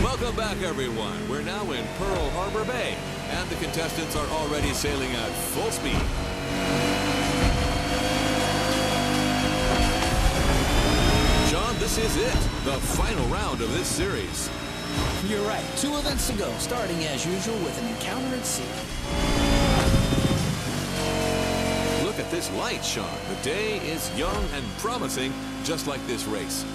Welcome back, everyone. We're now in Pearl Harbor Bay, and the contestants are already sailing at full speed. John, this is it, the final round of this series. You're right. 2 events to go, starting as usual with an encounter at sea. Look at this light, Sean. The day is young and promising, just like this race.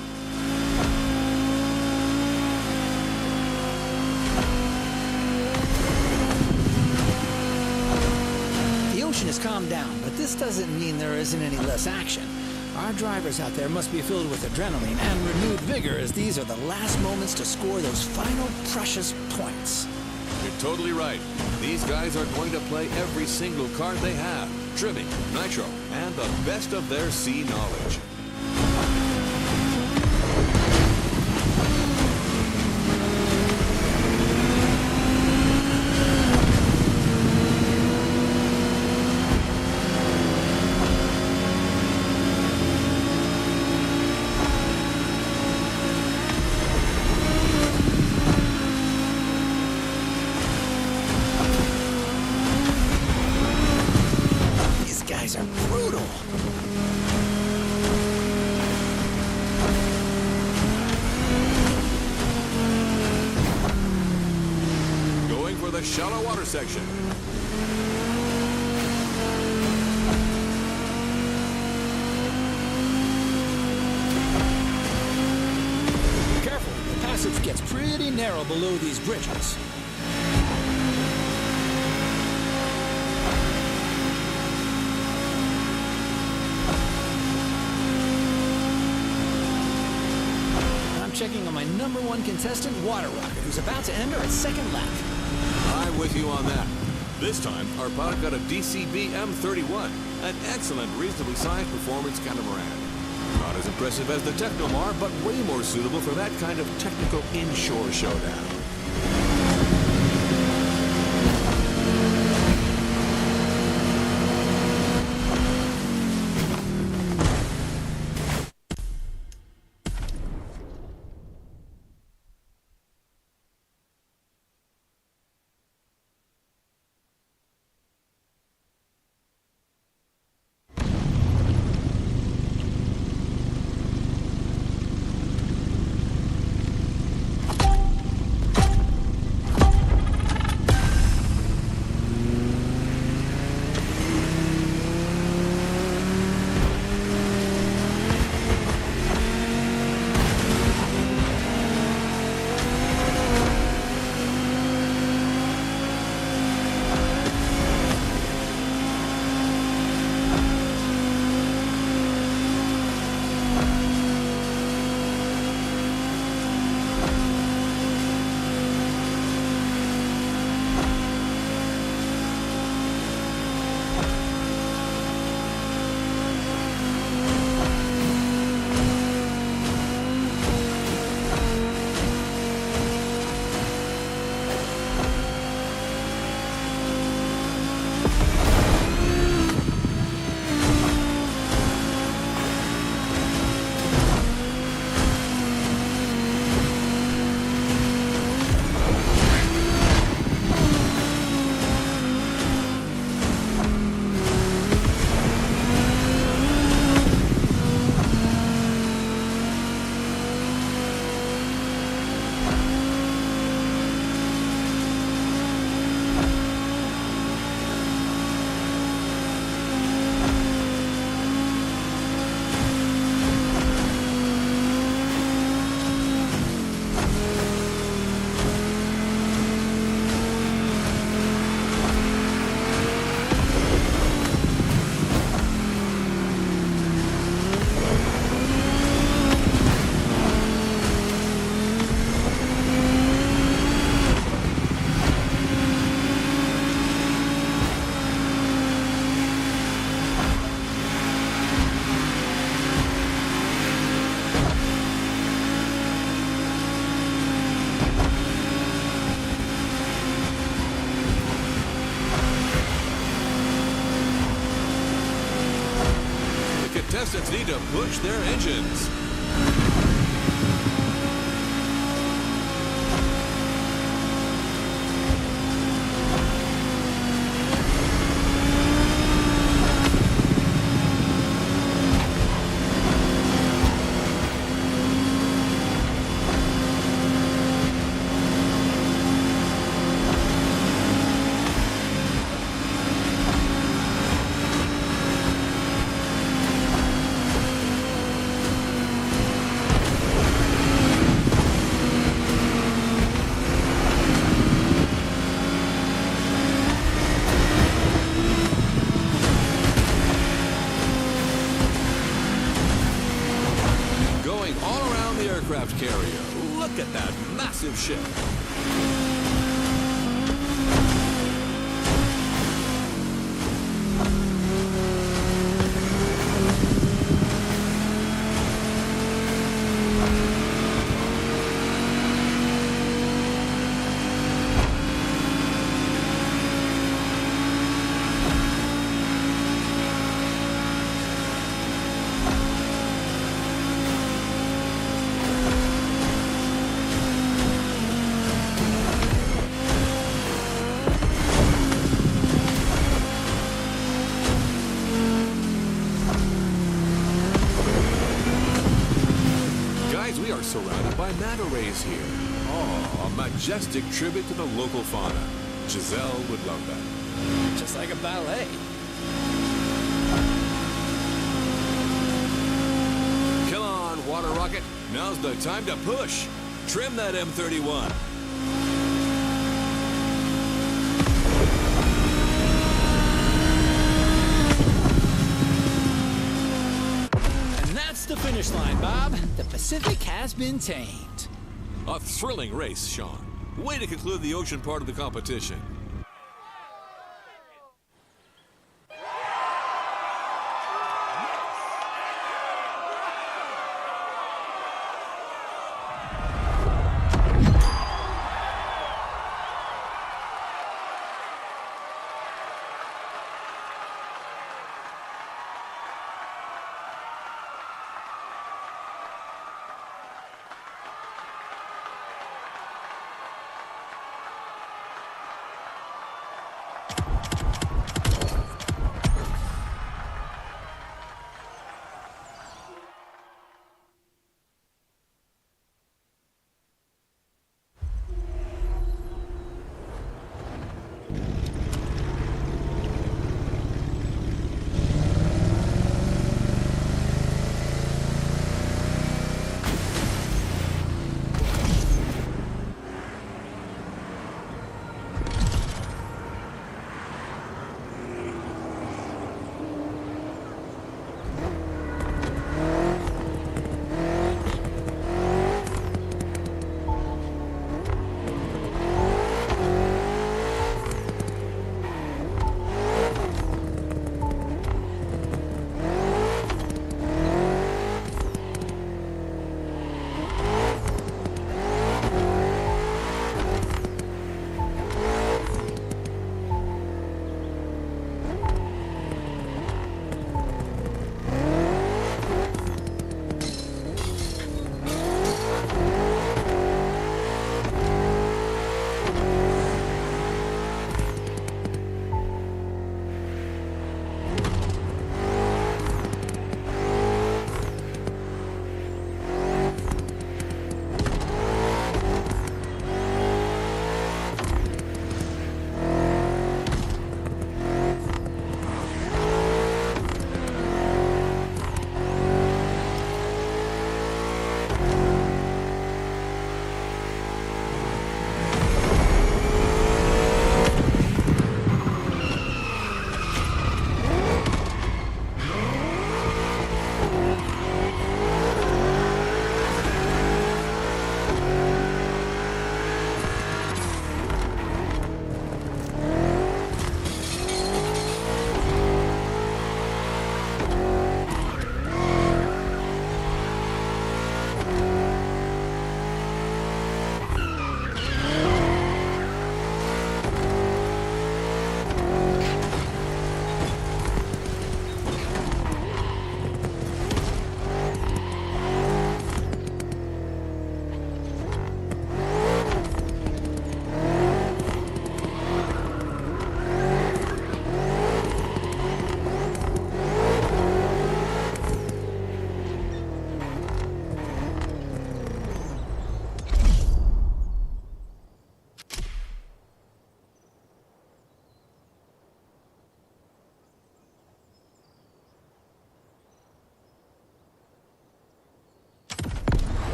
The ocean has calmed down, but this doesn't mean there isn't any less action. Our drivers out there must be filled with adrenaline and renewed vigor, as these are the last moments to score those final precious points. You're totally right. These guys are going to play every single card they have. Trimming, nitro, and the best of their sea knowledge. Are brutal. Going for the shallow water section. Careful, the passage gets pretty narrow below these bridges. Checking on my #1 contestant, Water Rocket, who's about to enter its second lap. I'm with you on that. This time, our pilot got a DCB M31, an excellent, reasonably sized performance catamaran. Not as impressive as the Technomar, but way more suitable for that kind of technical inshore showdown. contestants need to push their engines. Aircraft carrier. Look at that massive ship. We are surrounded by manta rays here. Oh, a majestic tribute to the local fauna. Giselle would love that. Just like a ballet. Come on, water rocket. Now's the time to push. Trim that M31. The finish line, Bob. The Pacific has been tamed. A thrilling race, Sean. Way to conclude the ocean part of the competition.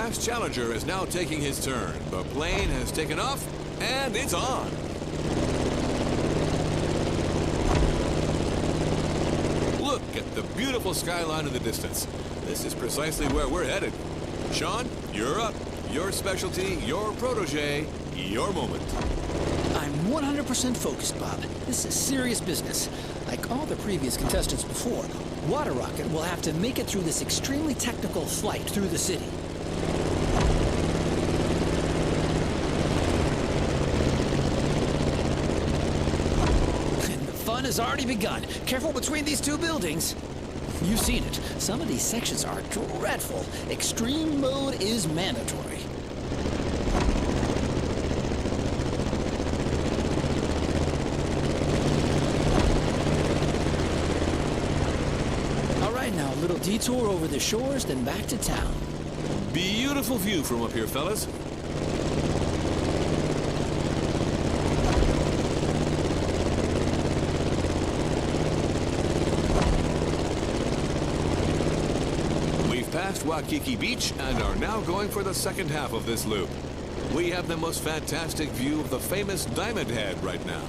fast Challenger is now taking his turn. The plane has taken off, and it's on. Look at the beautiful skyline in the distance. This is precisely where we're headed. Sean, you're up. Your specialty, your protege, your moment. I'm 100% focused, Bob. This is serious business. Like all the previous contestants before, Water Rocket will have to make it through this extremely technical flight through the city. And the fun has already begun. Careful between these two buildings. You've seen it. Some of these sections are dreadful. Extreme mode is mandatory. Now, a little detour over the shores, then back to town. Beautiful view from up here, fellas. We've passed Waikiki Beach and are now going for the second half of this loop. We have the most fantastic view of the famous Diamond Head right now.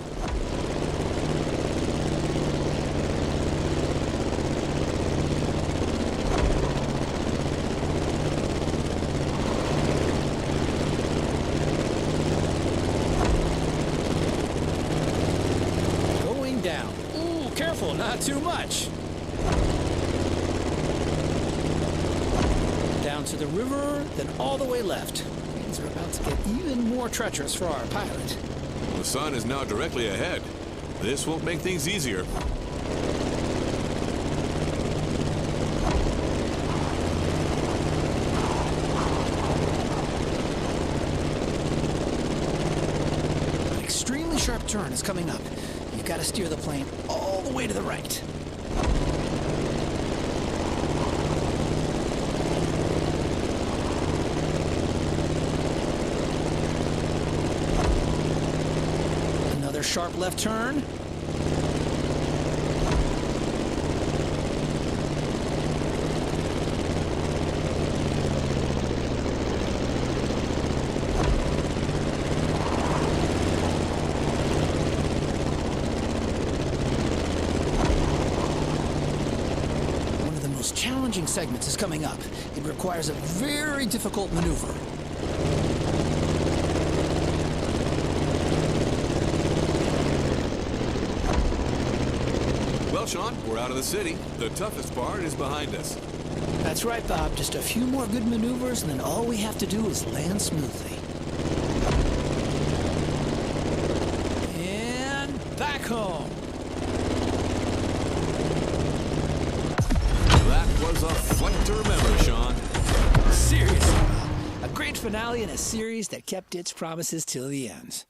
Down. Ooh, careful, not too much. Down to the river, then all the way left. Things are about to get even more treacherous for our pilot. The sun is now directly ahead. This won't make things easier. An extremely sharp turn is coming up. You've got to steer the plane all the way to the right. Another sharp left turn. Challenging segments is coming up. It requires a very difficult maneuver. Well, Sean, we're out of the city. The toughest part is behind us. That's right, Bob. Just a few more good maneuvers, and then all we have to do is land smoothly. And back home. Was a flight to remember, Sean. Seriously, Bob. A great finale in a series that kept its promises till the end.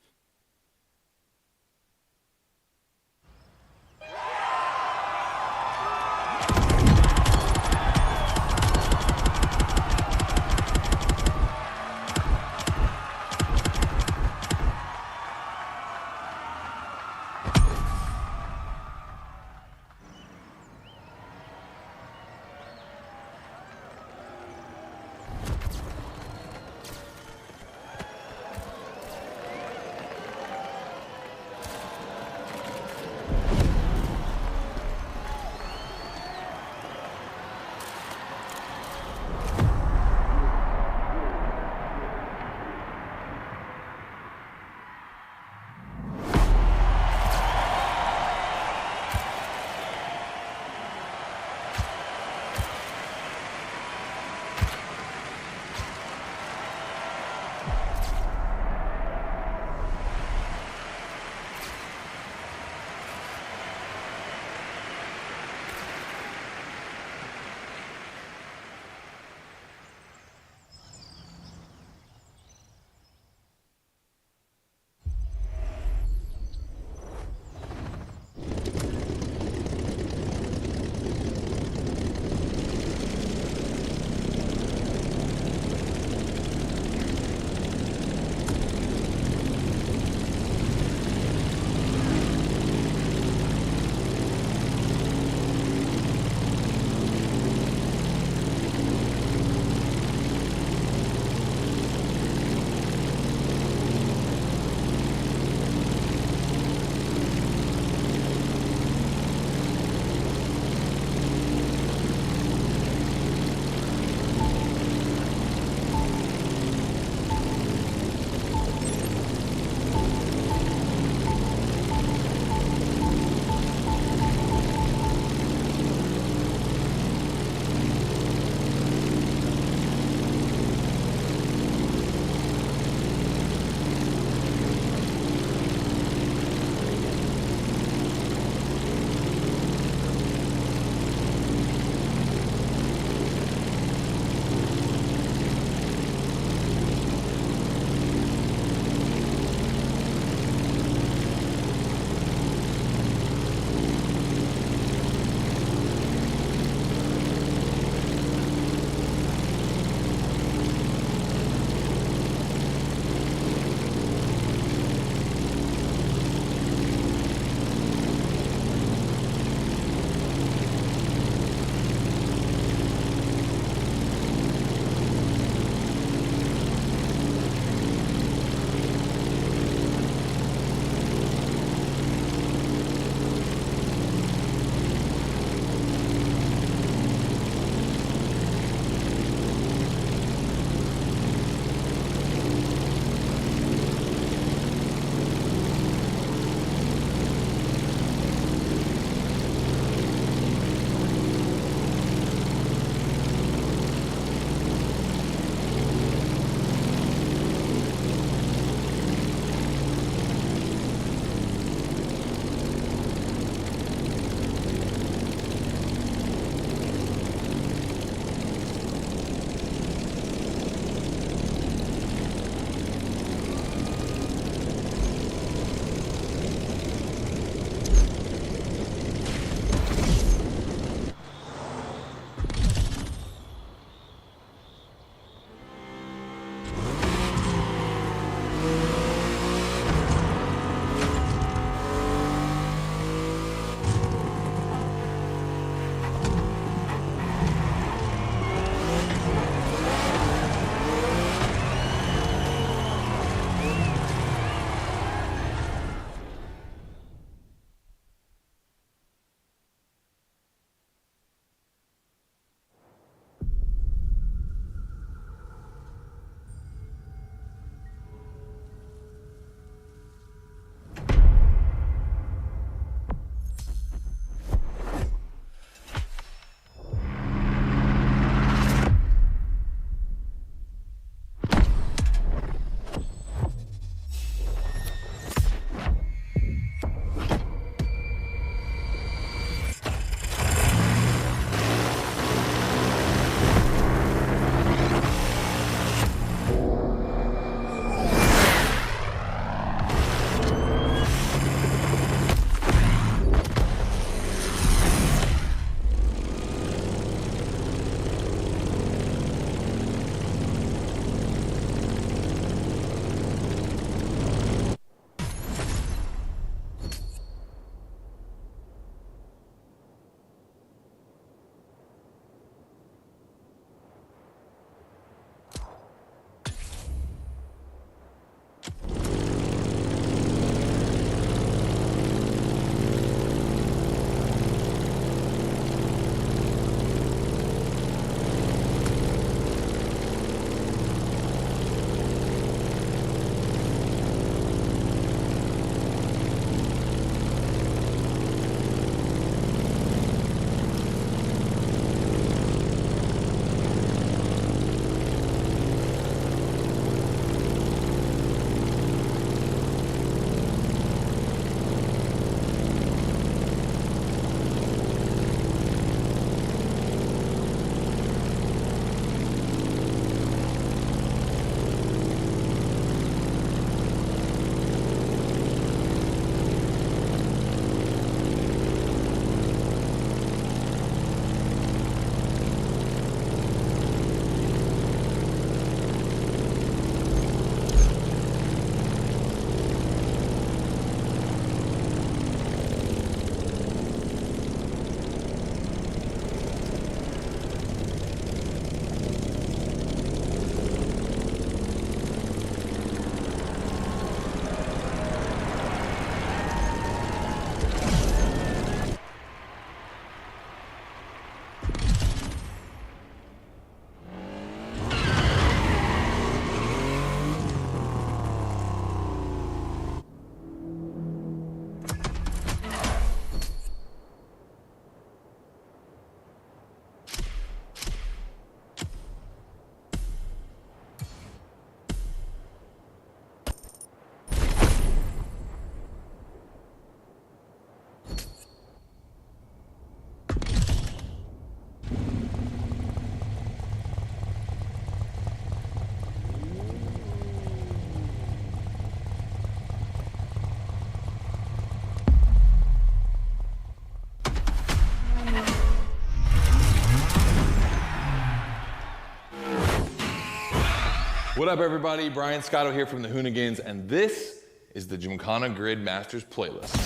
What up, everybody? Brian Scotto here from the Hoonigans, and this is the Gymkhana Grid Masters playlist.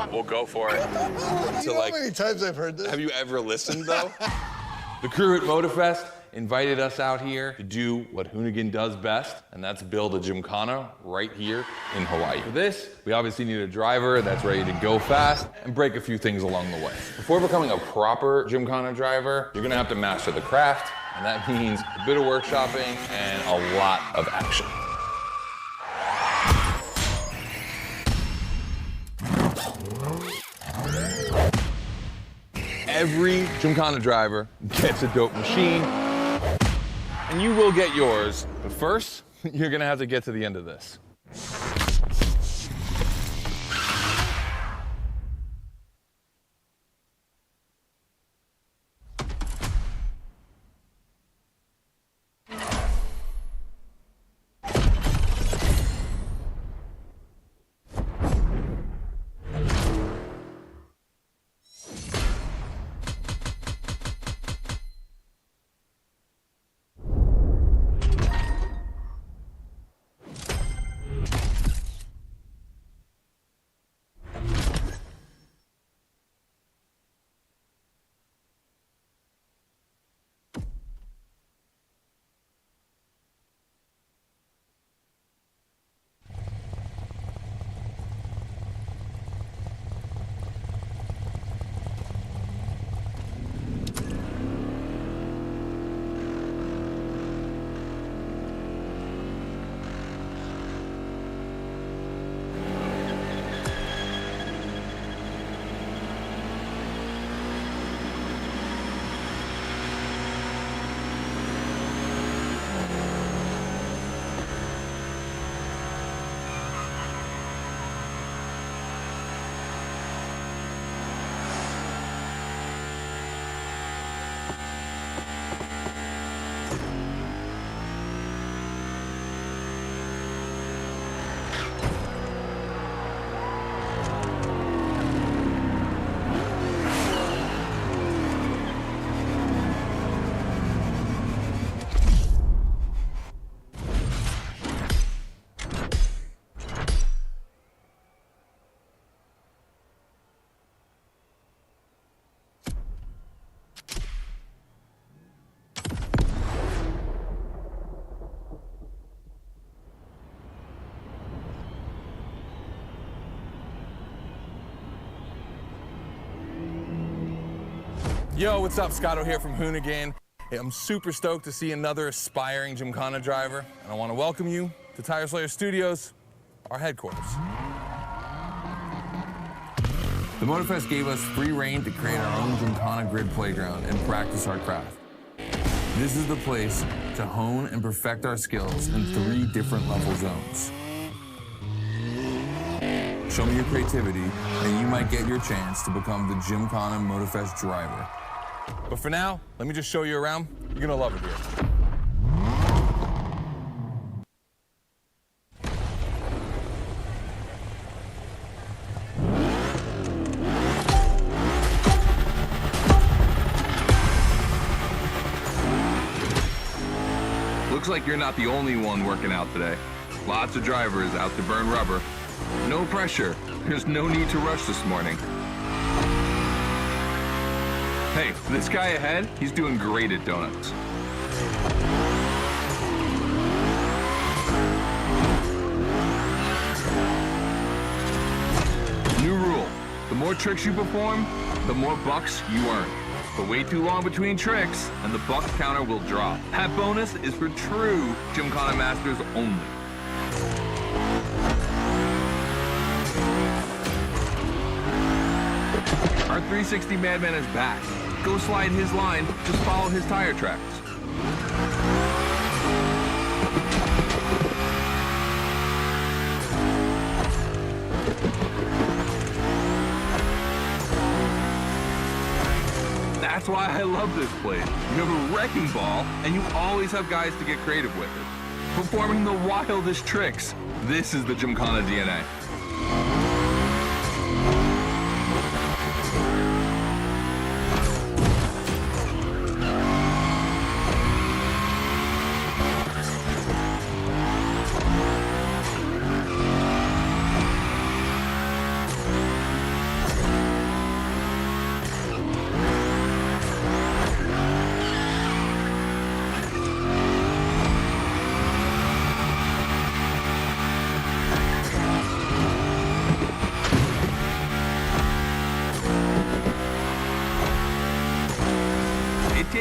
We'll go for it. You know how many times I've heard this? Have you ever listened, though? The crew at Motorfest invited us out here to do what Hoonigan does best, and that's build a Gymkhana right here in Hawaii. For this, we obviously need a driver that's ready to go fast and break a few things along the way. Before becoming a proper Gymkhana driver, you're gonna have to master the craft, and that means a bit of workshopping and a lot of action. Every Gymkhana driver gets a dope machine, and you will get yours. But first, you're gonna have to get to the end of this. Yo, what's up? Scotto here from Hoonigan. Hey, I'm super stoked to see another aspiring Gymkhana driver, and I want to welcome you to Tire Slayer Studios, our headquarters. The Motorfest gave us free reign to create our own Gymkhana grid playground and practice our craft. This is the place to hone and perfect our skills in 3 different level zones. Show me your creativity, and you might get your chance to become the Gymkhana Motorfest driver. But for now, let me just show you around. You're gonna love it here. Looks like you're not the only one working out today. Lots of drivers out to burn rubber. No pressure. There's no need to rush this morning. Hey, this guy ahead, he's doing great at donuts. New rule, the more tricks you perform, the more bucks you earn. But wait too long between tricks, and the buck counter will drop. That bonus is for true Gymkhana masters only. Our 360 Madman is back. Go slide his line, just follow his tire tracks. That's why I love this place. You have a wrecking ball, and you always have guys to get creative with it. Performing the wildest tricks. This is the Gymkhana DNA.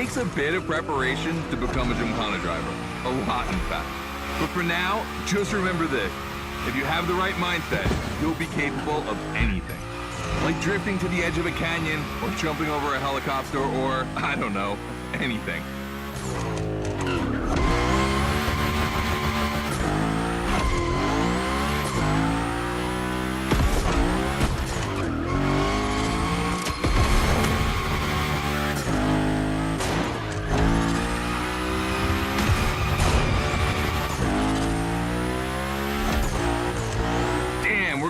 takes a bit of preparation to become a Gymkhana driver. A lot, in fact. But for now, just remember this. If you have the right mindset, you'll be capable of anything. Like drifting to the edge of a canyon, or jumping over a helicopter, or, I don't know, anything.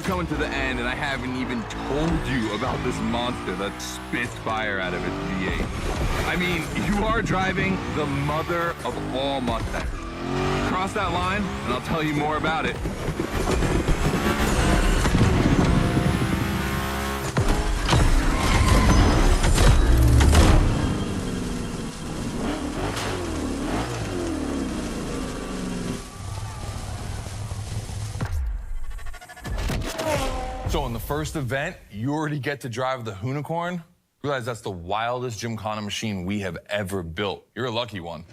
Coming to the end, and I haven't even told you about this monster that spits fire out of its V8. I mean, you are driving the mother of all Mustangs. Cross that line, and I'll tell you more about it. So in the first event, you already get to drive the Unicorn. Realize that's the wildest Gymkhana machine we have ever built. You're a lucky one.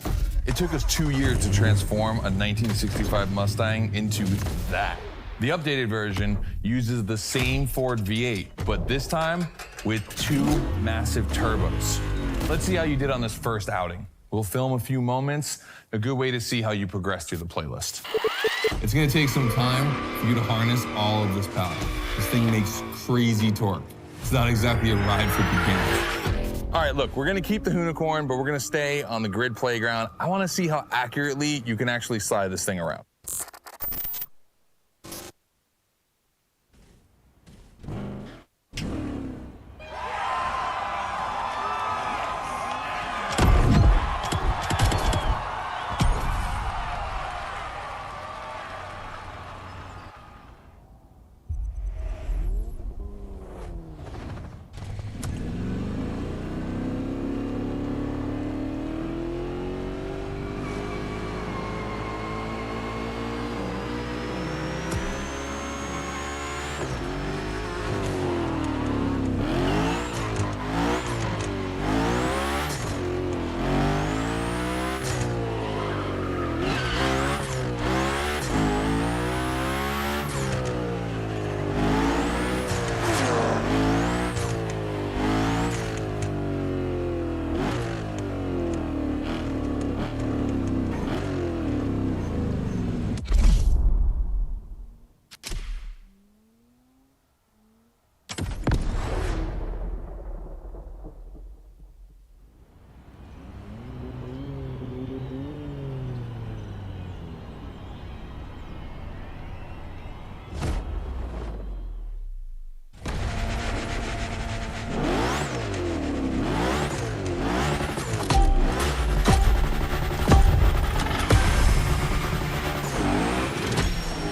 It took us 2 years to transform a 1965 Mustang into that. The updated version uses the same Ford V8, but this time with 2 massive turbos. Let's see how you did on this first outing. We'll film a few moments, a good way to see how you progress through the playlist. It's gonna take some time for you to harness all of this power. This thing makes crazy torque. It's not exactly a ride for beginners. All right, look, we're gonna keep the Unicorn, but we're gonna stay on the grid playground. I wanna see how accurately you can actually slide this thing around.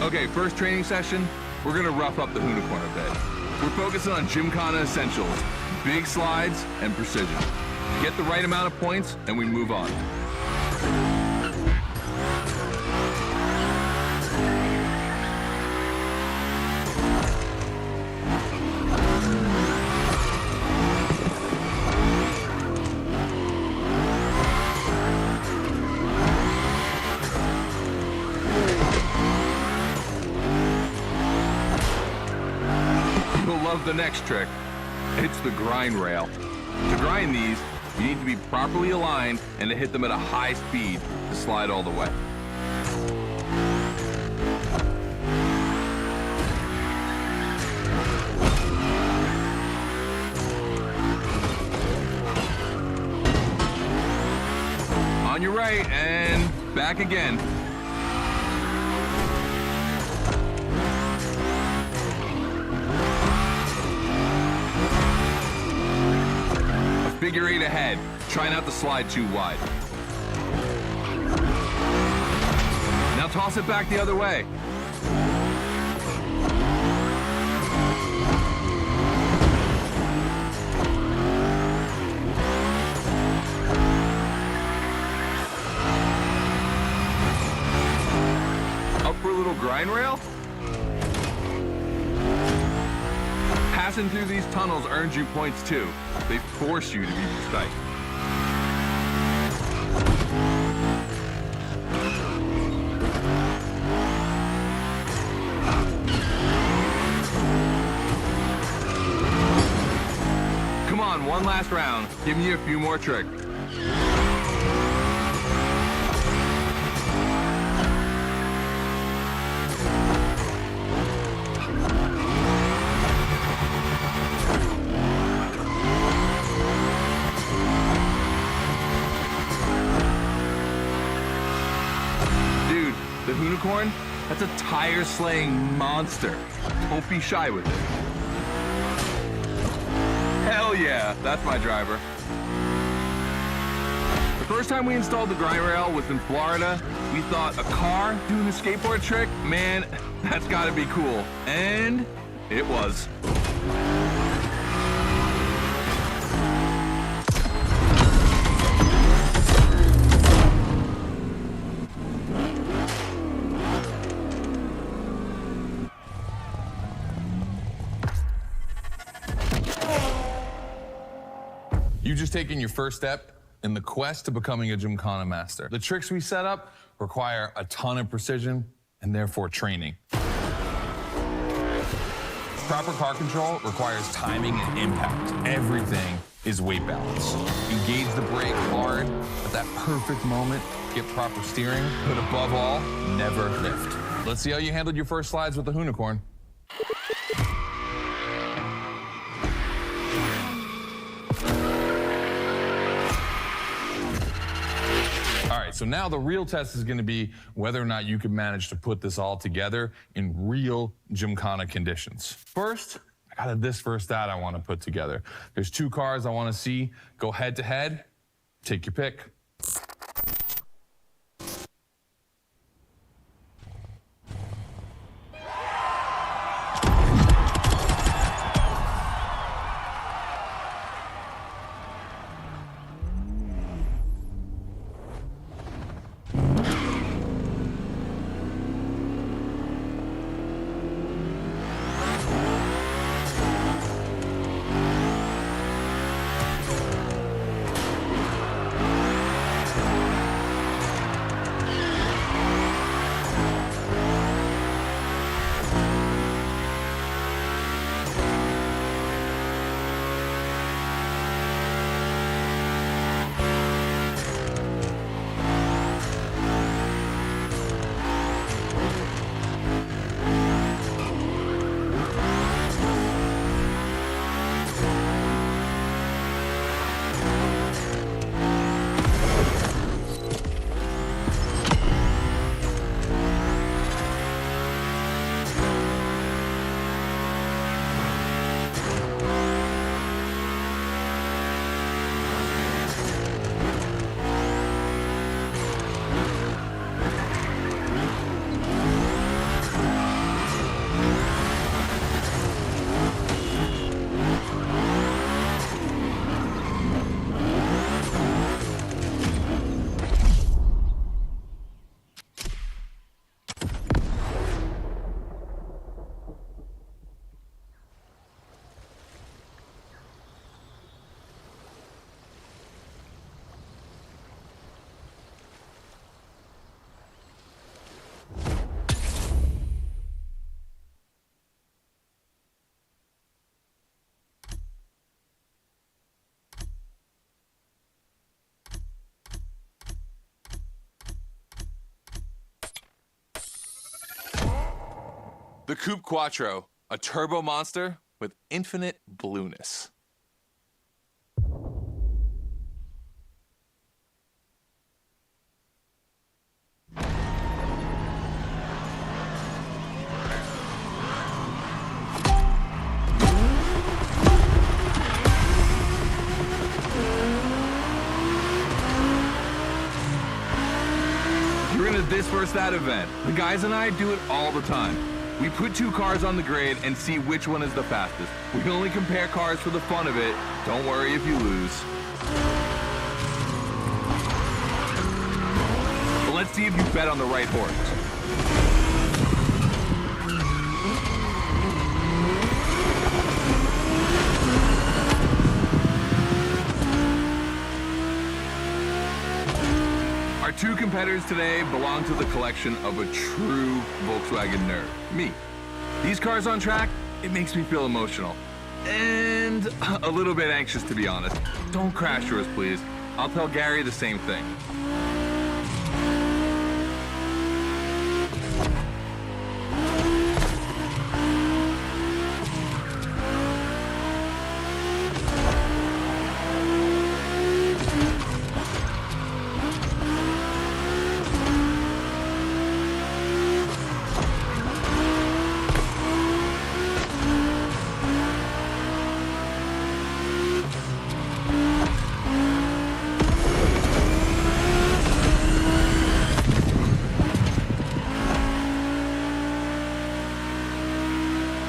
Okay, first training session, we're gonna rough up the Unicorn a bit. We're focusing on Gymkhana essentials, big slides, and precision. Get the right amount of points, and we move on. Love the next trick. It's the grind rail. To grind these, you need to be properly aligned and to hit them at a high speed to slide all the way. On your right and back again. Figure 8 ahead. Try not to slide too wide. Now toss it back the other way. Up for a little grind rail? Passing through these tunnels earns you points too. They force you to be precise. one last round, giving you a few more tricks. Dude, the unicorn, that's a tire-slaying monster. Don't be shy with it. Hell yeah, that's my driver. The first time we installed the grind rail was in Florida. We thought a car doing a skateboard trick, man, that's gotta be cool. And it was. You've just taken your first step in the quest to becoming a Gymkhana master. The tricks we set up require a ton of precision and therefore training. Proper car control requires timing and impact. Everything is weight balance. Engage the brake hard at that perfect moment, get proper steering, but above all, never lift. Let's see how you handled your first slides with the unicorn. All right, so now the real test is gonna be whether or not you can manage to put this all together in real Gymkhana conditions. First, I got this first stat I wanna put together. There's two cars I wanna see go head to head. Take your pick. The Coupe Quattro, a turbo monster with infinite blueness. You're into this versus that event. The guys and I do it all the time. We put two cars on the grade and see which one is the fastest. We only compare cars for the fun of it. Don't worry if you lose. But let's see if you bet on the right horse. Our two competitors today belong to the collection of a true Volkswagen nerd, me. These cars on track, it makes me feel emotional. and a little bit anxious, to be honest. Don't crash yours, please. I'll tell Gary the same thing.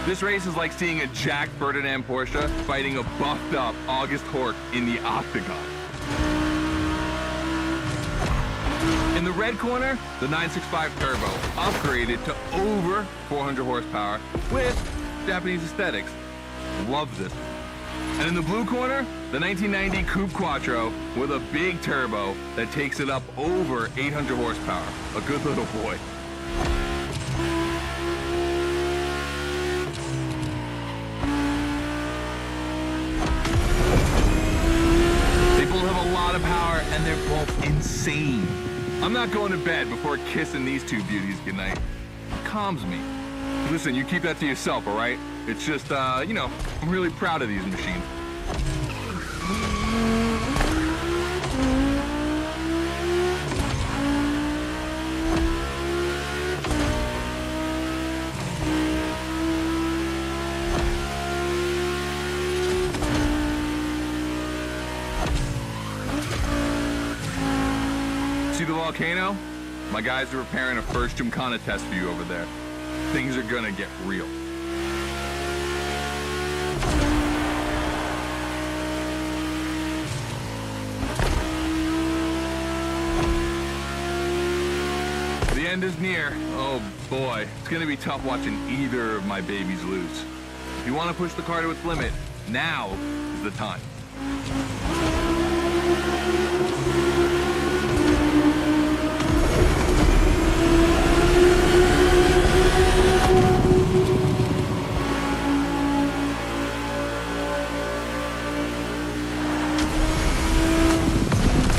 This race is like seeing a Jack Ferdinand Porsche fighting a buffed up August Hork in the octagon. In the red corner, the 965 Turbo, upgraded to over 400 horsepower with Japanese aesthetics. Love this one. And in the blue corner, the 1990 Coupe Quattro with a big turbo that takes it up over 800 horsepower. A good little boy. Have a lot of power, and they're both insane. I'm not going to bed before kissing these two beauties goodnight. It calms me. Listen, you keep that to yourself, all right? It's just, you know, I'm really proud of these machines. See the Volcano? My guys are preparing a first Gymkhana test for you over there. Things are gonna get real. The end is near. Oh boy, it's gonna be tough watching either of my babies lose. If you want to push the car to its limit, now is the time.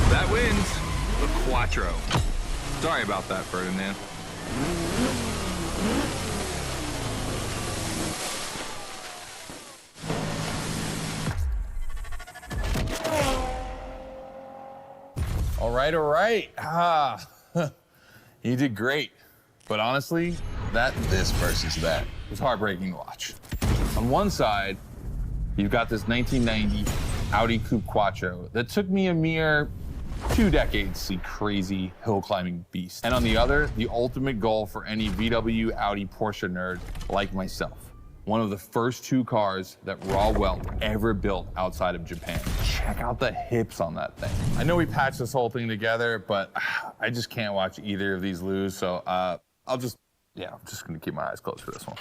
That wins the Quattro. Sorry about that, Ferdinand. All right. You did great. But honestly, this versus that was heartbreaking to watch. On one side, you've got this 1990 Audi Coupe Quattro that took me a mere 2 decades to see crazy hill climbing beast. And on the other, the ultimate goal for any VW, Audi, Porsche nerd like myself. One of the first 2 cars that Raw Welt ever built outside of Japan. Check out the hips on that thing. I know we patched this whole thing together, but I just can't watch either of these lose, so I'm just gonna keep my eyes closed for this one.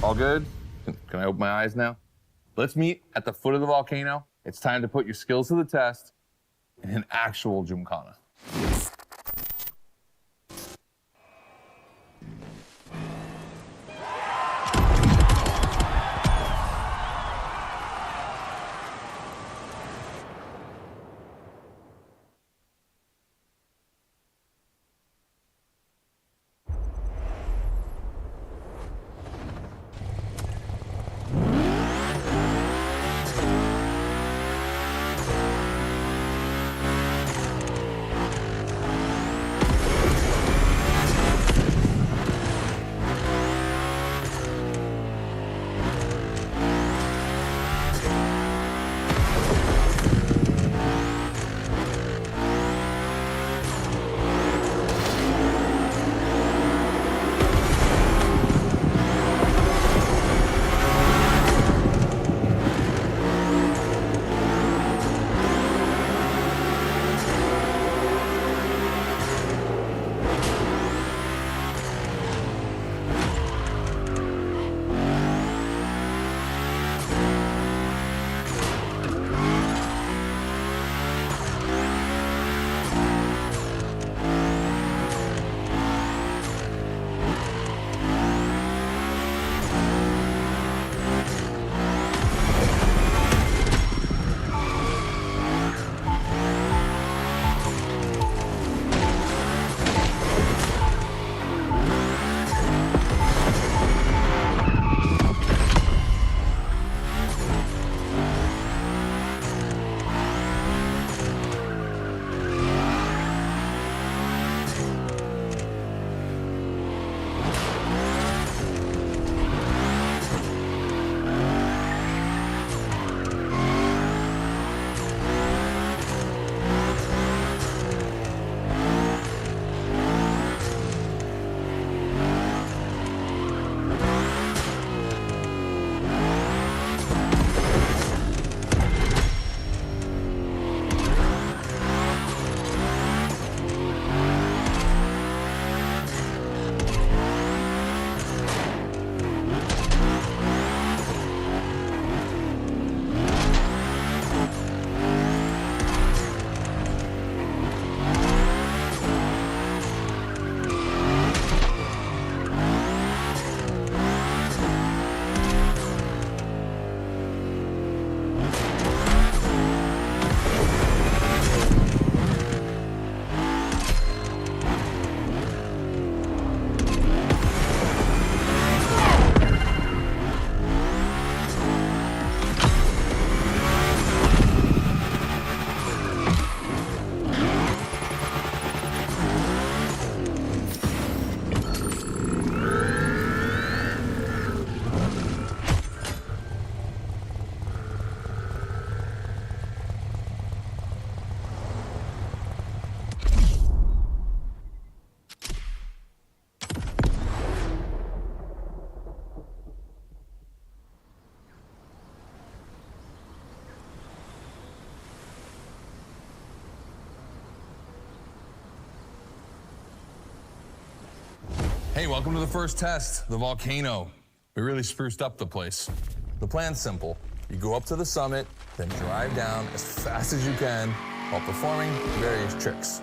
All good? Can I open my eyes now? Let's meet at the foot of the volcano. It's time to put your skills to the test in an actual Gymkhana. Hey, welcome to the first test, the Volcano. We really spruced up the place. The plan's simple. You go up to the summit, then drive down as fast as you can while performing various tricks.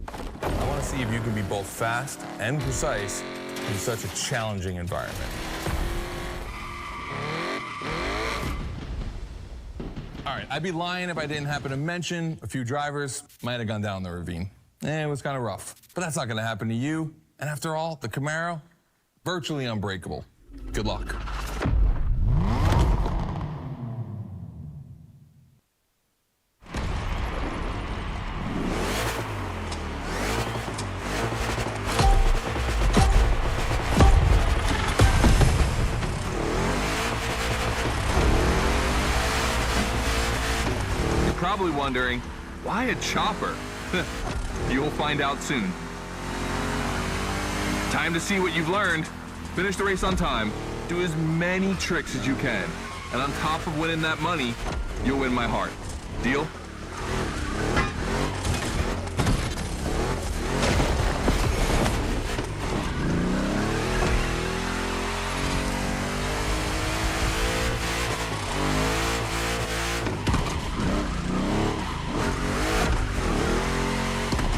I want to see if you can be both fast and precise in such a challenging environment. All right, I'd be lying if I didn't happen to mention a few drivers might have gone down the ravine. It was kind of rough, but that's not going to happen to you. And after all, the Camaro, virtually unbreakable. Good luck. You're probably wondering, why a chopper? You'll find out soon. Time to see what you've learned. Finish the race on time. Do as many tricks as you can. And on top of winning that money, you'll win my heart. Deal?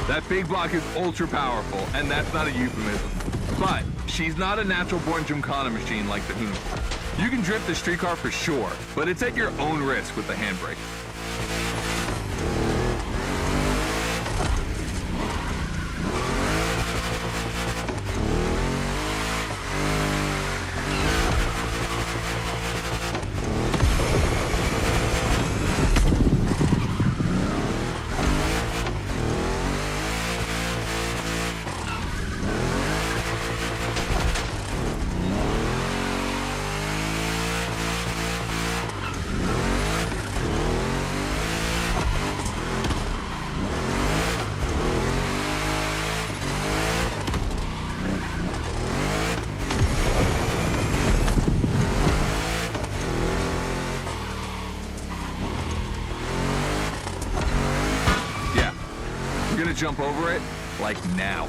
That big block is ultra powerful, and that's not a euphemism. But she's not a natural-born Gymkhana machine like the Huna. You can drift the street car for sure, but it's at your own risk with the handbrake. Gonna jump over it, like now.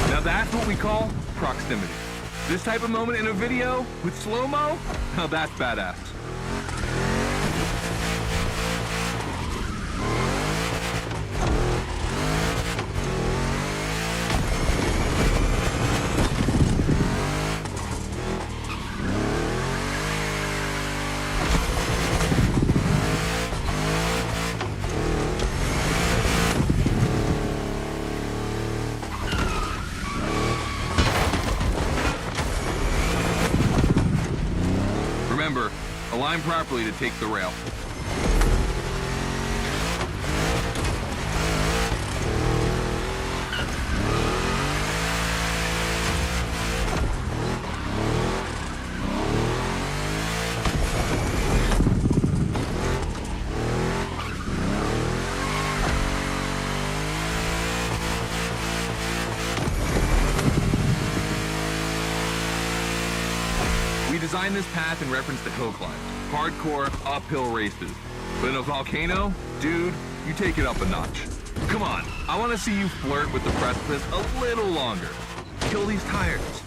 Now that's what we call proximity. This type of moment in a video with slow-mo, now that's badass. Remember, align properly to take the rail. We designed this path in reference to hill climbs, hardcore uphill races. But in a Volcano, dude, you take it up a notch. Come on, I want to see you flirt with the precipice a little longer. Kill these tires.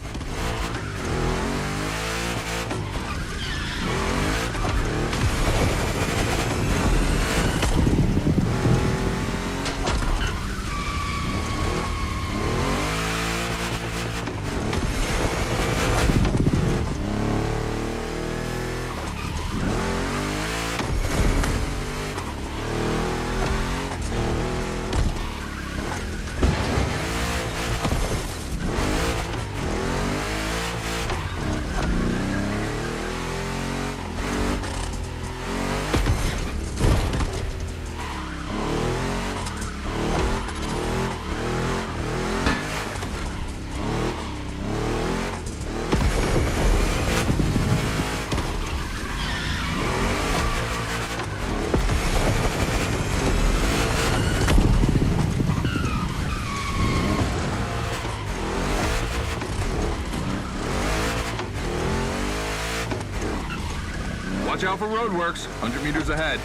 Watch out for roadworks, 100 meters ahead.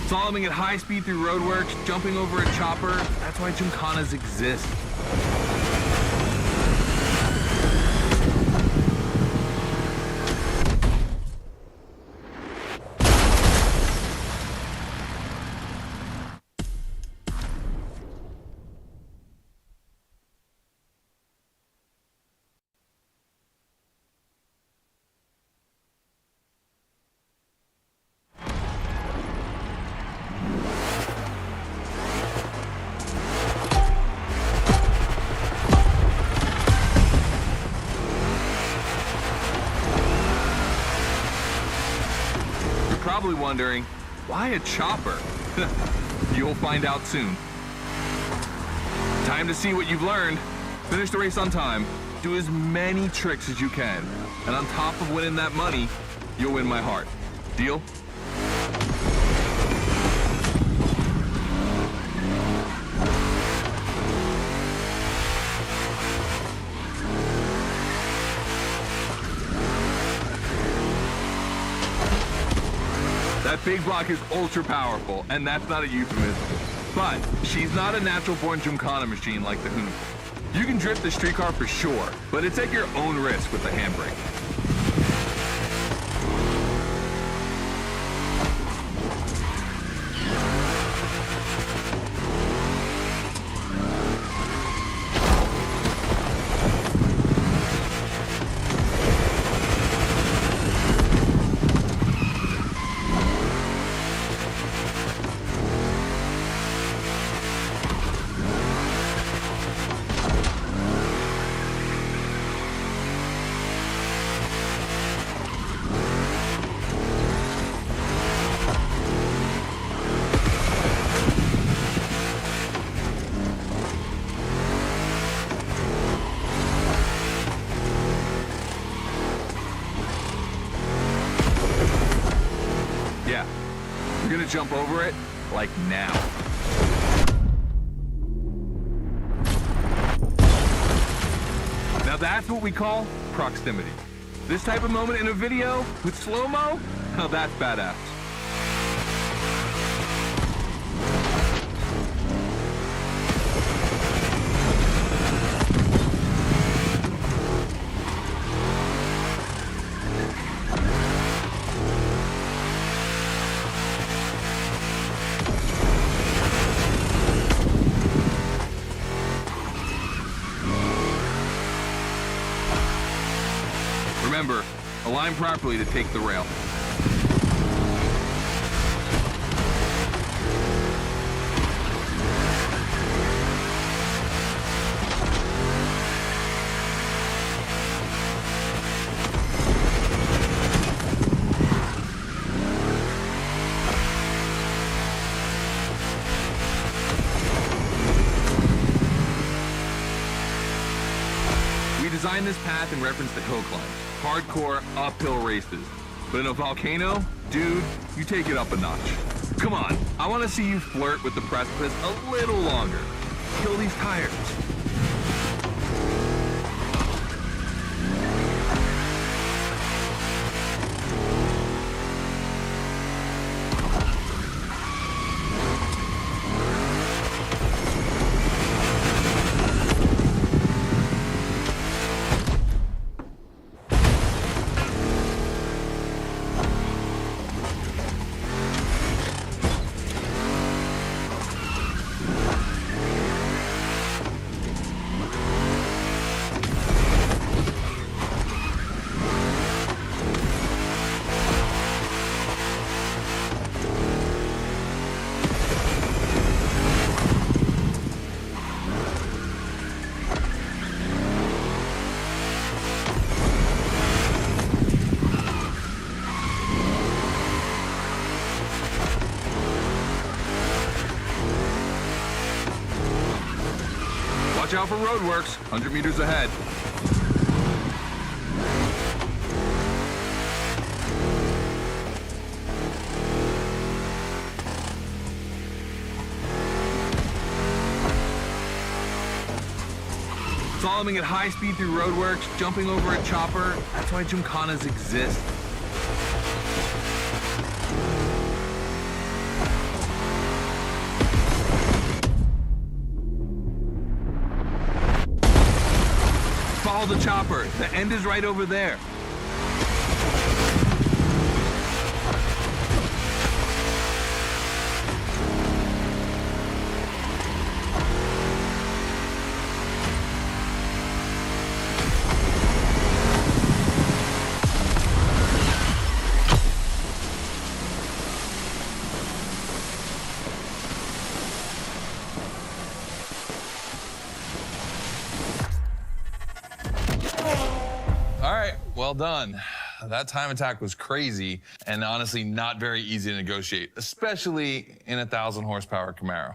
Slaloming at high speed through roadworks, jumping over a chopper, that's why Gymkhanas exist. Probably wondering, why a chopper? You'll find out soon. Time to see what you've learned. Finish the race on time. Do as many tricks as you can. And on top of winning that money, you'll win my heart. Deal? That big block is ultra powerful, and that's not a euphemism. But she's not a natural-born Gymkhana machine like the Hoonigan. You can drift the streetcar for sure, but it's at your own risk with the handbrake. Yeah, we're gonna jump over it, like now. Now that's what we call proximity. This type of moment in a video with slow-mo, now that's badass. Remember, align properly to take the rail. We designed this path in reference to hill climbs. Hardcore uphill races. But in a volcano, dude, you take it up a notch. Come on, I want to see you flirt with the precipice a little longer. Kill these tires. Watch out for roadworks, 100 meters ahead. Slaloming at high speed through roadworks, jumping over a chopper. That's why Gymkhanas exist. Follow the chopper. The end is right over there. All right, well done. That time attack was crazy and honestly not very easy to negotiate, especially in a 1,000 horsepower Camaro.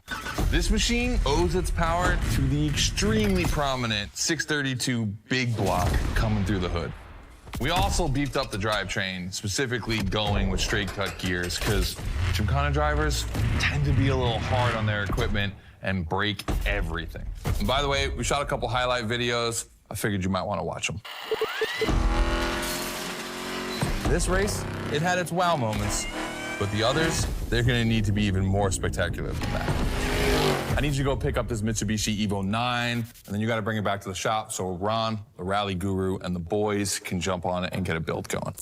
This machine owes its power to the extremely prominent 632 big block coming through the hood. We also beefed up the drivetrain, specifically going with straight cut gears, because Gymkhana drivers tend to be a little hard on their equipment and break everything. And by the way, we shot a couple highlight videos. I figured you might want to watch them. This race, it had its wow moments, but the others, they're gonna need to be even more spectacular than that. I need you to go pick up this Mitsubishi Evo 9, and then you gotta bring it back to the shop so Ron, the rally guru, and the boys can jump on it and get a build going.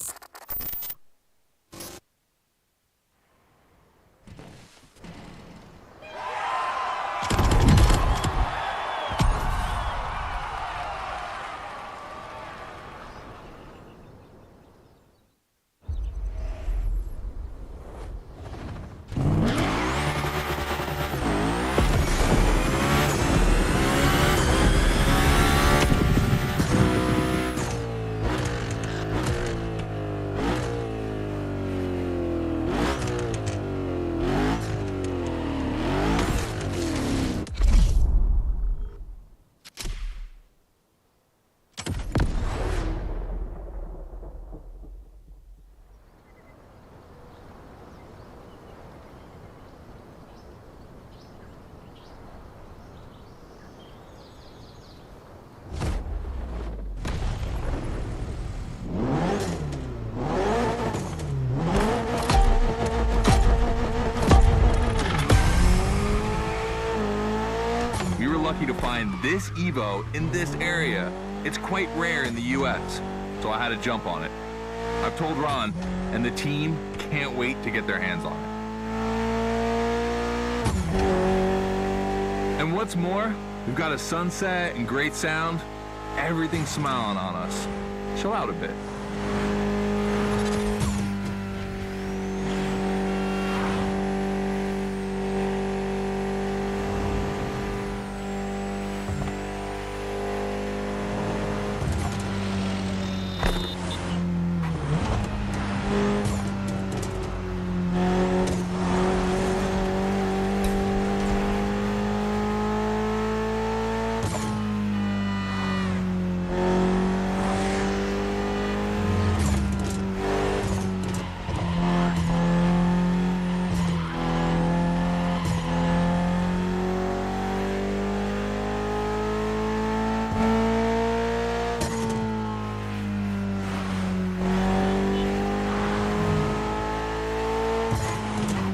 Lucky to find this Evo in this area. It's quite rare in the US, so I had to jump on it. I've told Ron, and the team can't wait to get their hands on it. And what's more, we've got a sunset and great sound. Everything's smiling on us. Chill out a bit.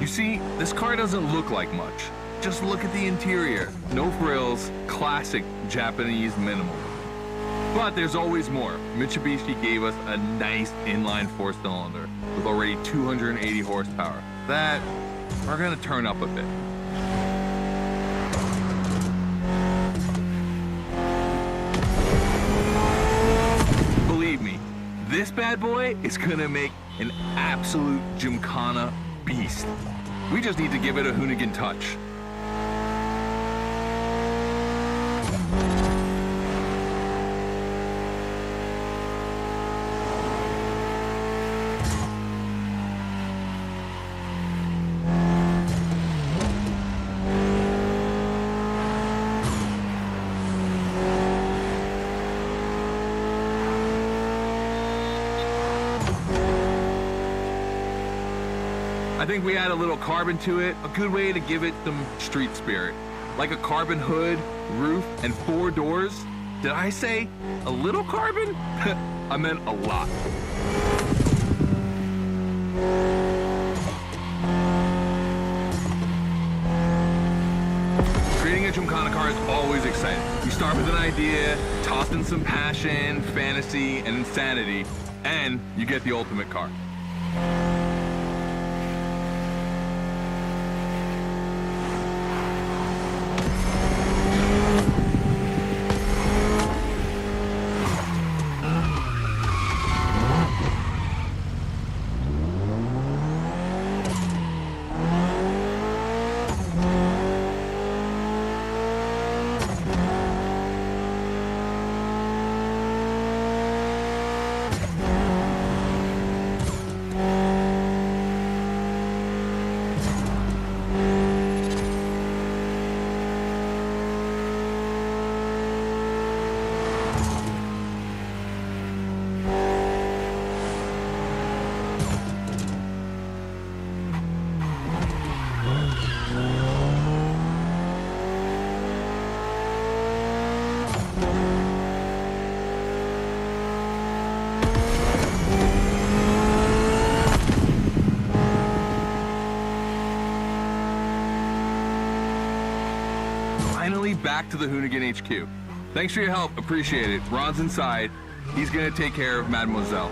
See, this car doesn't look like much. Just look at the interior. No frills, classic Japanese minimal. But there's always more. Mitsubishi gave us a nice inline four-cylinder with already 280 horsepower. That we're gonna turn up a bit. Believe me, this bad boy is gonna make an absolute Gymkhana beast. We just need to give it a Hoonigan touch. I think we add a little carbon to it, a good way to give it some street spirit. Like a carbon hood, roof, and 4 doors, Did I say a little carbon? I meant a lot. Creating a Gymkhana car is always exciting. You start with an idea, toss in some passion, fantasy, and insanity, and you get the ultimate car. Finally back to the Hoonigan HQ. Thanks for your help, appreciate it. Ron's inside. He's gonna take care of Mademoiselle.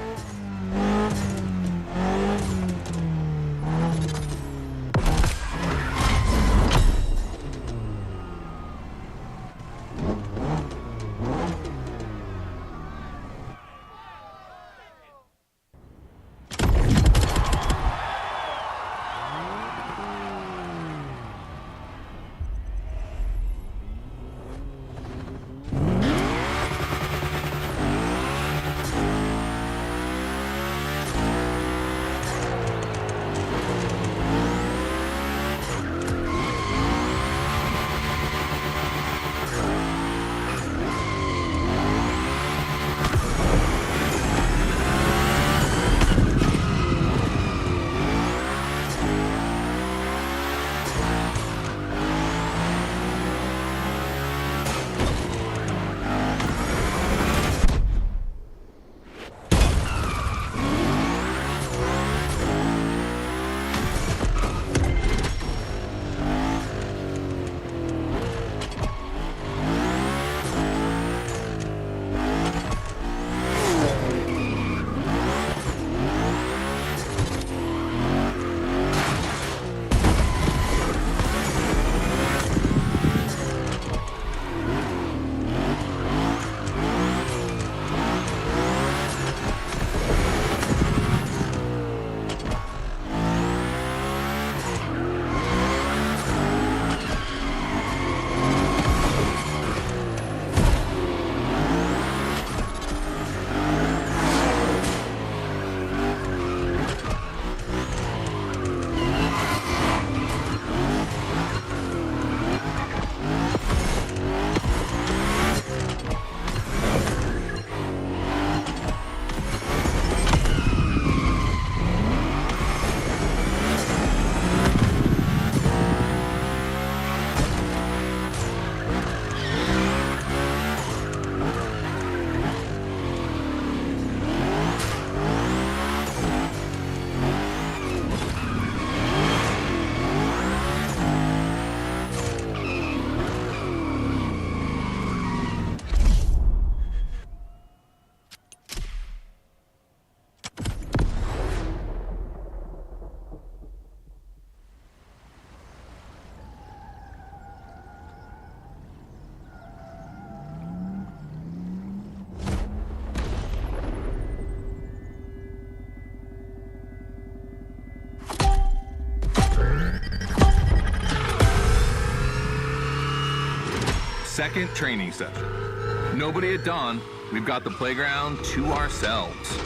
Second training session. Nobody at dawn. We've got the playground to ourselves.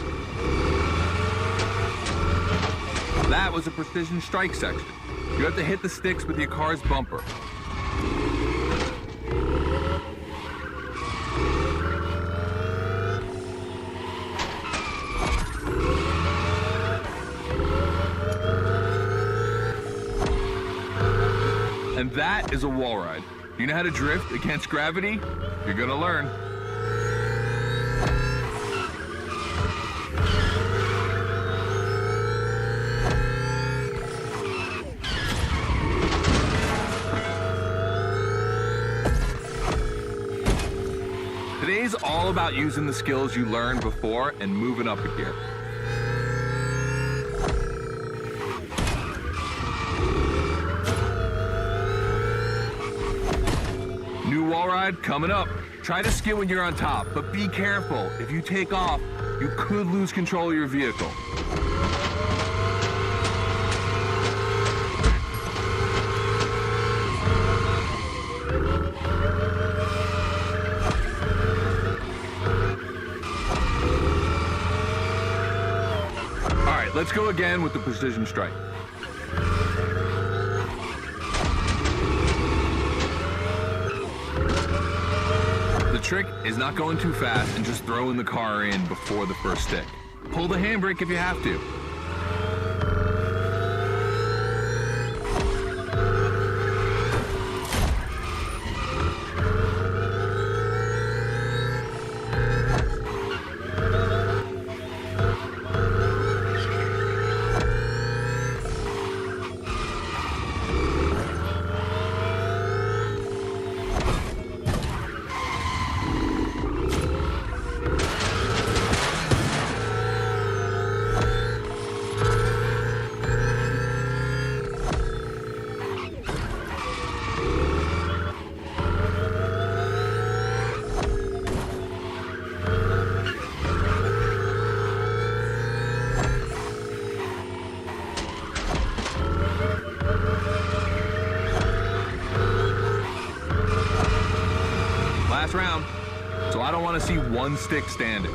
That was a precision strike section. You have to hit the sticks with your car's bumper. And that is a wall ride. You know how to drift against gravity? You're gonna learn. all about using the skills you learned before and moving up a gear. New wall ride coming up. Try to skid when you're on top, but be careful. If you take off, you could lose control of your vehicle. All right, let's go again with the precision strike. The trick is not going too fast and just throwing the car in before the first stick. Pull the handbrake if you have to. Last round, so I don't want to see one stick standing.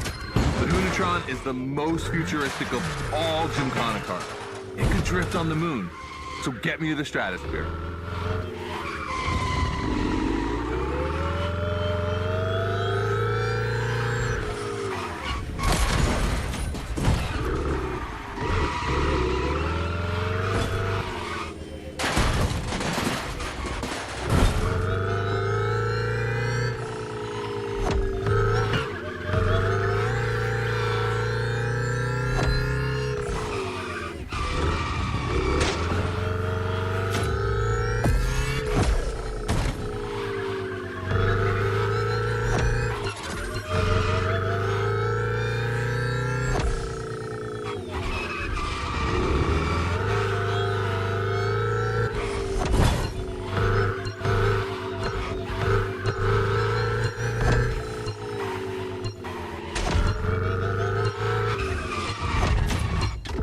The Hunatron is the most futuristic of all Gymkhana cars. It could drift on the moon. So get me to the stratosphere.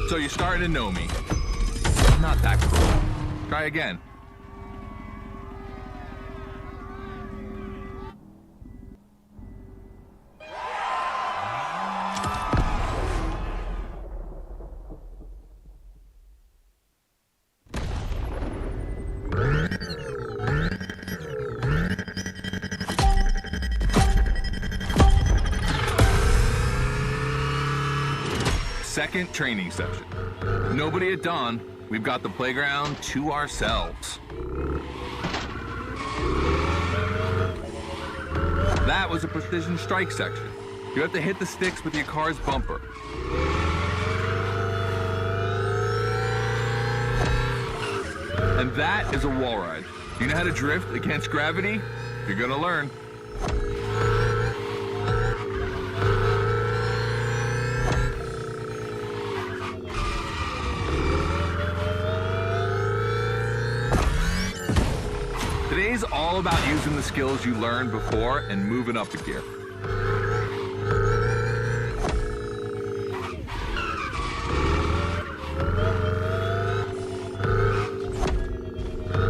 So you're starting to know me. I'm not that cruel. Try again. Second training session. Nobody at dawn. We've got the playground to ourselves. That was a precision strike section. You have to hit the sticks with your car's bumper. And that is a wall ride. You know how to drift against gravity? You're gonna learn. Today's all about using the skills you learned before and moving up a gear.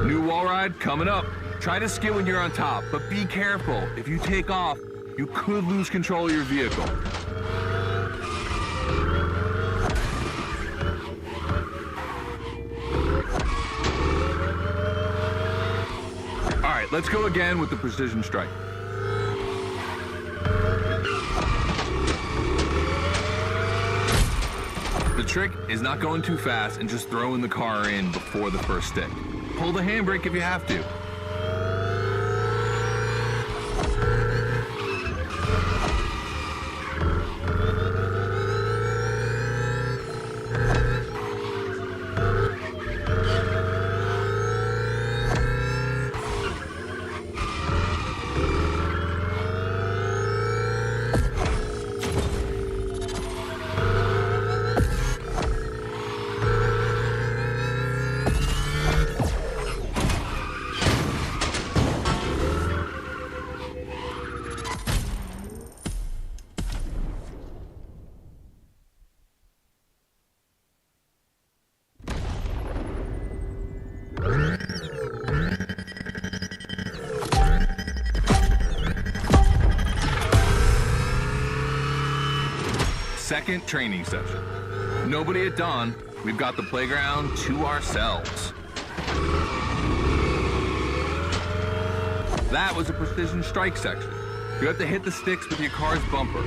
New wall ride coming up. Try to skid when you're on top, but be careful. If you take off, you could lose control of your vehicle. All right, let's go again with the precision strike. The trick is not going too fast and just throwing the car in before the first stick. Pull the handbrake if you have to. Second training session. Nobody at dawn. We've got the playground to ourselves. That was a precision strike section. You have to hit the sticks with your car's bumper.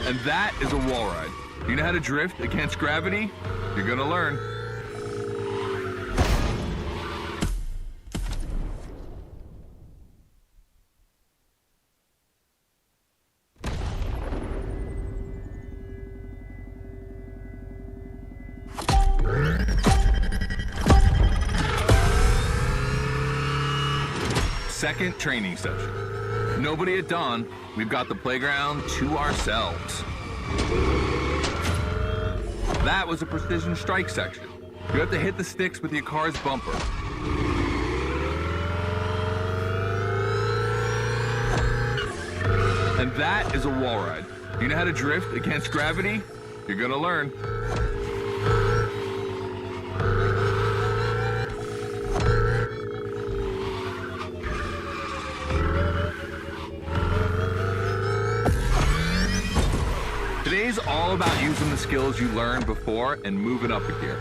And that is a wall ride. You know how to drift against gravity? You're gonna learn. Second training session. Nobody at dawn. We've got the playground to ourselves. That was a precision strike section. You have to hit the sticks with your car's bumper. And that is a wall ride. You know how to drift against gravity? You're gonna learn. Today's all about using the skills you learned before and moving up a gear.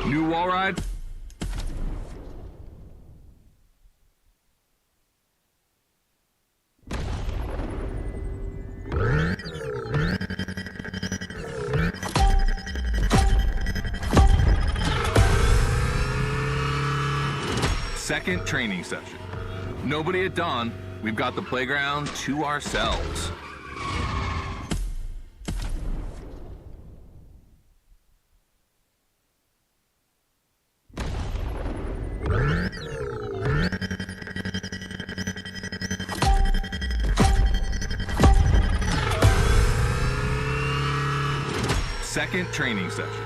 New wall ride. Second training session. Nobody at dawn. We've got the playground to ourselves. Second training session.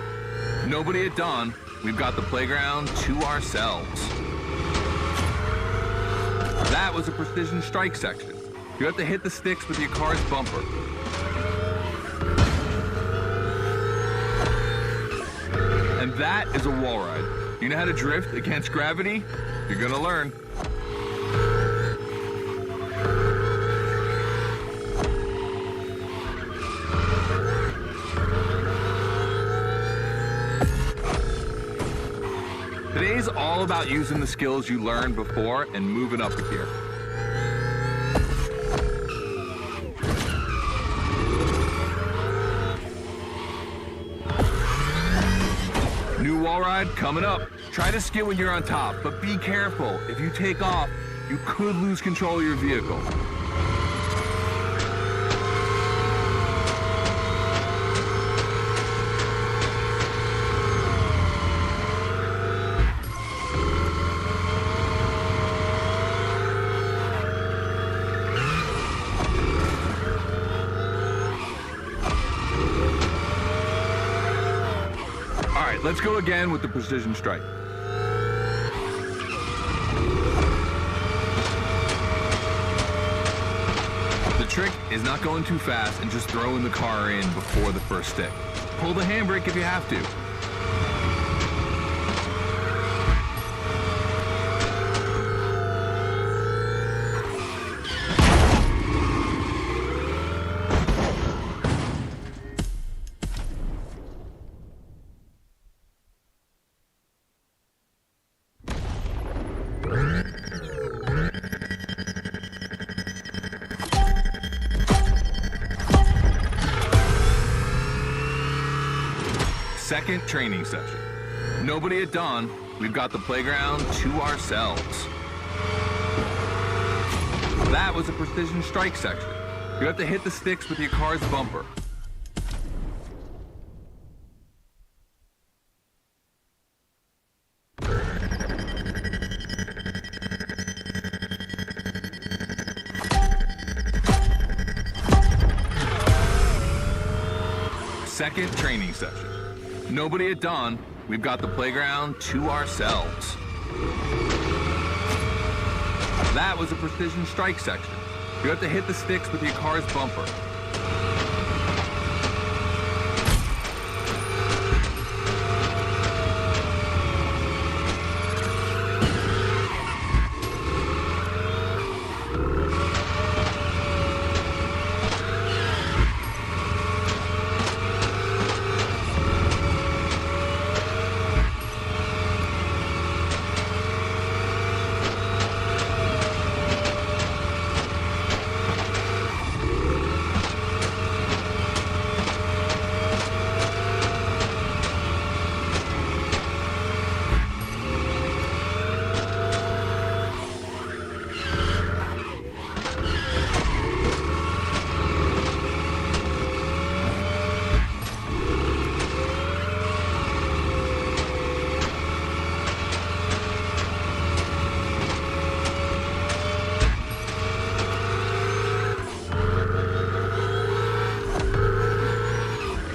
Nobody at dawn. We've got the playground to ourselves. That was a precision strike section. You have to hit the sticks with your car's bumper. And that is a wall ride. You know how to drift against gravity? You're gonna learn. Today's all about using the skills you learned before and moving up a gear. New wall ride coming up. Try to skid when you're on top, but be careful. If you take off, you could lose control of your vehicle. Let's go again with the precision strike. The trick is not going too fast and just throwing the car in before the first stick. Pull the handbrake if you have to. Second training session. Nobody at dawn. We've got the playground to ourselves. That was a precision strike section. You have to hit the sticks with your car's bumper. Second training session. Nobody at dawn. We've got the playground to ourselves. That was a precision strike section. You have to hit the sticks with your car's bumper.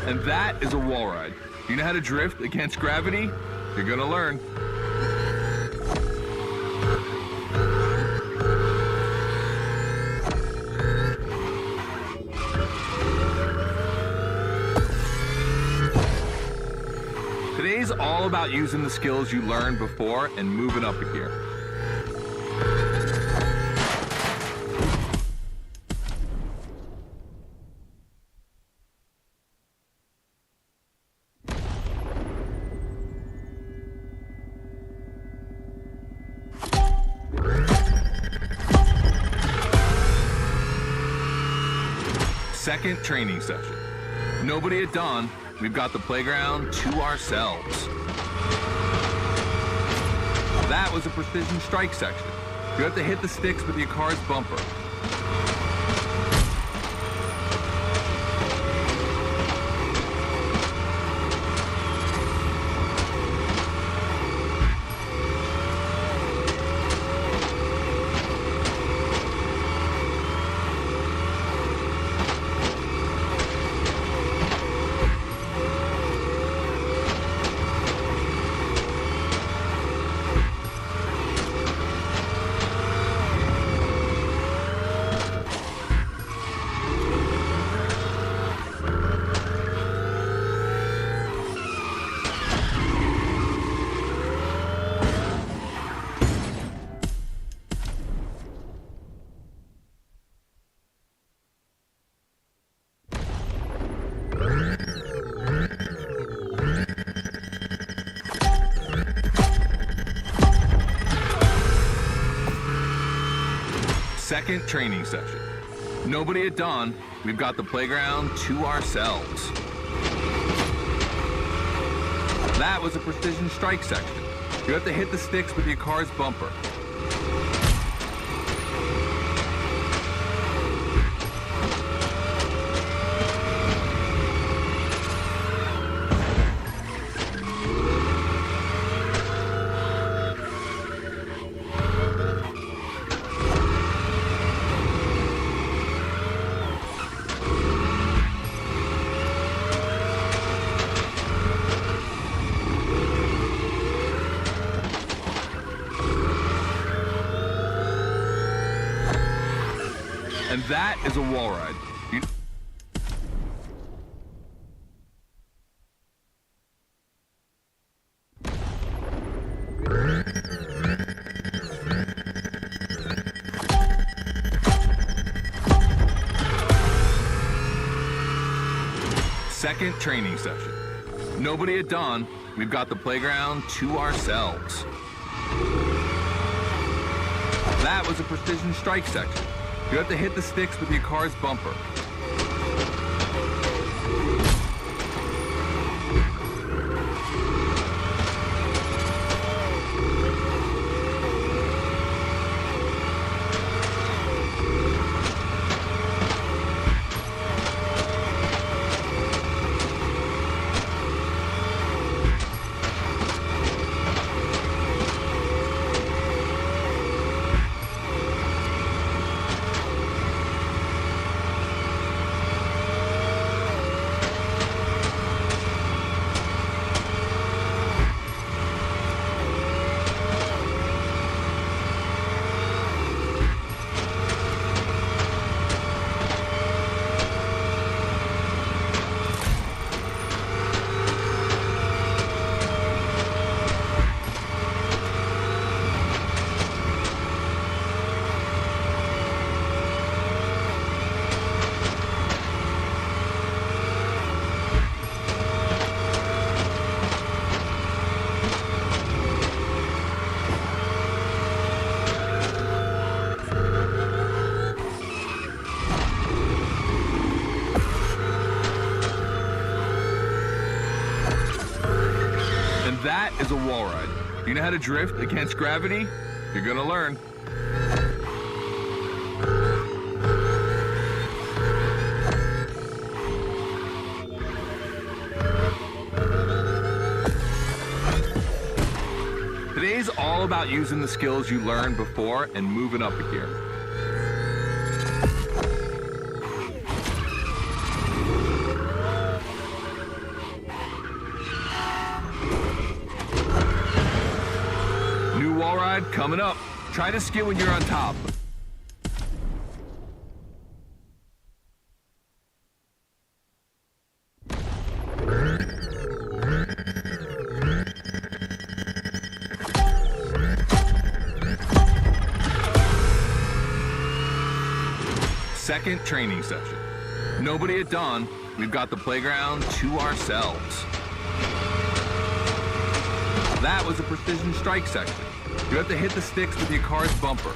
And that is a wall ride. You know how to drift against gravity? You're gonna learn. Today's all about using the skills you learned before and moving up a gear. Second training session. Nobody at dawn. We've got the playground to ourselves. That was a precision strike section. You have to hit the sticks with your car's bumper. Second training session. Nobody at dawn. We've got the playground to ourselves. That was a precision strike section. You have to hit the sticks with your car's bumper. And that is a wall ride. Second training session. Nobody at dawn. We've got the playground to ourselves. That was a precision strike section. You have to hit the sticks with your car's bumper. that is a wall ride. You know how to drift against gravity? You're gonna learn. Today's all about using the skills you learned before and moving up a gear. New wall ride coming up. Try to skid when you're on top. Second training session. Nobody at dawn. We've got the playground to ourselves. That was a precision strike section. You have to hit the sticks with your car's bumper.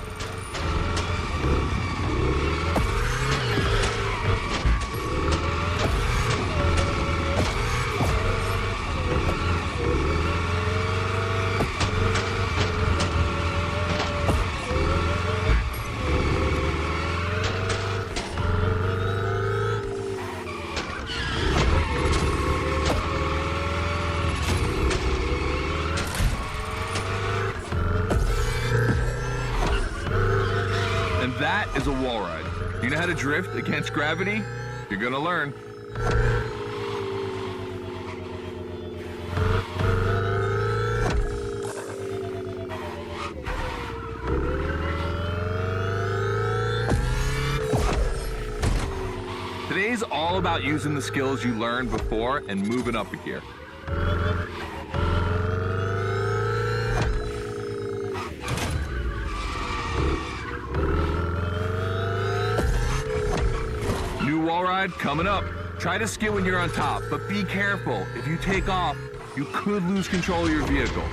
That is a wall ride. You know how to drift against gravity? You're gonna learn. Today's all about using the skills you learned before and moving up a gear. Wall ride coming up. Try to skid when you're on top, but be careful. If you take off, you could lose control of your vehicle.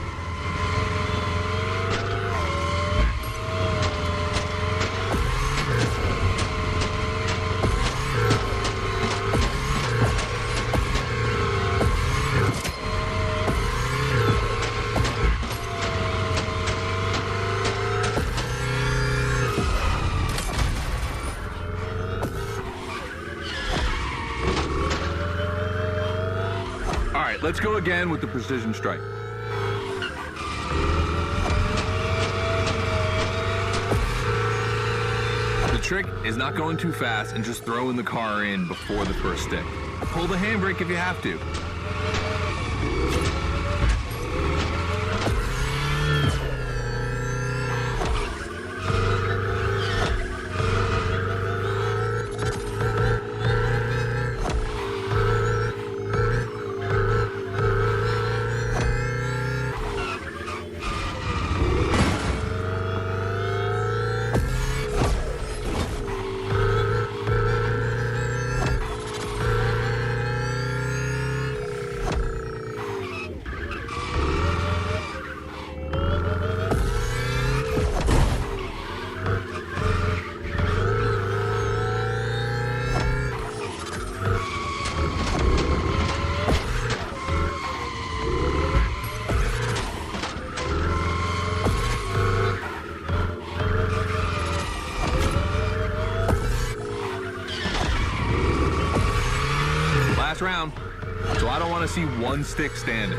Let's go again with the precision strike. The trick is not going too fast and just throwing the car in before the first stick. Pull the handbrake if you have to. Round, so I don't want to see one stick standing.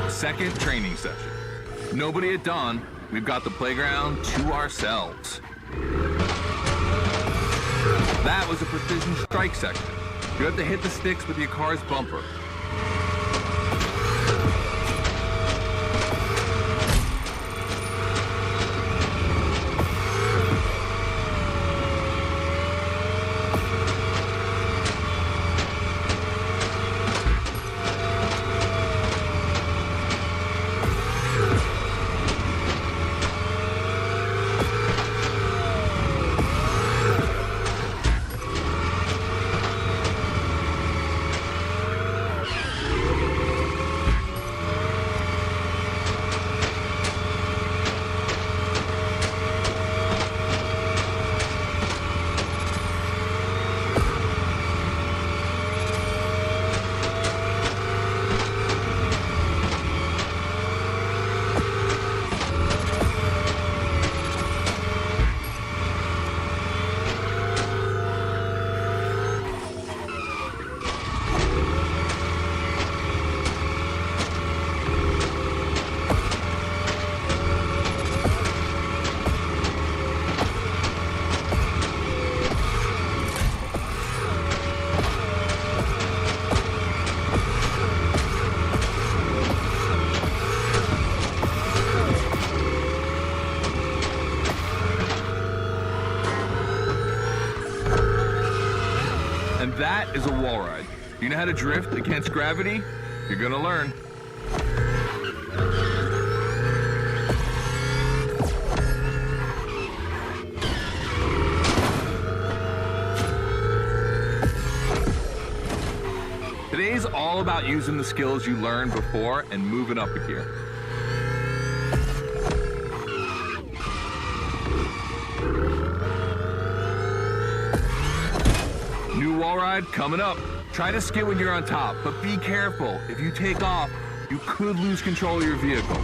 Second training session. Nobody at dawn. We've got the playground to ourselves. That was a precision strike section. You have to hit the sticks with your car's bumper. And that is a wall ride. You know how to drift against gravity? You're gonna learn. Today's all about using the skills you learned before and moving up a gear. New wall ride coming up. Try to skid when you're on top, but be careful. If you take off, you could lose control of your vehicle.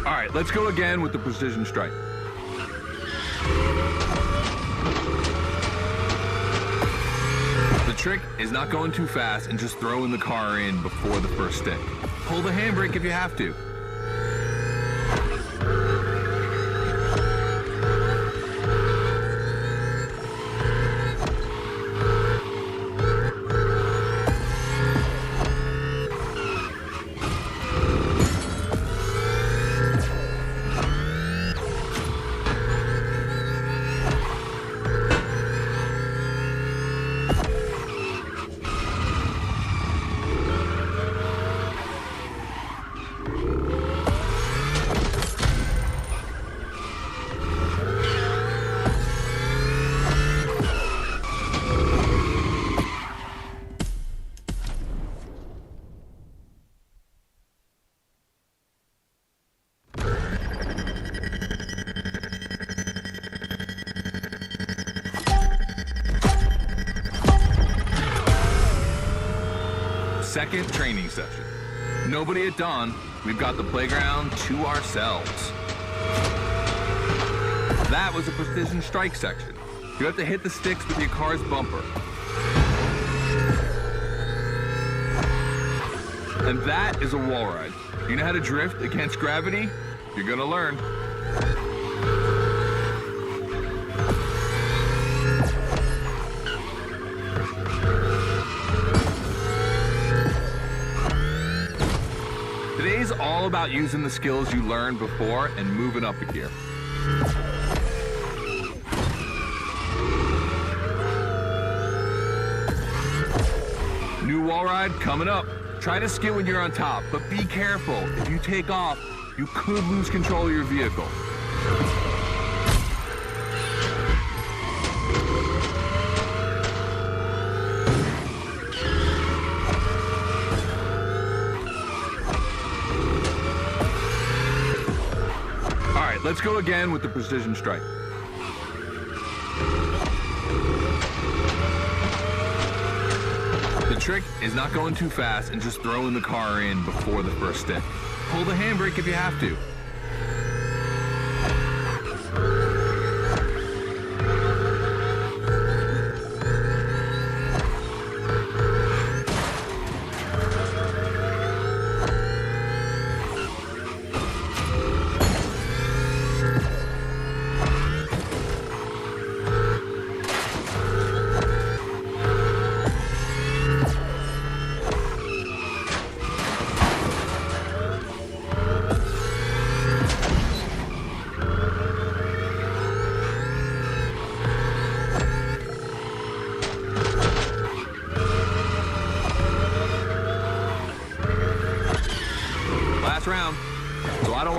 All right, let's go again with the precision strike. The trick is not going too fast and just throwing the car in before the first stick. Pull the handbrake if you have to. Second training session. Nobody at dawn. We've got the playground to ourselves. That was a precision strike section. You have to hit the sticks with your car's bumper. And that is a wall ride. You know how to drift against gravity? You're gonna learn. Today's all about using the skills you learned before and moving up a gear. New wall ride coming up. Try to skid when you're on top, but be careful. If you take off, you could lose control of your vehicle. Let's go again with the precision strike. The trick is not going too fast and just throwing the car in before the first stick. Pull the handbrake if you have to.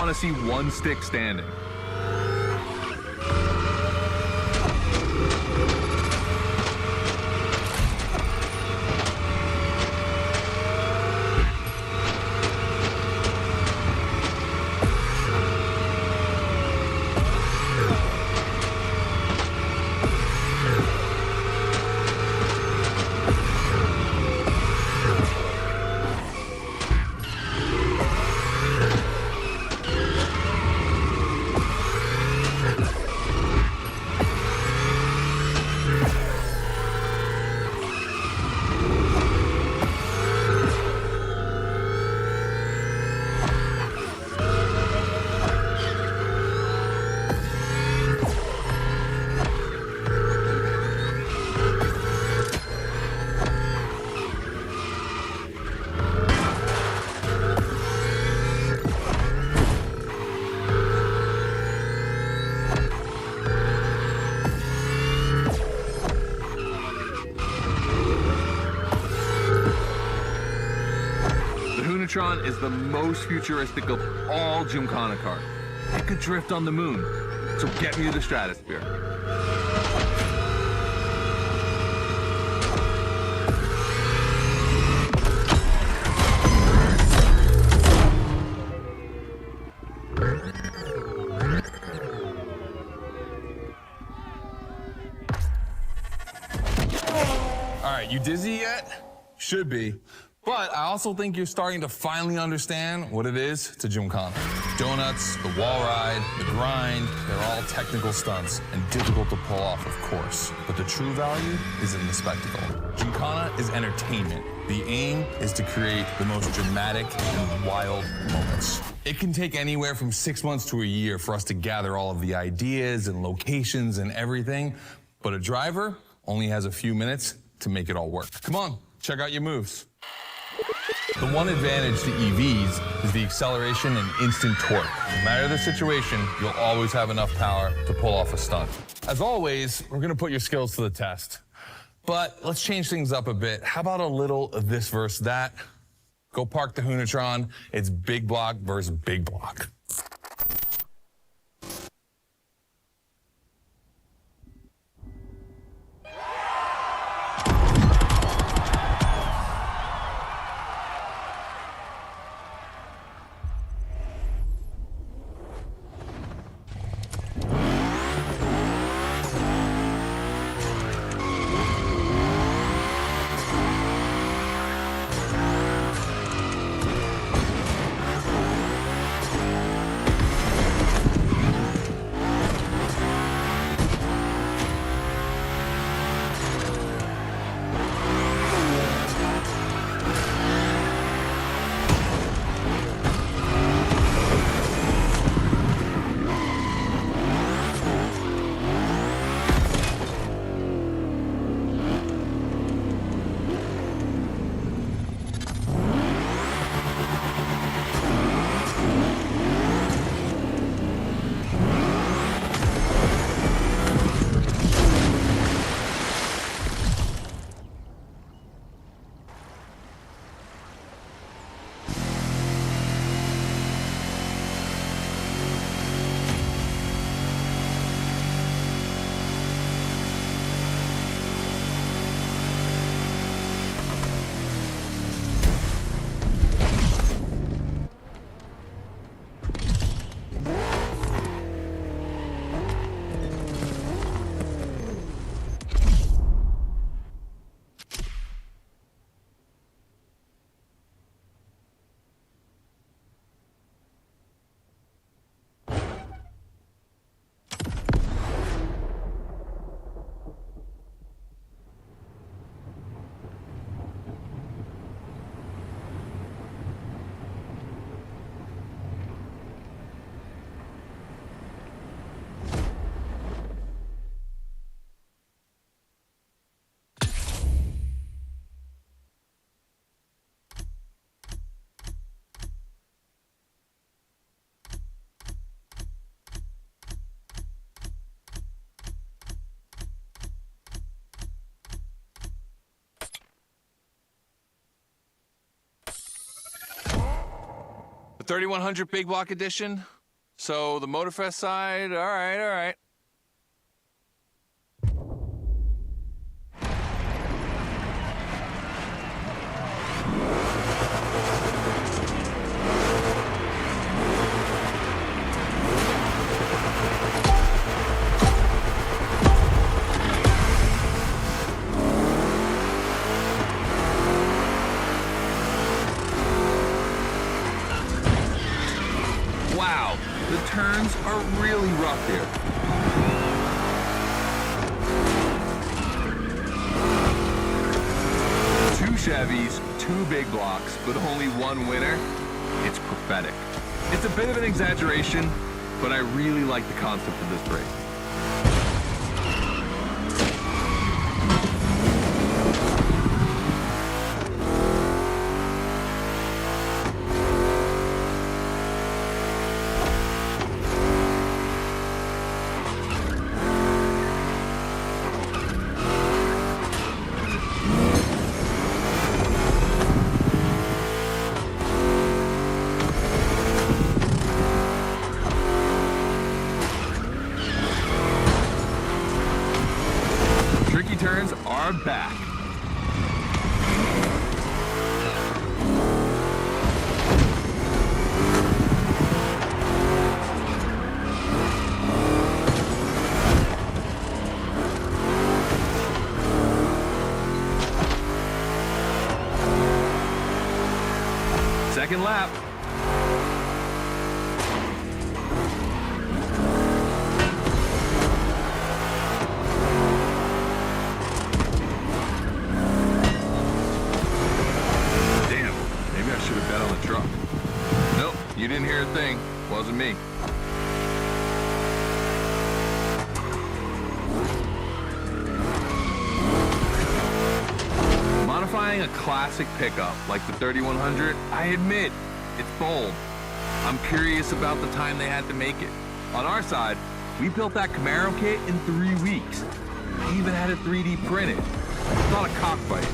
want to see one stick standing. Is the most futuristic of all Gymkhana cars. It could drift on the moon, so get me to the stratosphere. All right, you dizzy yet? Should be. But I also think you're starting to finally understand what it is to Gymkhana. Donuts, the wall ride, the grind, they're all technical stunts and difficult to pull off, of course. But the true value is in the spectacle. Gymkhana is entertainment. The aim is to create the most dramatic and wild moments. It can take anywhere from 6 months to a year for us to gather all of the ideas and locations and everything, but a driver only has a few minutes to make it all work. Come on, check out your moves. The one advantage to EVs is the acceleration and instant torque. No matter the situation, you'll always have enough power to pull off a stunt. As always, we're gonna put your skills to the test. But let's change things up a bit. How about a little of this versus that? Go park the Hunatron. It's big block versus big block. The 3100 Big Block Edition So the Motorfest side, all right. Wow, the turns are really rough here. Two Chevys, two big blocks, but only one winner. It's prophetic. It's a bit of an exaggeration, but I really like the concept of this race. Tricky turns are back. Second lap. Truck. Nope, you didn't hear a thing. Wasn't me. Modifying a classic pickup like the 3100, I admit, it's bold. I'm curious about the time they had to make it. On our side, we built that Camaro kit in 3 weeks. I even had it 3D printed. It's not a cockfight.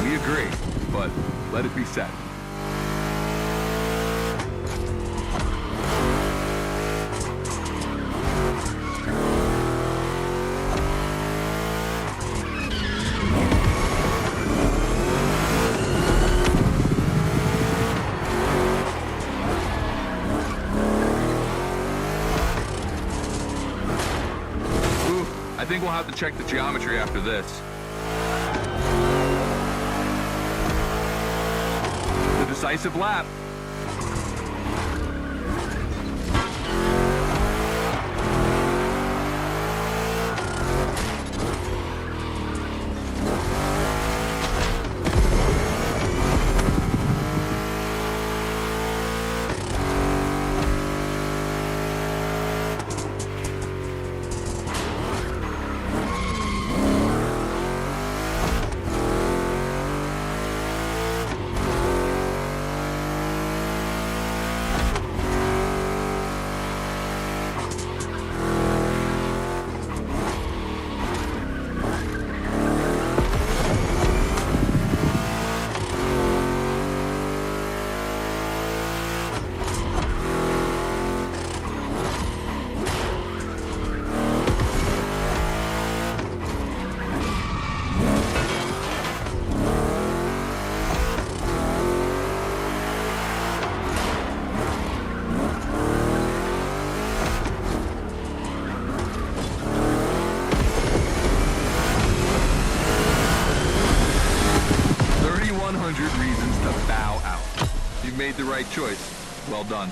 We agree, but let it be said. I think we'll have to check the geometry after this. The decisive lap. Reasons to bow out. You've made the right choice. Well done.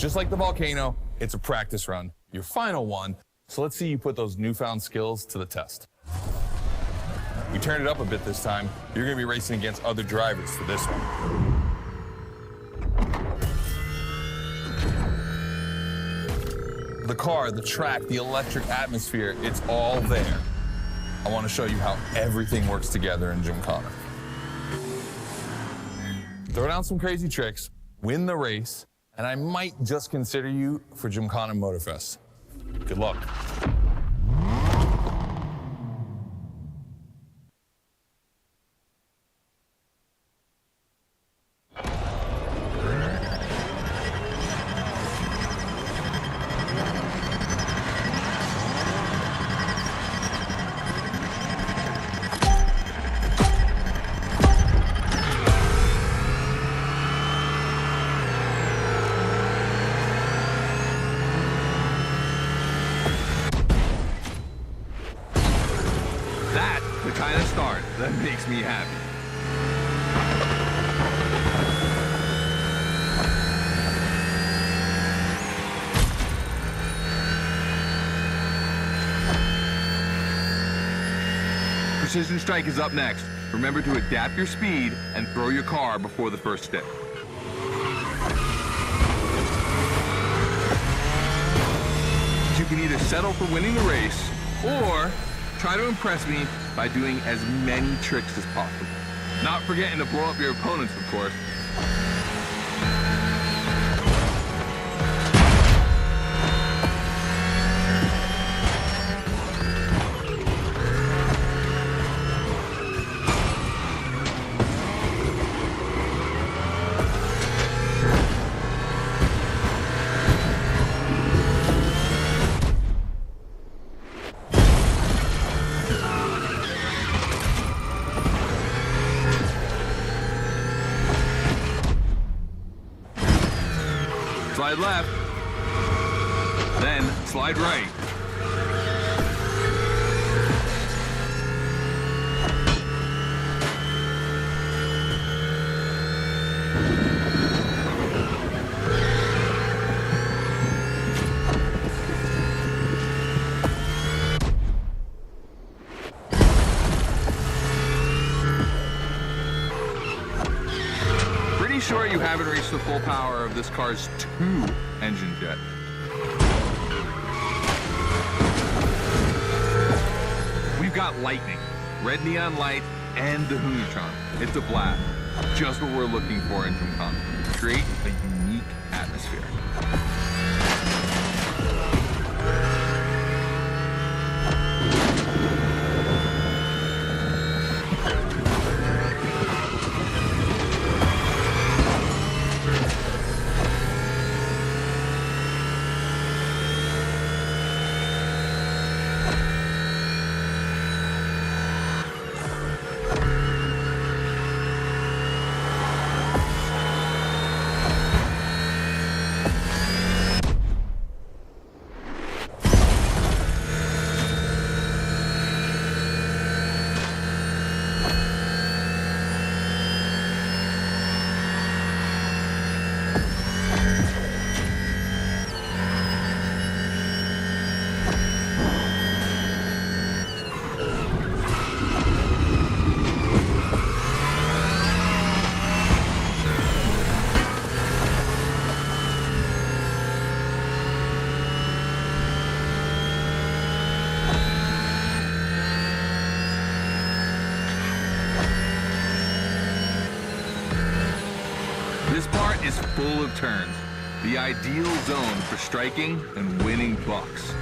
Just like the Volcano, it's a practice run, your final one. So let's see you put those newfound skills to the test. We turned it up a bit this time. You're gonna be racing against other drivers for this one. The car, the track, the electric atmosphere, it's all there. I want to show you how everything works together in Gymkhana. Throw down some crazy tricks, win the race, and I might just consider you for Gymkhana Motorfest. Good luck. That's the kind of start that makes me happy. Precision Strike is up next. Remember to adapt your speed and throw your car before the first stick. You can either settle for winning the race or try to impress me by doing as many tricks as possible. Not forgetting to blow up your opponents, of course. Slide left, then slide right. Pretty sure you haven't reached the full power of this car's 2 engines yet. We've got lightning, red neon light, and the Hoonatron. It's a blast. Just what we're looking for in Gymkhana. Create a unique atmosphere. This part is full of turns, the ideal zone for striking and winning bucks.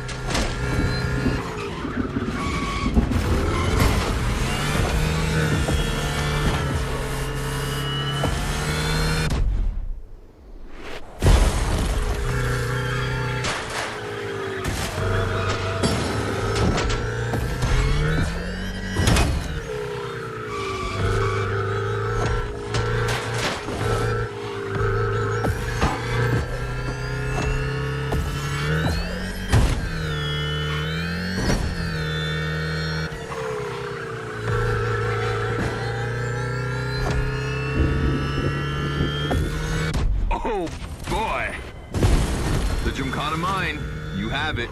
Gymkhana mine. You have it.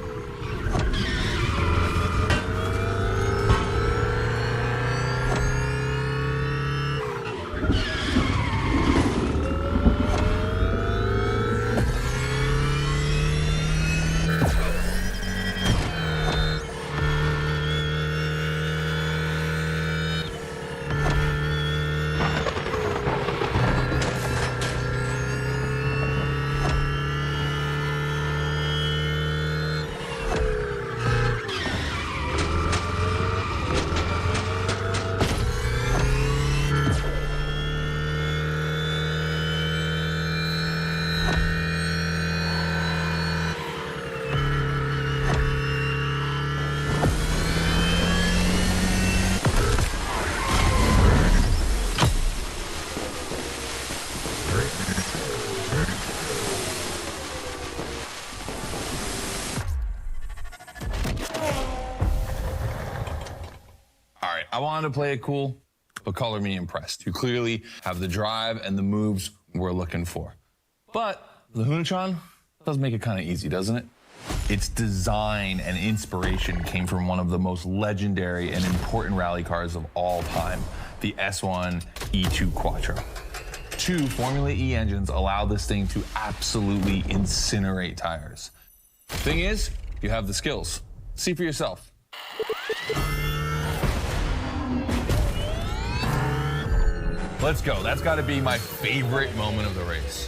I wanted to play it cool, but color me impressed. You clearly have the drive and the moves we're looking for. But the Hunatron does make it kind of easy, doesn't it? Its design and inspiration came from one of the most legendary and important rally cars of all time, the S1 E2 Quattro. 2 Formula E engines allow this thing to absolutely incinerate tires. Thing is, you have the skills. See for yourself. Let's go. That's got to be my favorite moment of the race.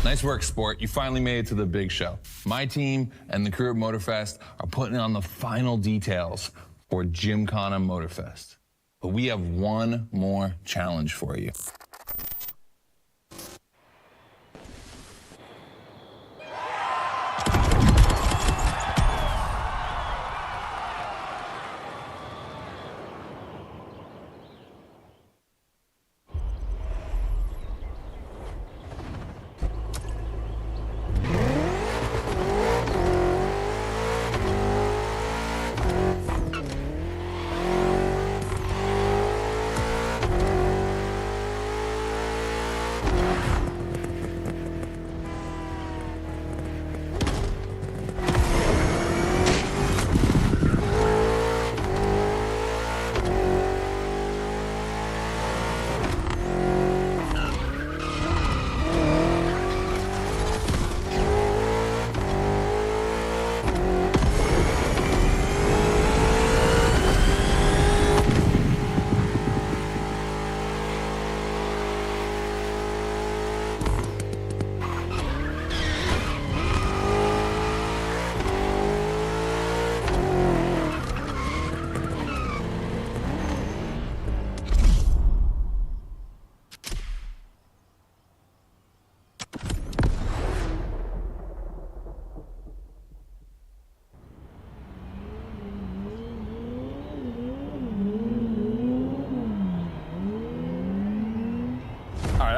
Nice work, sport. You finally made it to the big show. My team and the crew at Motorfest are putting on the final details for Gymkhana Motorfest. But we have one more challenge for you.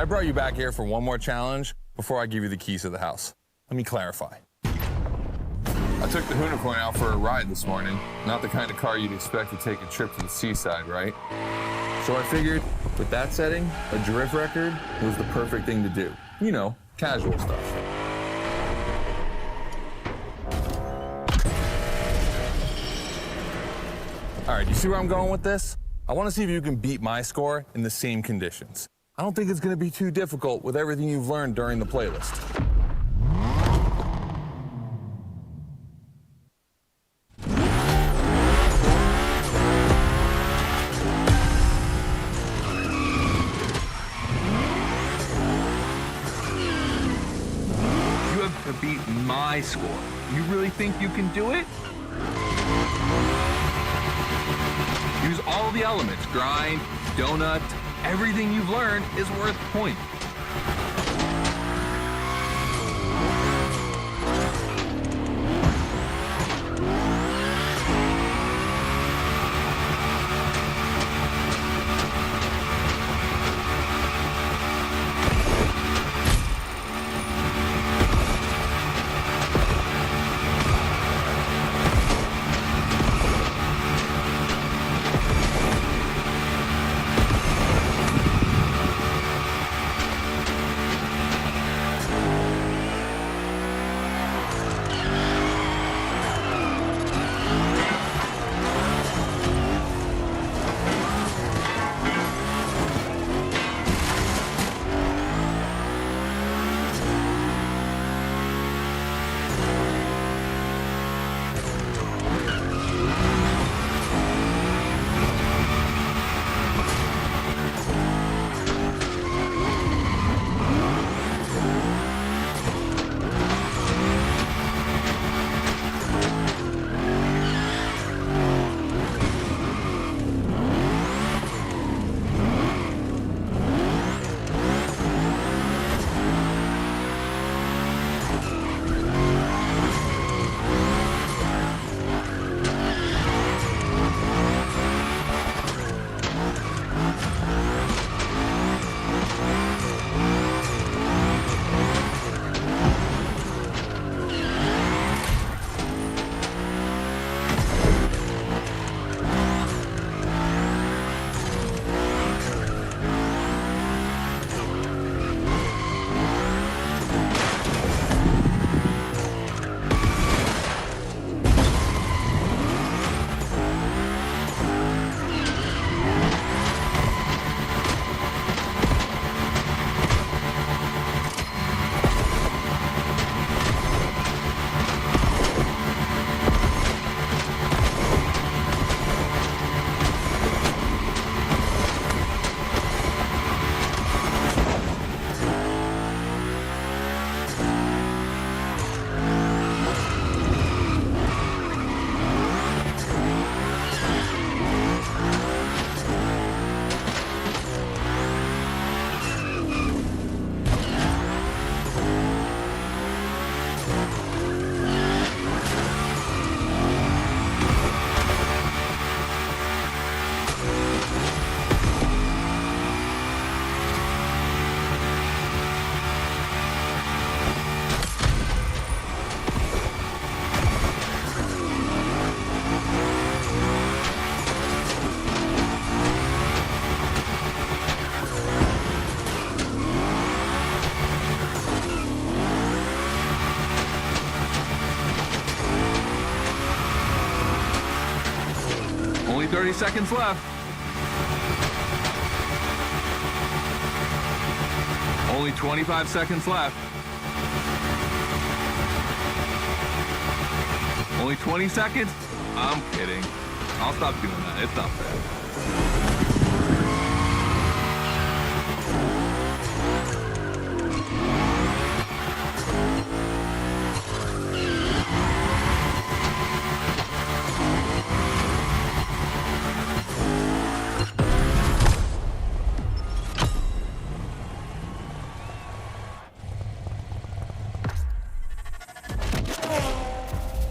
I brought you back here for one more challenge before I give you the keys to the house. Let me clarify. I took the Unicorn out for a ride this morning. Not the kind of car you'd expect to take a trip to the seaside, right? So I figured, with that setting, a drift record was the perfect thing to do. You know, casual stuff. All right, you see where I'm going with this? I want to see if you can beat my score in the same conditions. I don't think it's going to be too difficult with everything you've learned during the playlist. You have to beat my score. You really think you can do it? Use all the elements, grind, donut, everything you've learned is worth a point. Only 30 seconds left. Only 25 seconds left. Only 20 seconds? I'm kidding. I'll stop doing that. It's not fair.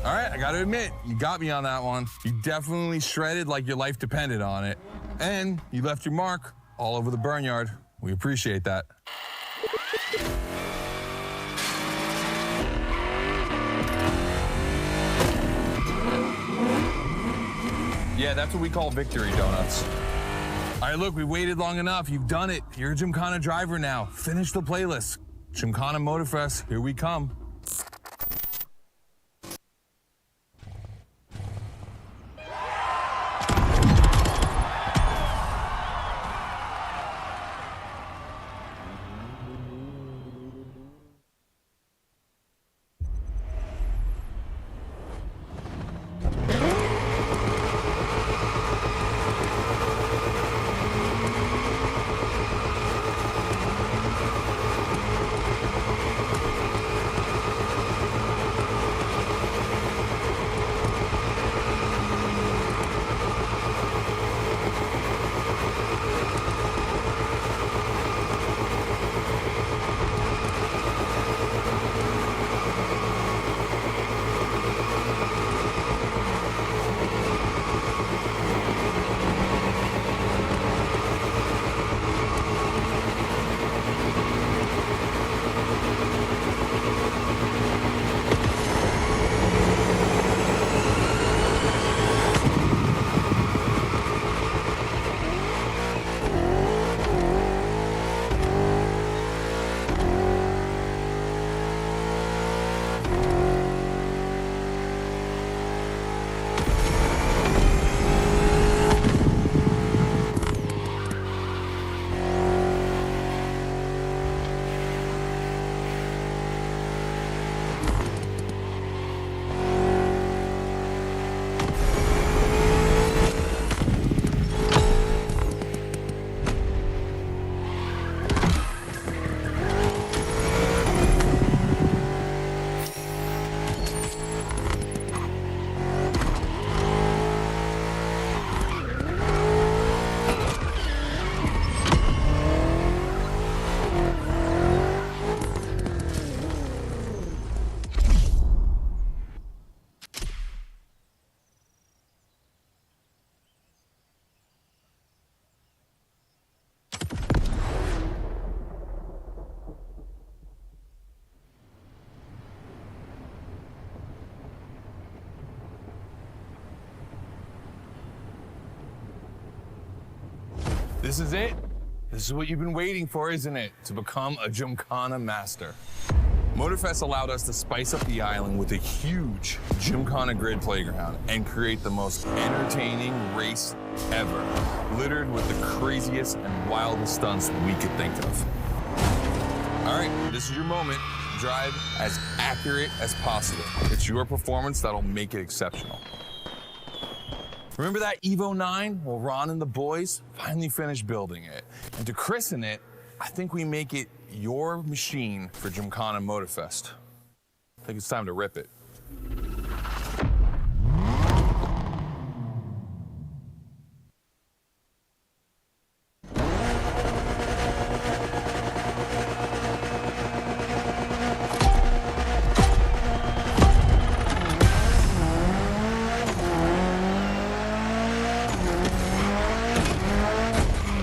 All right, I gotta admit, you got me on that one. You definitely shredded like your life depended on it. And you left your mark all over the burnyard. We appreciate that. Yeah, that's what we call victory donuts. All right, look, we waited long enough. You've done it. You're a Gymkhana driver now. Finish the playlist. Gymkhana Motorfest, here we come. This is it. This is what you've been waiting for, isn't it? To become a Gymkhana master. Motorfest allowed us to spice up the island with a huge Gymkhana grid playground and create the most entertaining race ever, littered with the craziest and wildest stunts we could think of. All right, this is your moment. Drive as accurate as possible. It's your performance that'll make it exceptional. Remember that Evo 9? Well, Ron and the boys finally finished building it. And to christen it, I think we make it your machine for Gymkhana Motorfest. I think it's time to rip it.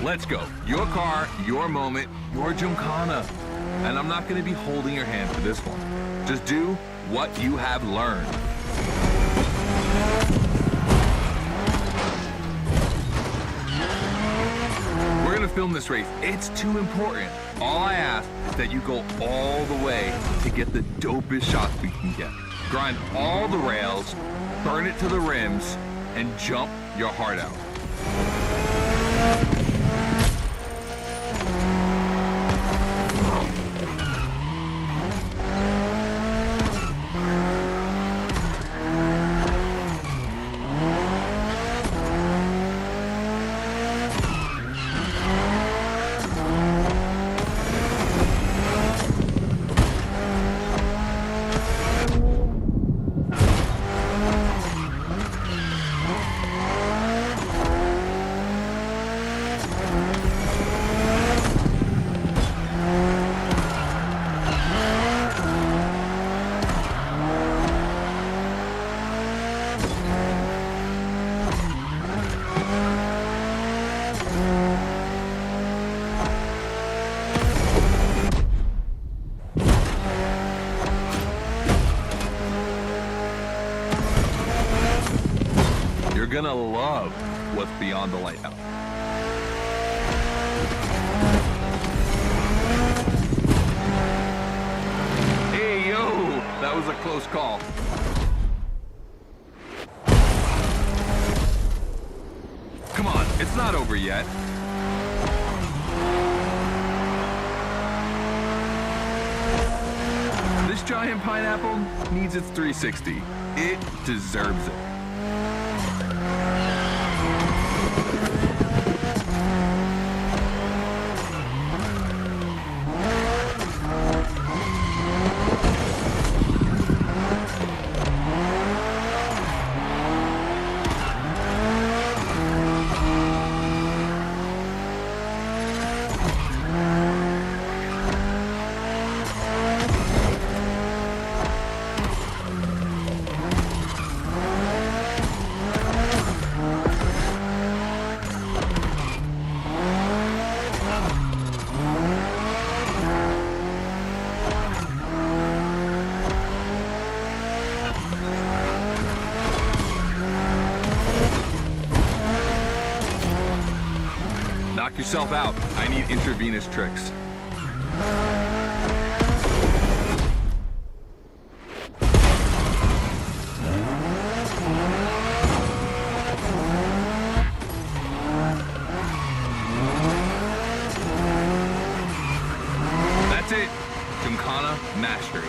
Let's go. Your car, your moment, your Gymkhana. And I'm not gonna be holding your hand for this one. Just do what you have learned. We're gonna film this race. It's too important. All I ask is that you go all the way to get the dopest shots we can get. Grind all the rails, burn it to the rims, and jump your heart out. You're gonna love what's beyond the lighthouse. Hey, yo, that was a close call. Come on, it's not over yet. This giant pineapple needs its 360. It deserves it. Knock yourself out. I need intravenous tricks. That's it. Gymkhana mastery.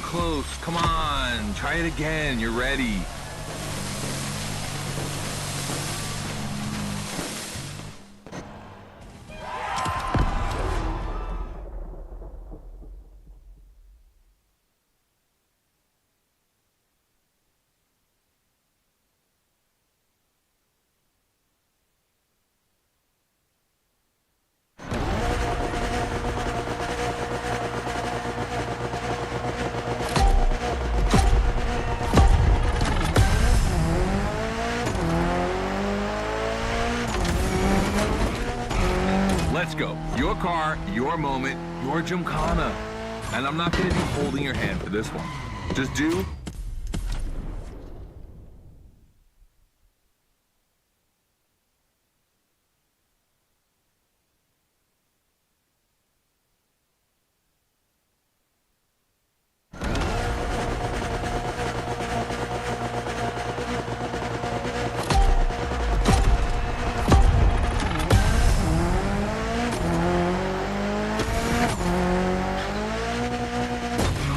Close. Come on. Try it again. You're ready. Let's go. Your car, your moment, your Gymkhana. And I'm not gonna be holding your hand for this one. Just do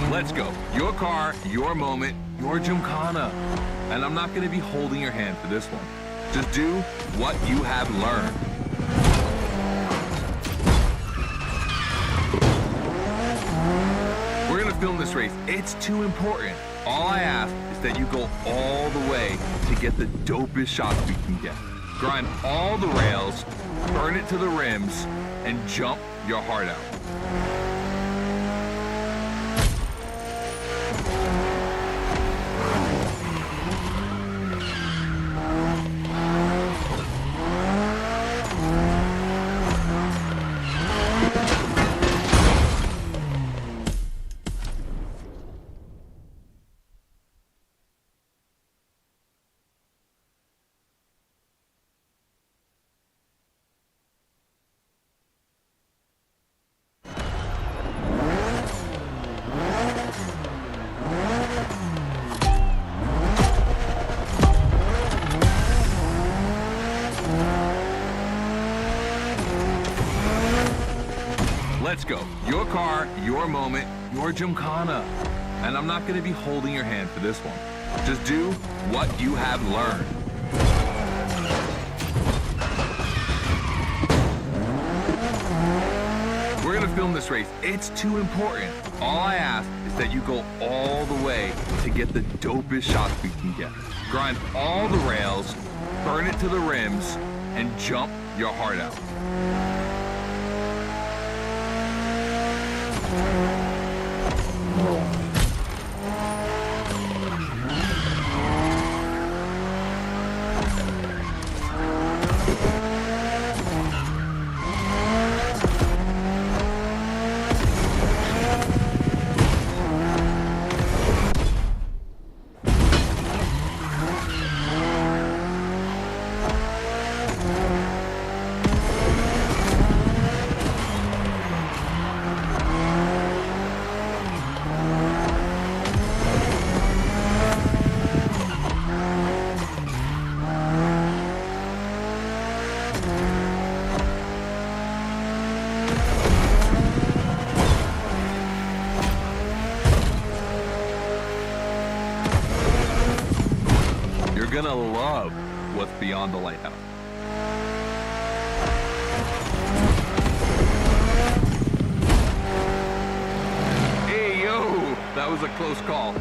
Let's go. Your car, your moment, your Gymkhana. And I'm not gonna be holding your hand for this one. Just do what you have learned. We're gonna film this race. It's too important. All I ask is that you go all the way to get the dopest shots we can get. Grind all the rails, burn it to the rims, and jump your heart out. Let's go. Your car, your moment, your Gymkhana. And I'm not gonna be holding your hand for this one. Just do what you have learned. We're gonna film this race. It's too important. All I ask is that you go all the way to get the dopest shots we can get. Grind all the rails, burn it to the rims, and jump your heart out. You're gonna love what's beyond the lighthouse. Hey, yo, that was a close call.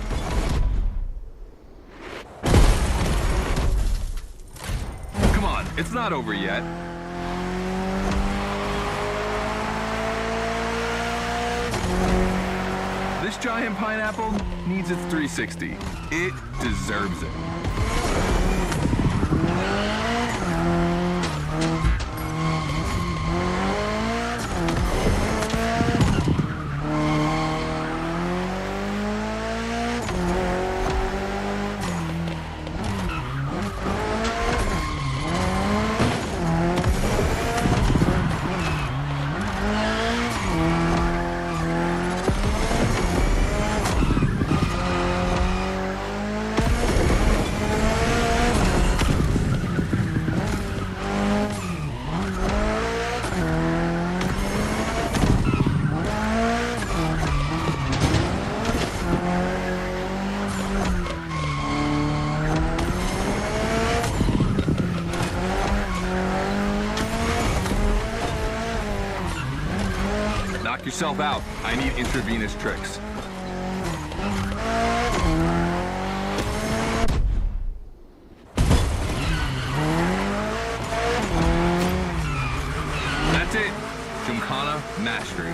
Come on, it's not over yet. This giant pineapple needs its 360. It deserves it. Knock yourself out. I need intravenous tricks. That's it. Gymkhana mastery.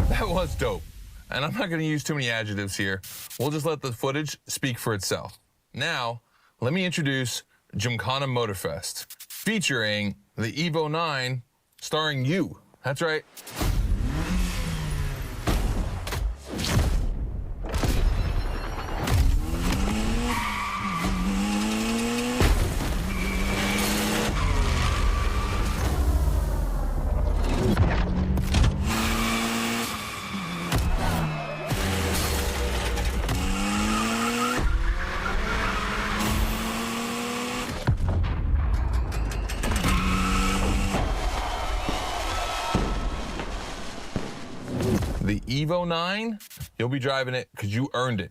That was dope. And I'm not gonna use too many adjectives here. We'll just let the footage speak for itself. Now, let me introduce Gymkhana Motorfest, featuring the Evo 9, starring you. That's right. The Evo 9, you'll be driving it because you earned it.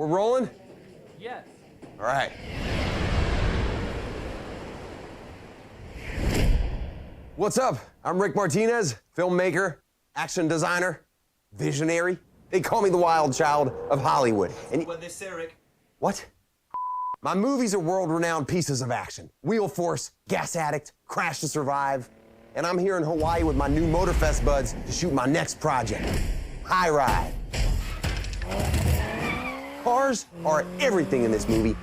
We're rolling? Yes. All right. What's up? I'm Rick Martinez, filmmaker, action designer, visionary. They call me the wild child of Hollywood. And What they say, Rick? what? My movies are world-renowned pieces of action. Wheel Force, Gas Addict, Crash to Survive. And I'm here in Hawaii with my new Motorfest buds to shoot my next project, High Ride. Cars are everything in this movie,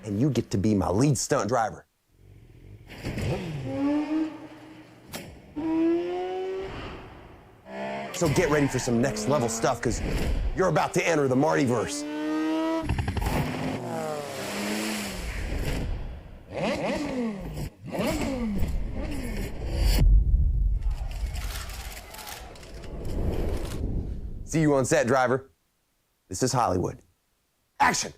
and you get to be my lead stunt driver. So get ready for some next level stuff, because you're about to enter the Martyverse. See you on set, driver. This is Hollywood. Action!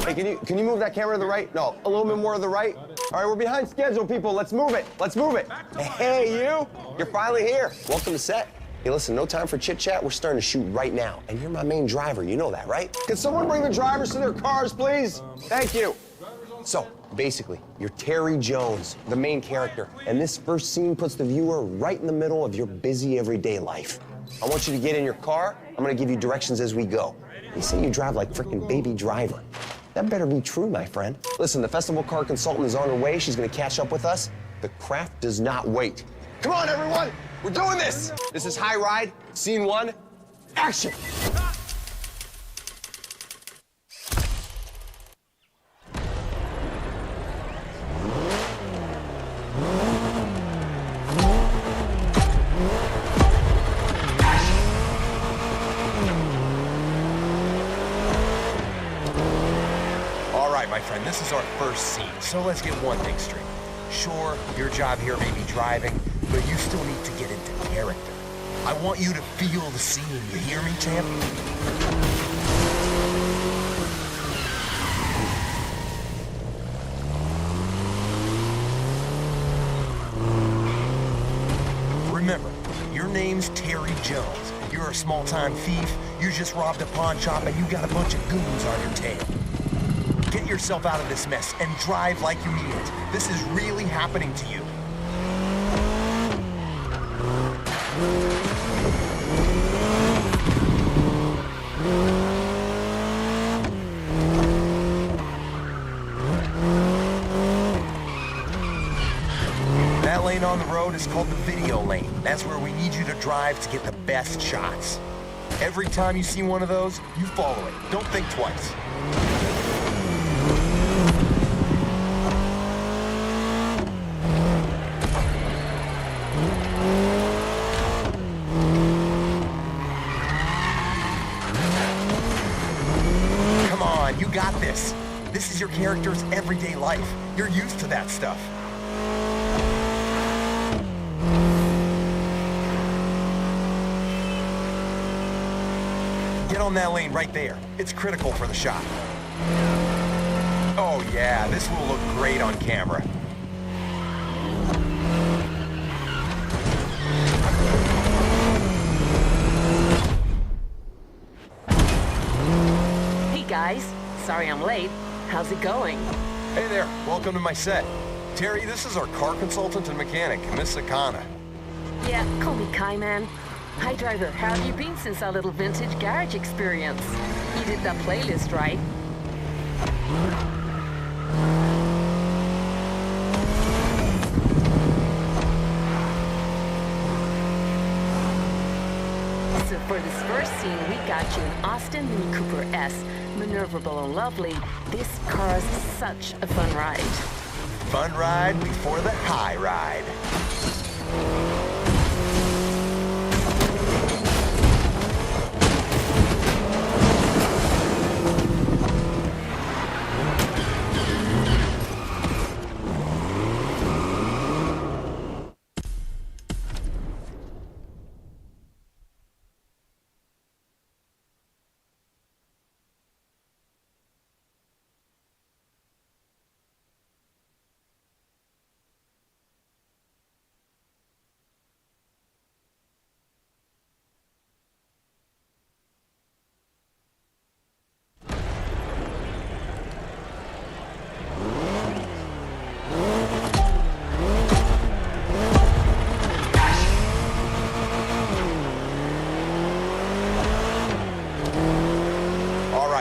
Hey, can you move that camera to the right? No, a little bit more to the right. All right, we're behind schedule, people. Let's move it. Let's move it. Hey, you. You're finally here. Welcome to set. Hey, listen, no time for chit-chat. We're starting to shoot right now. And you're my main driver. You know that, right? Can someone bring the drivers to their cars, please? Thank you. So, basically, you're Terry Jones, the main character. And this first scene puts the viewer right in the middle of your busy everyday life. I want you to get in your car. I'm gonna give you directions as we go. They say you drive like frickin' Baby Driver. That better be true, my friend. Listen, the festival car consultant is on her way. She's gonna catch up with us. The craft does not wait. Come on, everyone! We're doing this! This is High Ride, scene 1, action! friend, this is our first scene, so let's get one thing straight. Sure, your job here may be driving, but you still need to get into character. I want you to feel the scene, you hear me, champ? Remember, your name's Terry Jones. You're a small-time thief, you just robbed a pawn shop, and you got a bunch of goons on your tail. Get yourself out of this mess and drive like you mean it. This is really happening to you. That lane on the road is called the video lane. That's where we need you to drive to get the best shots. Every time you see one of those, you follow it. Don't think twice. Come on, you got this. This is your character's everyday life. You're used to that stuff. Get on that lane right there. It's critical for the shot. Oh yeah, this will look great on camera. Hey guys, sorry I'm late. How's it going? Hey there, welcome to my set. Terry, this is our car consultant and mechanic, Miss Gymkhana. Yeah, call me Kai Man. Hi driver, how have you been since our little vintage garage experience? You did that playlist, right? So for this first scene, we got you an Austin Mini Cooper S, maneuverable and lovely. This car's such a fun ride. Fun ride before the high ride.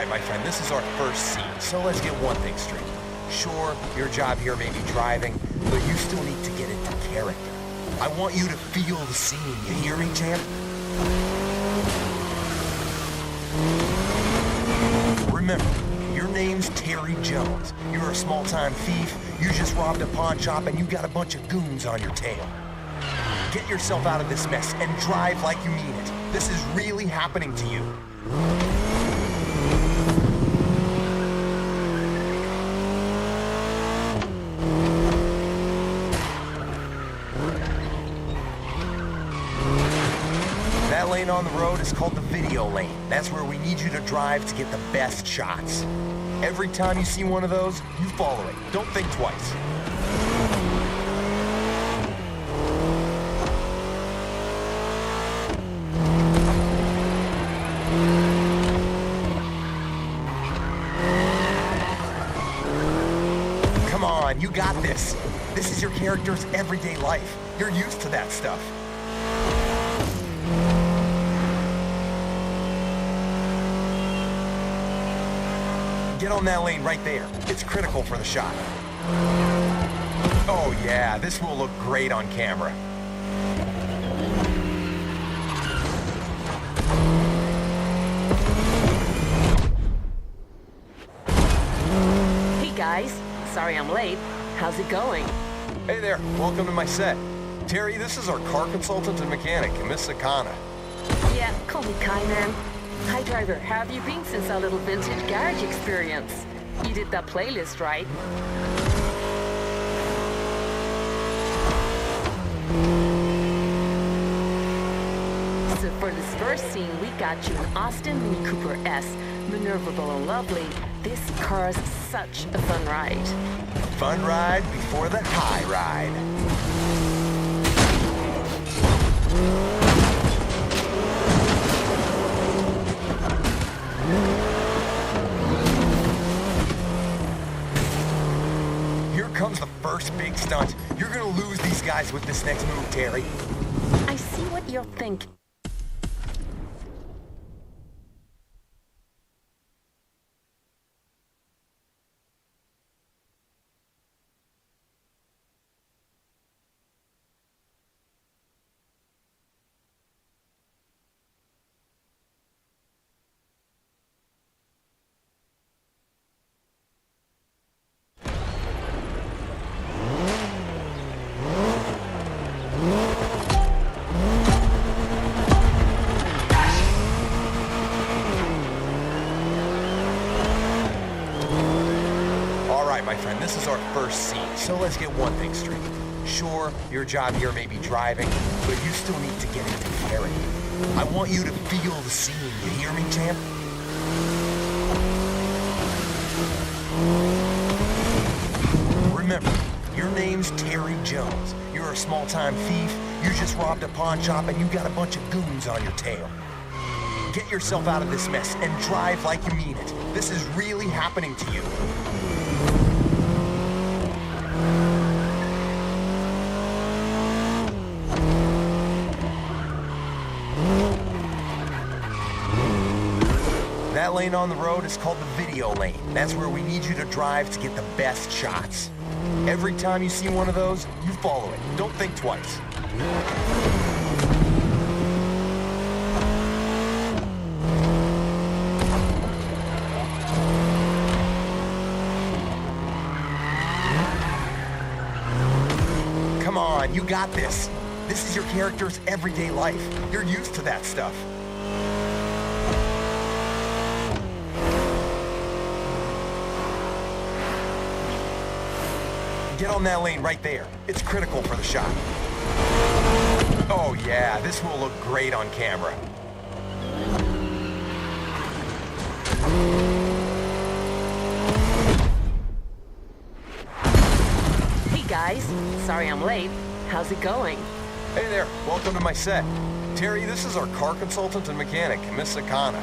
My friend, this is our first scene, so let's get one thing straight. Sure, your job here may be driving, but you still need to get into character. I want you to feel the scene, you hear me, champ? Remember, your name's Terry Jones. You're a small-time thief, you just robbed a pawn shop, and you got a bunch of goons on your tail. Get yourself out of this mess and drive like you mean it. This is really happening to you. That lane on the road is called the video lane. That's where we need you to drive to get the best shots. Every time you see one of those, you follow it. Don't think twice. Come on, you got this. This is your character's everyday life. You're used to that stuff. Get on that lane right there. It's critical for the shot. Oh yeah, this will look great on camera. Hey guys, sorry I'm late. How's it going? Hey there, welcome to my set. Terry, this is our car consultant and mechanic, Miss Gymkhana. Yeah, call me Kai Man. Hi driver, how have you been since our little vintage garage experience? You did that playlist, right? So for this first scene, we got you an Austin Mini Cooper S, maneuverable and lovely. This car's such a fun ride. Fun ride before the high ride. Here comes the first big stunt. You're gonna lose these guys with this next move, Terry. I see what you're thinking. My friend, this is our first scene, so let's get one thing straight. Sure, your job here may be driving, but you still need to get into character. I want you to feel the scene, you hear me, champ? Remember, your name's Terry Jones. You're a small-time thief, you just robbed a pawn shop, and you got a bunch of goons on your tail. Get yourself out of this mess and drive like you mean it. This is really happening to you. That lane on the road is called the video lane. That's where we need you to drive to get the best shots. Every time you see one of those, you follow it. Don't think twice. Come on, you got this. This is your character's everyday life. You're used to that stuff. Get on that lane right there. It's critical for the shot. Oh yeah, this will look great on camera. Hey guys, sorry I'm late. How's it going? Hey there, welcome to my set. Terry, this is our car consultant and mechanic, Miss Gymkhana.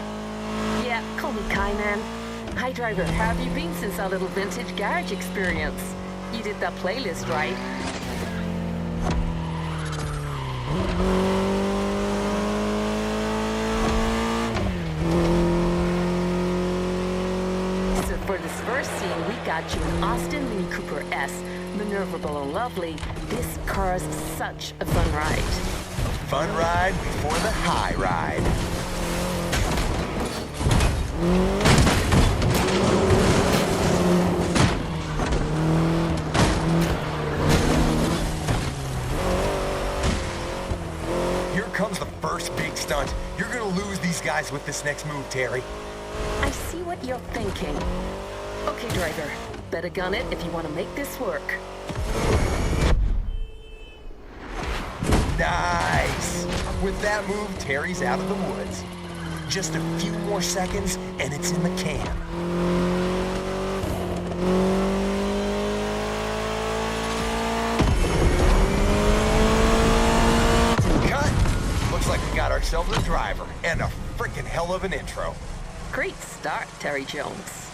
Yeah, call me Kai Man. Hi driver, how have you been since our little vintage garage experience? You did that playlist, right? So for this first scene, we got you an Austin Mini Cooper S, maneuverable and lovely. This car's such a fun ride. Fun ride before the high ride. Comes the first big stunt. You're gonna lose these guys with this next move, Terry. I see what you're thinking. Okay, driver, better gun it if you want to make this work. Nice! With that move, Terry's out of the woods. Just a few more seconds, and it's in the can. Like we got ourselves a driver and a freaking hell of an intro. Great start, Terry Jones.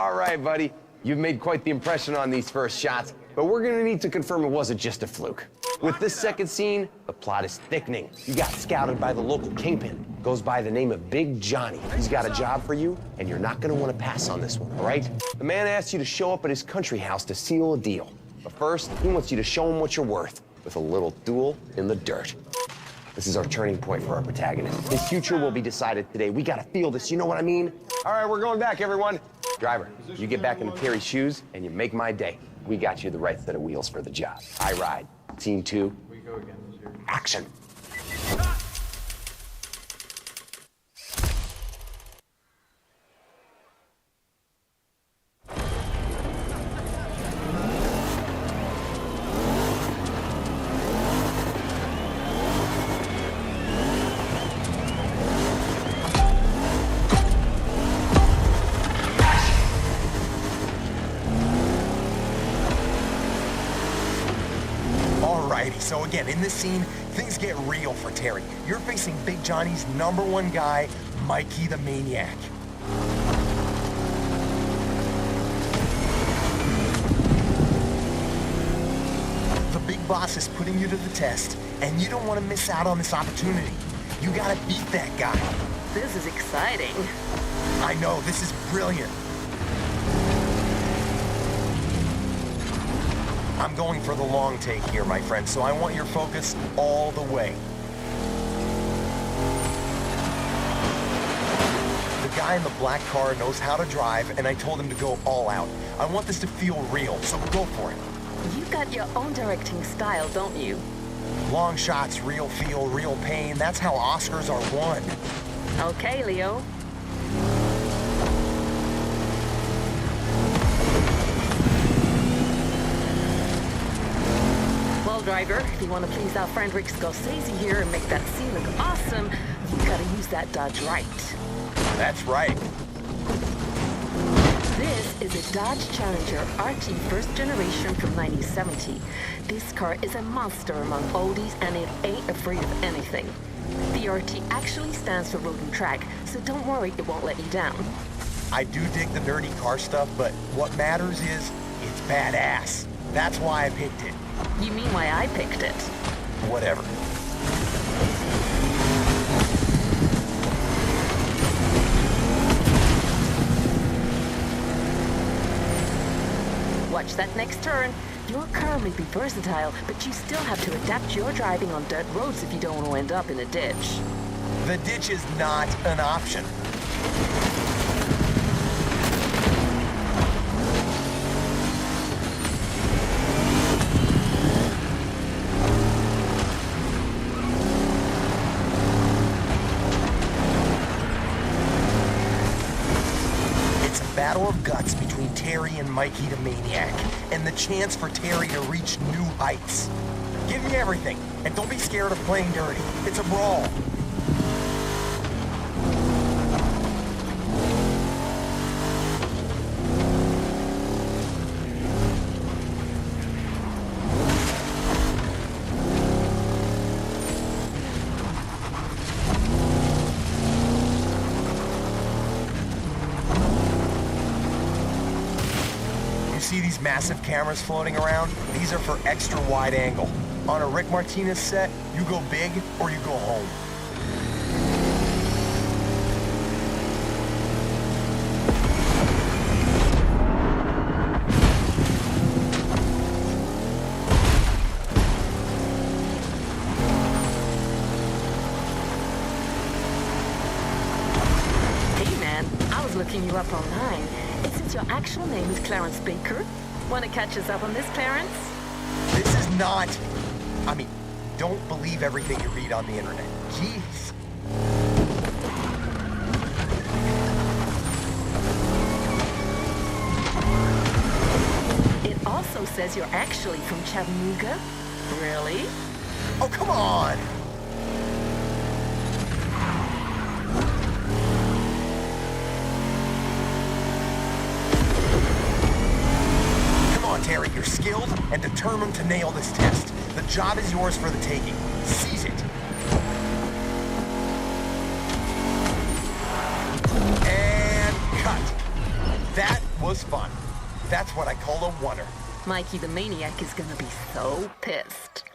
All right, buddy. You've made quite the impression on these first shots, but we're gonna need to confirm it wasn't just a fluke. With this second scene, the plot is thickening. You got scouted by the local kingpin. Goes by the name of Big Johnny. He's got a job for you, and you're not gonna wanna pass on this one, all right? The man asks you to show up at his country house to seal a deal. But first, he wants you to show him what you're worth with a little duel in the dirt. This is our turning point for our protagonist. His future will be decided today. We gotta feel this, you know what I mean? All right, we're going back, everyone. Driver, you get back into Terry's shoes, and you make my day. We got you the right set of wheels for the job. I ride. Scene 2. We go again. Action. So again, in this scene, things get real for Terry. You're facing Big Johnny's #1 guy, Mikey the Maniac. The big boss is putting you to the test, and you don't want to miss out on this opportunity. You gotta beat that guy. This is exciting. I know, this is brilliant. I'm going for the long take here, my friend, so I want your focus all the way. The guy in the black car knows how to drive, and I told him to go all out. I want this to feel real, so go for it. You got your own directing style, don't you? Long shots, real feel, real pain. That's how Oscars are won. Okay, Leo. Driver, if you want to please our friend Rick Scorsese here and make that scene look awesome, you gotta use that Dodge right. That's right. This is a Dodge Challenger RT first generation from 1970. This car is a monster among oldies and it ain't afraid of anything. The RT actually stands for road and track, so don't worry, it won't let you down. I do dig the nerdy car stuff, but what matters is it's badass. That's why I picked it. You mean why I picked it? Whatever. Watch that next turn. Your car may be versatile, but you still have to adapt your driving on dirt roads if you don't want to end up in a ditch. The ditch is not an option. Battle of guts between Terry and Mikey the Maniac, and the chance for Terry to reach new heights. Give me everything, and don't be scared of playing dirty. It's a brawl. See these massive cameras floating around? These are for extra wide angle. On a Rick Martinez set, you go big or you go home. Hey man, I was looking you up online. Since your actual name is Clarence Baker, want to catch us up on this, Clarence? This is not... I mean, don't believe everything you read on the internet. Jeez. It also says you're actually from Chattanooga. Really? Oh, come on! Terry, you're skilled and determined to nail this test. The job is yours for the taking. Seize it. And cut. That was fun. That's what I call a oneer. Mikey the Maniac is gonna be so pissed.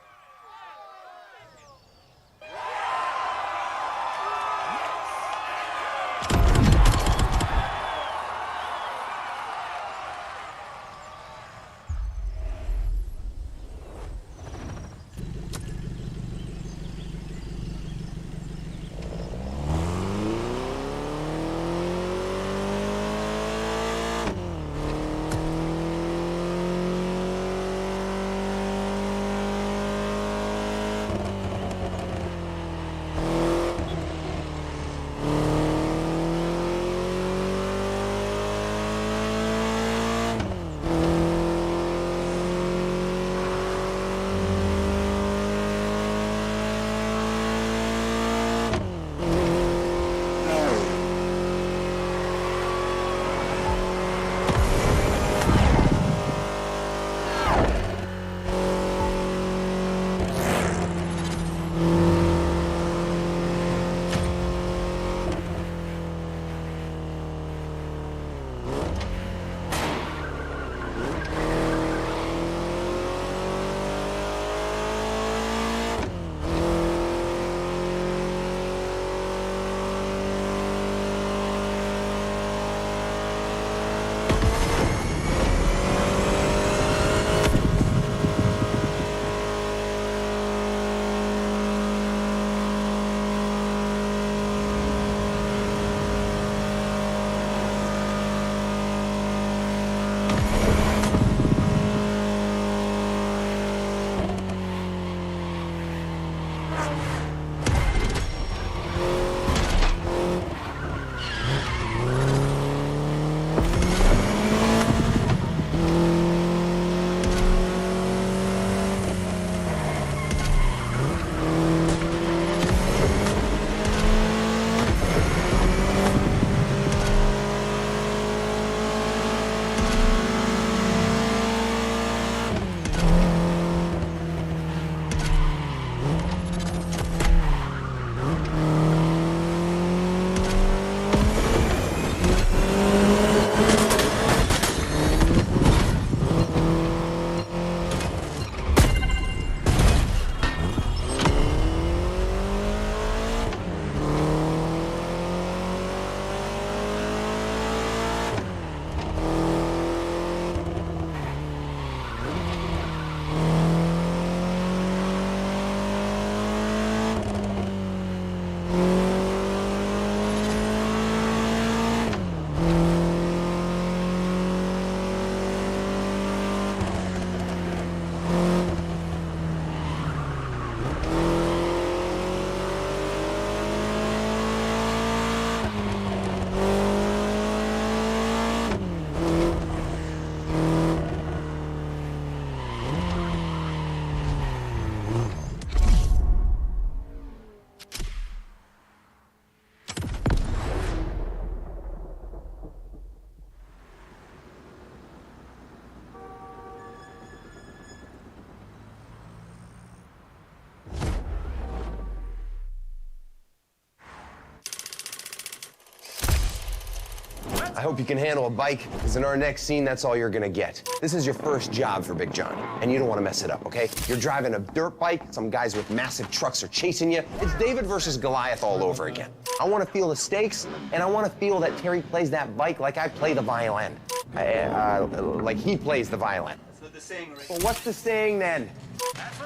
I hope you can handle a bike, because in our next scene, that's all you're gonna get. This is your first job for Big Johnny, and you don't want to mess it up, okay? You're driving a dirt bike, some guys with massive trucks are chasing you. It's David versus Goliath all over again. I want to feel the stakes, and I want to feel that Terry plays that bike like I play the violin. Like he plays the violin. That's what the saying, right? Well, what's the saying then?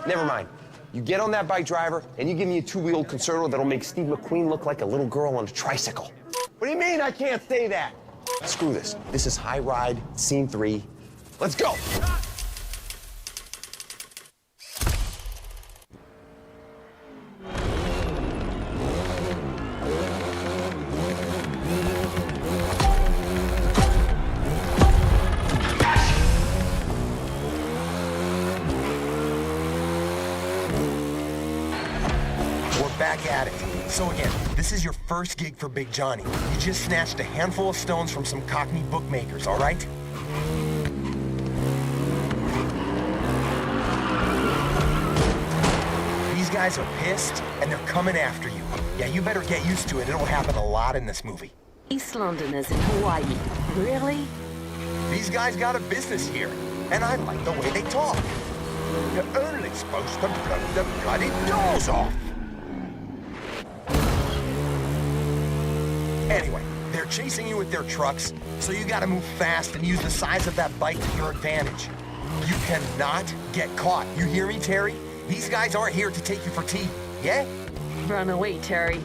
Never mind. You get on that bike, driver, and you give me a two-wheeled concerto that'll make Steve McQueen look like a little girl on a tricycle. What do you mean I can't say that? Screw this. This is High Ride, Scene 3. Let's go! Back at it. So again, this is your first gig for Big Johnny. You just snatched a handful of stones from some Cockney bookmakers, all right? These guys are pissed, and they're coming after you. Yeah, you better get used to it. It'll happen a lot in this movie. East Londoners in Hawaii. Really? These guys got a business here, and I like the way they talk. You're only supposed to blow the bloody doors off. Anyway, they're chasing you with their trucks, so you gotta move fast and use the size of that bike to your advantage. You cannot get caught. You hear me, Terry? These guys aren't here to take you for tea, yeah? Run away, Terry.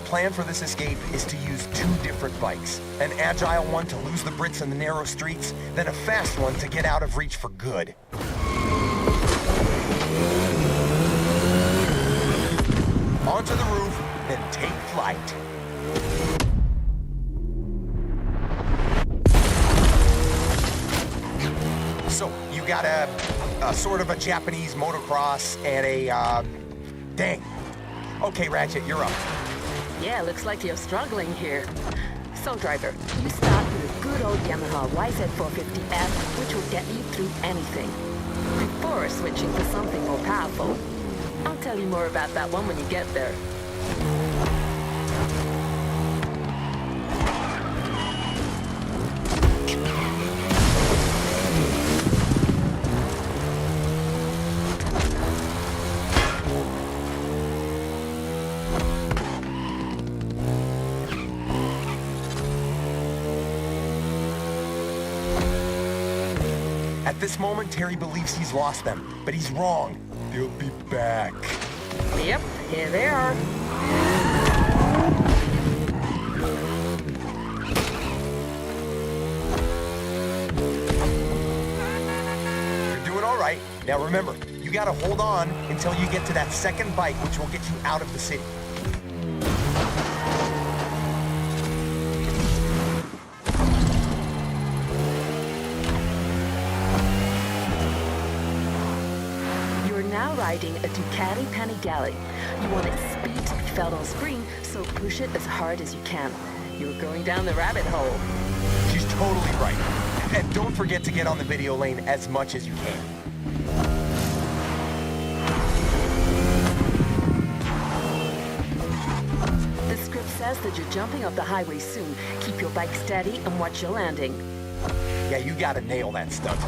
Plan for this escape is to use 2 different bikes. An agile one to lose the Brits in the narrow streets, then a fast one to get out of reach for good. Onto the roof, then take flight. So, you got a sort of a Japanese motocross and a, dang. Okay, Ratchet, you're up. Yeah, looks like you're struggling here. So, driver, you start with a good old Yamaha YZ450F, which will get you through anything. Before switching to something more powerful. I'll tell you more about that one when you get there. At this moment, Terry believes he's lost them, but he's wrong. They'll be back. Yep, here they are. You're doing all right. Now remember, you gotta hold on until you get to that second bike, which will get you out of the city. Riding a Ducati Panigale. You want its speed to be felt on screen, so push it as hard as you can. You're going down the rabbit hole. She's totally right. And don't forget to get on the video lane as much as you can. The script says that you're jumping off the highway soon. Keep your bike steady and watch your landing. Yeah, you gotta nail that stunt.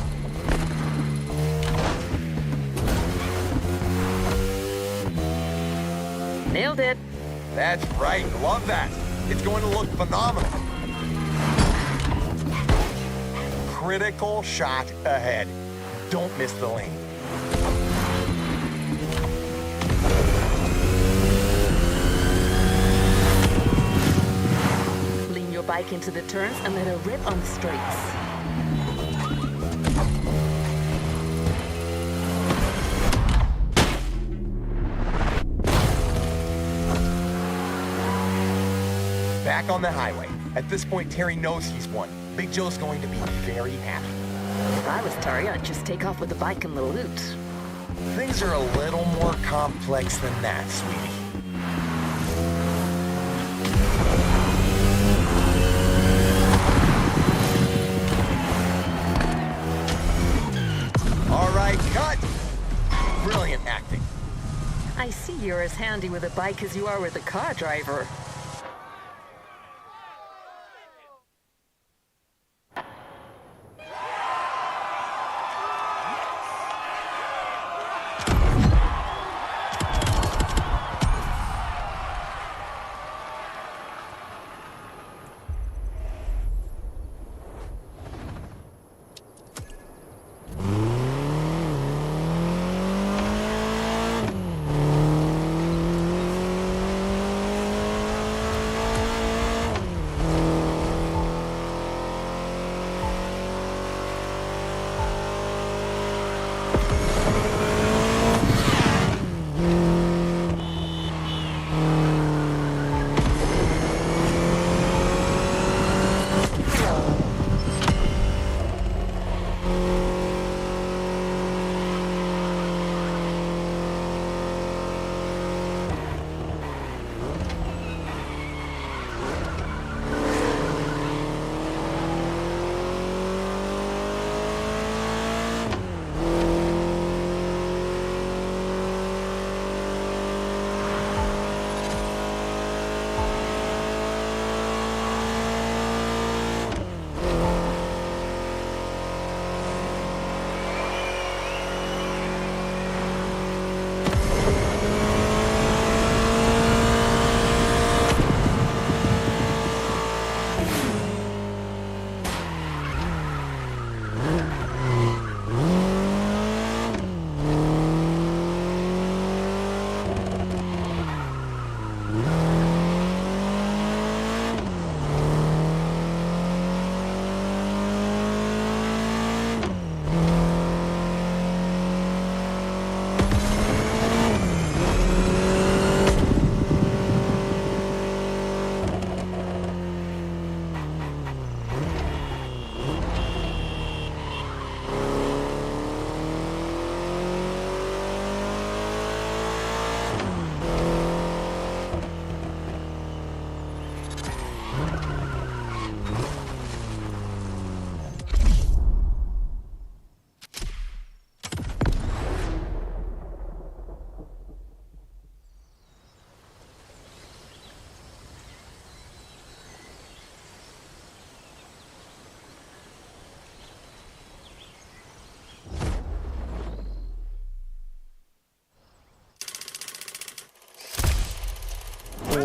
Nailed it. That's right. Love that. It's going to look phenomenal. Critical shot ahead. Don't miss the lane. Lean your bike into the turns and let her rip on the straights. Back on the highway. At this point, Terry knows he's won. Big Joe's going to be very happy. If I was Terry, I'd just take off with the bike and the loot. Things are a little more complex than that, sweetie. All right, cut! Brilliant acting. I see you're as handy with a bike as you are with a car driver.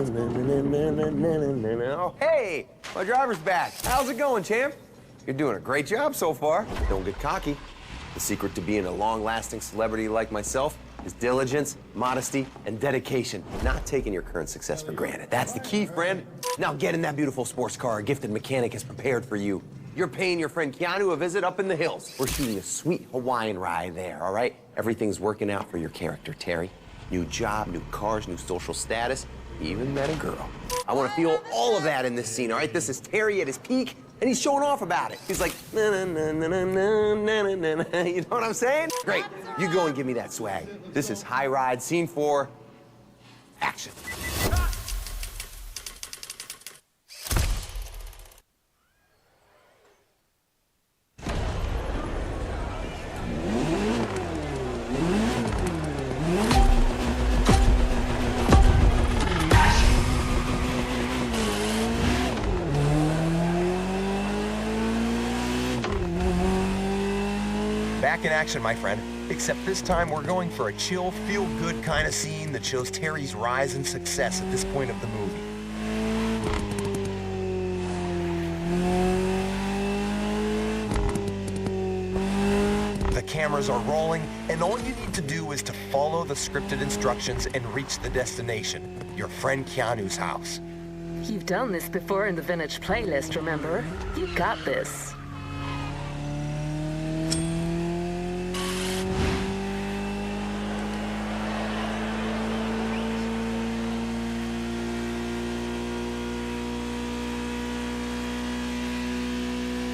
Oh, hey, my driver's back. How's it going, champ? You're doing a great job so far. Don't get cocky. The secret to being a long-lasting celebrity like myself is diligence, modesty, and dedication. Not taking your current success for granted. That's the key, friend. Now get in that beautiful sports car a gifted mechanic has prepared for you. You're paying your friend Keanu a visit up in the hills. We're shooting a sweet Hawaiian ride there, all right? Everything's working out for your character, Terry. New job, new cars, new social status. He even met a girl. I want to feel all of that in this scene, all right? This is Terry at his peak, and he's showing off about it. He's like, na na na na na na na na na. You know what I'm saying? Great. You go and give me that swag. This is High Ride, scene 4, action. Back in action, my friend. Except this time we're going for a chill, feel-good kind of scene that shows Terry's rise and success at this point of the movie. The cameras are rolling, and all you need to do is to follow the scripted instructions and reach the destination, your friend Keanu's house. You've done this before in the Vintage playlist, remember? You got this.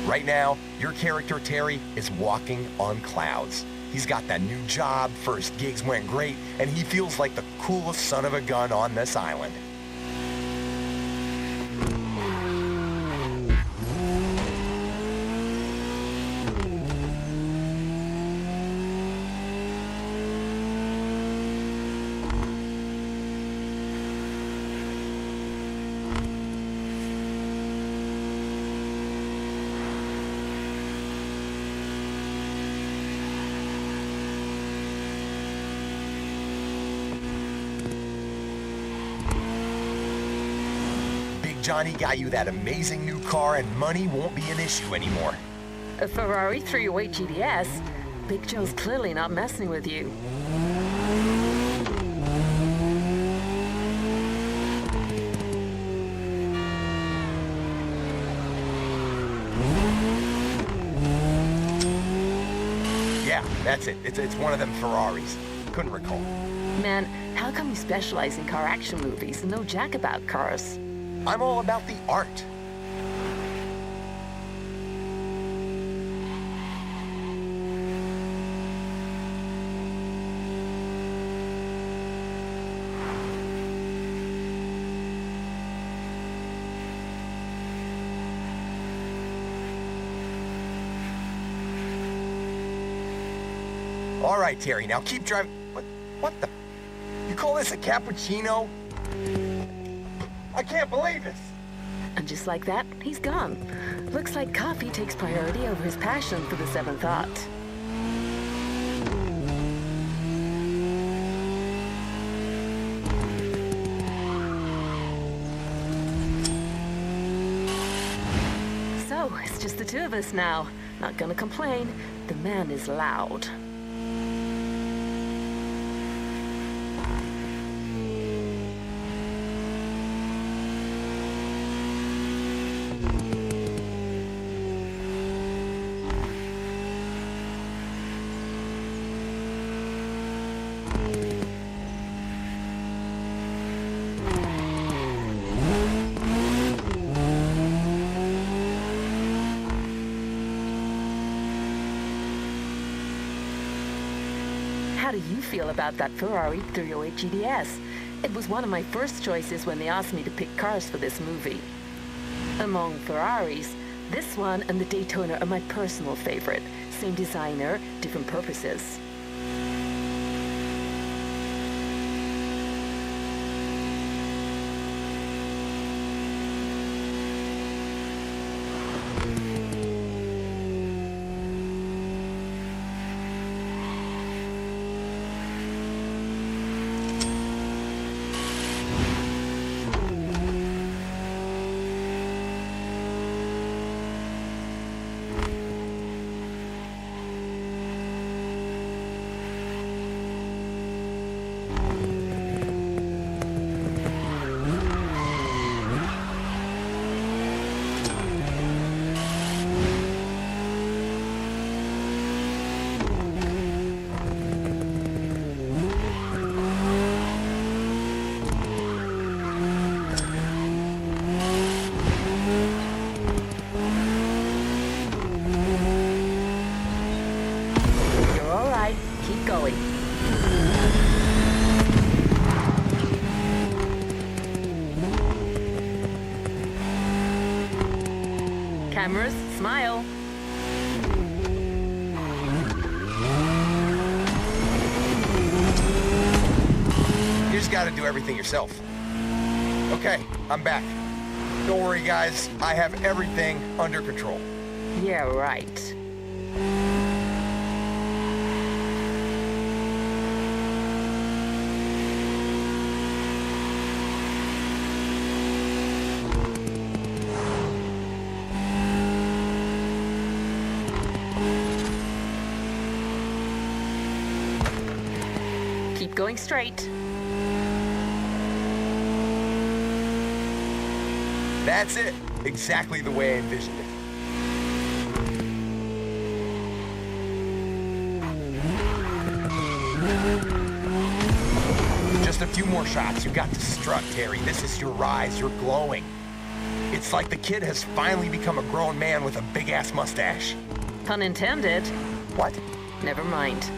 Right now, your character, Terry, is walking on clouds. He's got that new job, first gigs went great, and he feels like the coolest son of a gun on this island. Johnny got you that amazing new car, and money won't be an issue anymore. A Ferrari 308 GTS? Big Joe's clearly not messing with you. Yeah, that's it. It's one of them Ferraris. Couldn't recall. Man, how come you specialize in car action movies and know jack about cars? I'm all about the art. All right, Terry, now keep driving. What the? You call this a cappuccino? I can't believe this! And just like that, he's gone. Looks like coffee takes priority over his passion for the seventh art. So, it's just the two of us now. Not gonna complain. The man is loud. How do you feel about that Ferrari 308 GTS? It was one of my first choices when they asked me to pick cars for this movie. Among Ferraris, this one and the Daytona are my personal favorite. Same designer, different purposes. Cameras, smile. You just gotta do everything yourself. Okay, I'm back. Don't worry, guys. I have everything under control. Yeah, right. Keep going straight. That's it. Exactly the way I envisioned it. Just a few more shots. You got to strut, Terry. This is your rise. You're glowing. It's like the kid has finally become a grown man with a big-ass mustache. Pun intended. What? Never mind.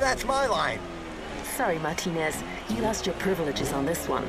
That's my line. Sorry, Martinez. You lost your privileges on this one.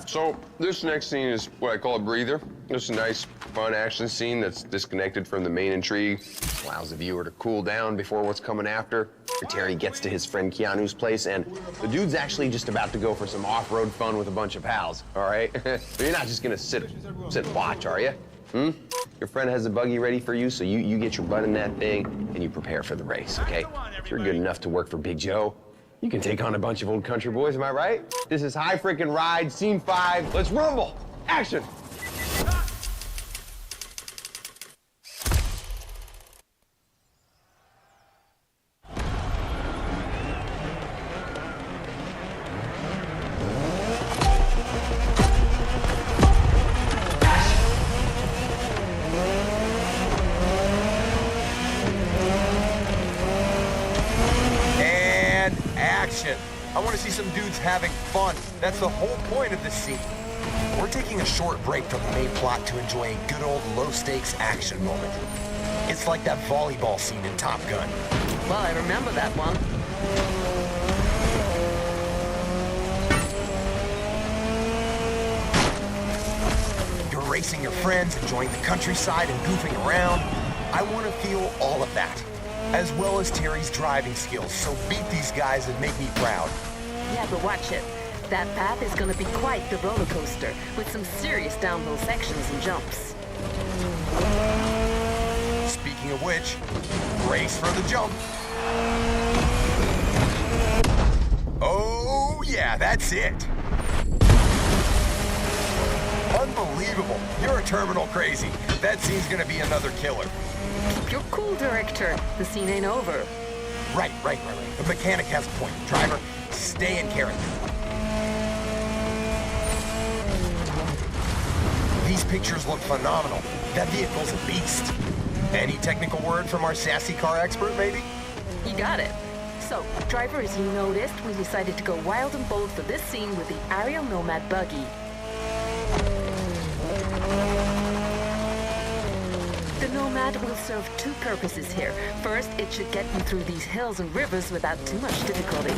So this next scene is what I call a breather. Just a nice, fun action scene that's disconnected from the main intrigue. Allows the viewer to cool down before what's coming after. Terry gets to his friend Keanu's place, and the dude's actually just about to go for some off-road fun with a bunch of pals, all right? But you're not just gonna sit and watch, are you? Your friend has a buggy ready for you, so you get your butt in that thing, and you prepare for the race, okay? If you're good enough to work for Big Joe, you can take on a bunch of old country boys, am I right? This is High Frickin' Ride, Scene 5. Let's rumble! Action! I want to see some dudes having fun. That's the whole point of this scene. We're taking a short break from the main plot to enjoy a good old low-stakes action moment. It's like that volleyball scene in Top Gun. Well, I remember that one. You're racing your friends, enjoying the countryside and goofing around. I want to feel all of that, as well as Terry's driving skills, so beat these guys and make me proud. Yeah, but watch it. That path is gonna be quite the roller coaster, with some serious downhill sections and jumps. Speaking of which, race for the jump. Oh, yeah, that's it. Unbelievable. You're a terminal crazy. That scene's gonna be another killer. Keep your cool, director. The scene ain't over. Right. The mechanic has a point. Driver, stay in character. These pictures look phenomenal. That vehicle's a beast. Any technical word from our sassy car expert, maybe? You got it. So, driver, as you noticed, we decided to go wild and bold for this scene with the Ariel Nomad buggy. The Nomad will serve two purposes here. First, it should get you through these hills and rivers without too much difficulty.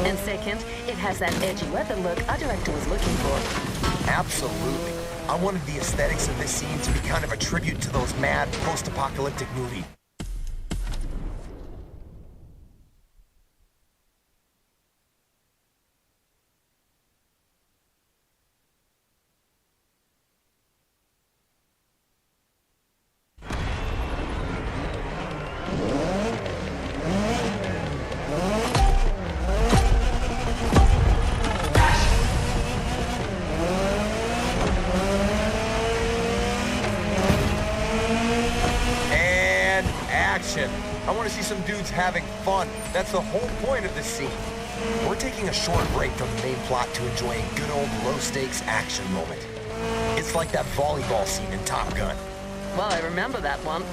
And second, it has that edgy weather look our director was looking for. Absolutely. I wanted the aesthetics of this scene to be kind of a tribute to those mad post-apocalyptic movies. I want to see some dudes having fun. That's the whole point of this scene. We're taking a short break from the main plot to enjoy a good old low-stakes action moment. It's like that volleyball scene in Top Gun. Well, I remember that one.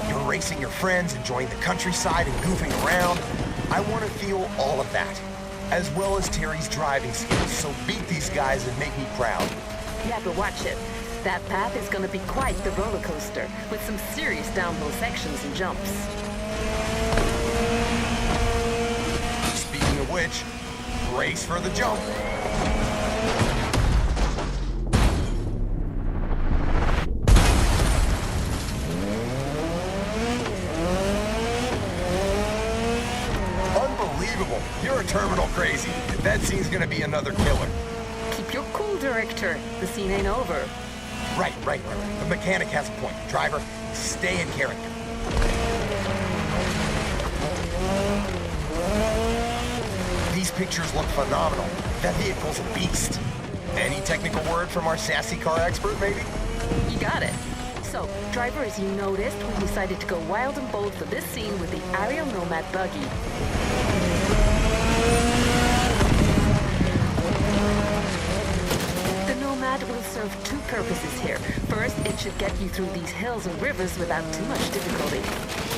You're racing your friends, enjoying the countryside and goofing around. I want to feel all of that, as well as Terry's driving skills, so beat these guys and make me proud. Yeah, but watch it. That path is gonna be quite the roller coaster, with some serious downhill sections and jumps. Speaking of which, race for the jump. Unbelievable. You're a terminal crazy. That scene's gonna be another killer. Keep your cool, director. The scene ain't over. Right. The mechanic has a point. Driver, stay in character. These pictures look phenomenal. That vehicle's a beast. Any technical word from our sassy car expert, maybe? You got it. So, driver, as you noticed, we decided to go wild and bold for this scene with the Ariel Nomad buggy. Nomad will serve two purposes here. First, it should get you through these hills and rivers without too much difficulty.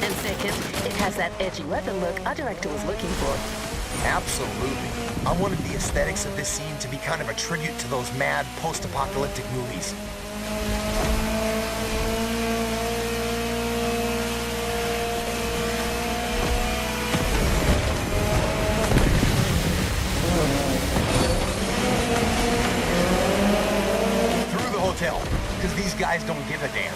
And second, it has that edgy weather look our director was looking for. Absolutely. I wanted the aesthetics of this scene to be kind of a tribute to those mad post-apocalyptic movies. guys don't give a damn.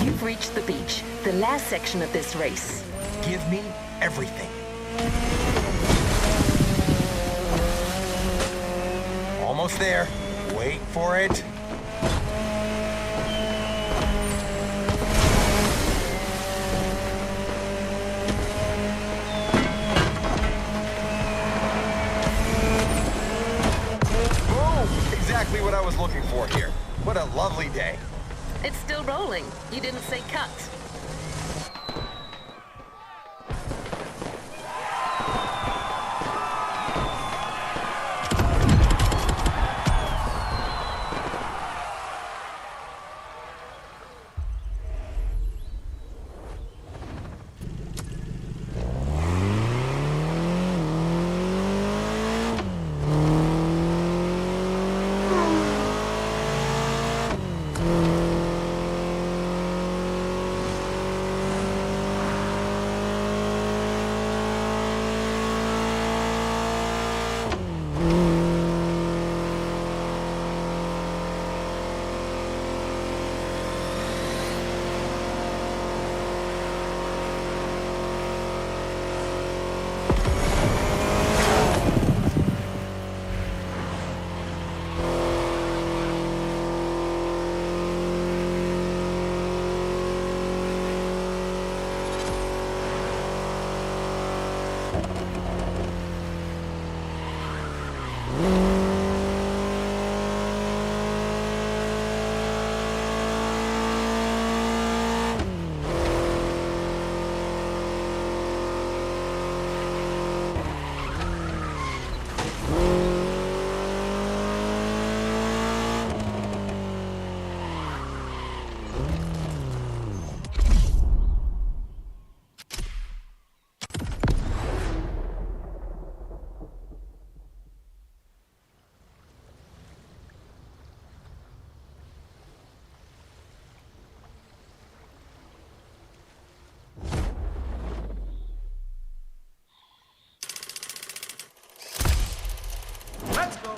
You've reached the beach, the last section of this race. Give me everything. Almost there. Wait for it. Boom! Exactly what I was looking for here. What a lovely day. It's still rolling. You didn't say cut.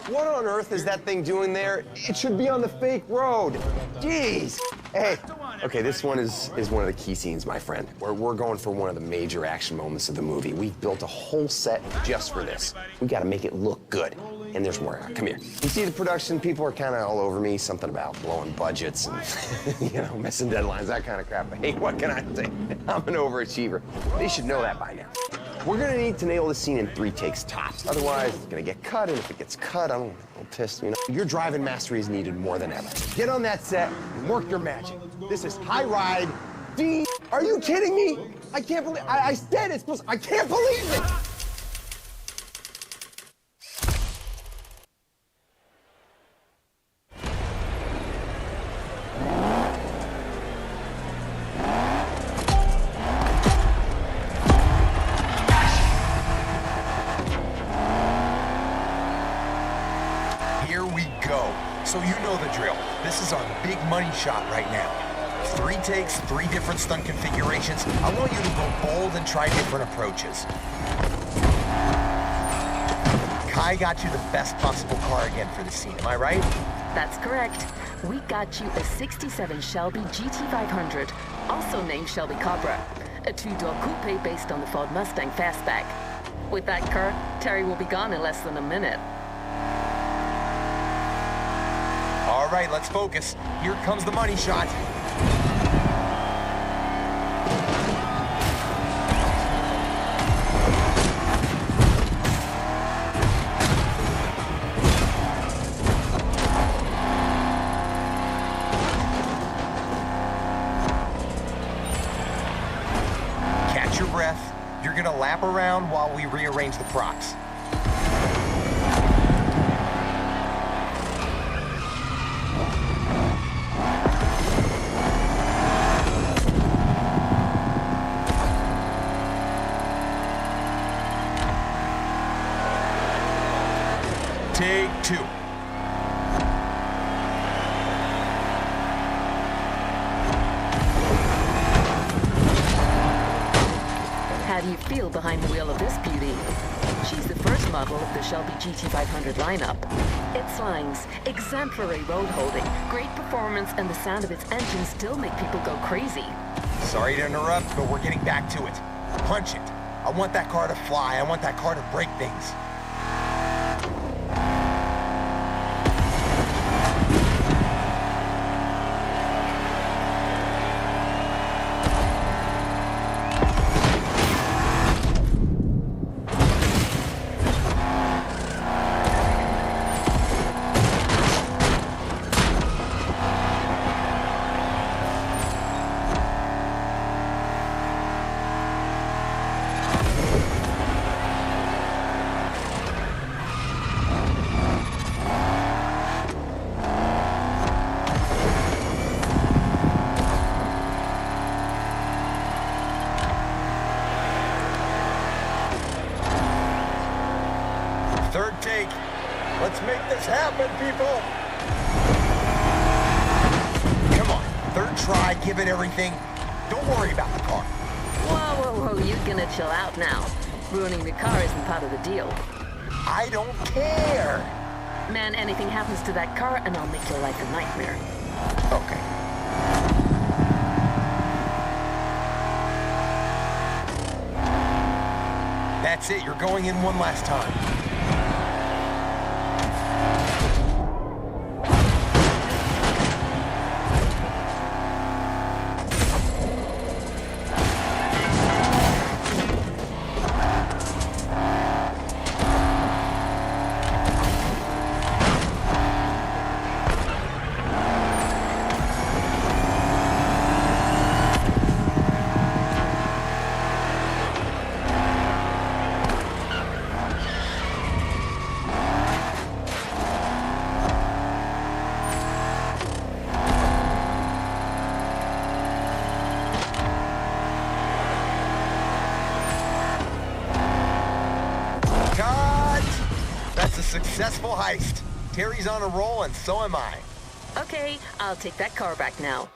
What on earth is that thing doing there? It should be on the fake road. Jeez. Hey. Okay, this one is one of the key scenes, my friend. We're going for one of the major action moments of the movie. We've built a whole set just for this. We gotta make it look good. And there's more. Come here. You see the production, people are kind of all over me. Something about blowing budgets and, missing deadlines, that kind of crap. But hey, what can I say? I'm an overachiever. They should know that by now. We're gonna need to nail this scene in 3 takes tops. Otherwise, it's gonna get cut, and if it gets cut, I'm pissed, Your driving mastery is needed more than ever. Get on that set and work your magic. This is High Ride D. Are you kidding me? I can't believe, I said it's supposed, I can't believe it! So you know the drill. This is our big money shot right now. 3 takes, 3 different stunt configurations. I want you to go bold and try different approaches. Kai got you the best possible car again for the scene, am I right? That's correct. We got you a 67 Shelby GT500, also named Shelby Cobra, a 2-door coupe based on the Ford Mustang Fastback. With that car, Terry will be gone in less than a minute. All right, let's focus. Here comes the money shot. Catch your breath. You're gonna lap around while we rearrange the props. How do you feel behind the wheel of this beauty? She's the first model of the Shelby GT500 lineup. Its lines, exemplary road holding, great performance, and the sound of its engine still make people go crazy. Sorry to interrupt, but we're getting back to it. Punch it. I want that car to fly. I want that car to break things. Third take. Let's make this happen, people. Come on, third try, give it everything. Don't worry about the car. Whoa, you're gonna chill out now. Ruining the car isn't part of the deal. I don't care. Man, anything happens to that car and I'll make your life a nightmare. Okay. That's it, you're going in one last time. That's a successful heist. Terry's on a roll, and so am I. Okay, I'll take that car back now.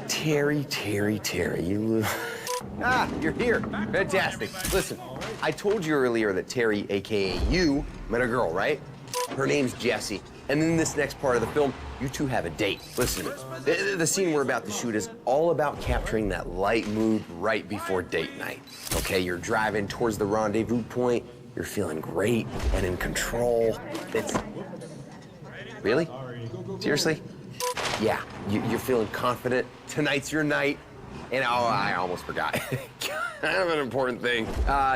Terry, you... you're here. Fantastic. Listen, I told you earlier that Terry, AKA you, met a girl, right? Her name's Jessie. And in this next part of the film, you two have a date. Listen to me. The scene we're about to shoot is all about capturing that light mood right before date night. Okay, you're driving towards the rendezvous point. You're feeling great and in control. It's... Really? Seriously? Yeah, you're feeling confident. Tonight's your night. And oh, I almost forgot. Kind of an important thing.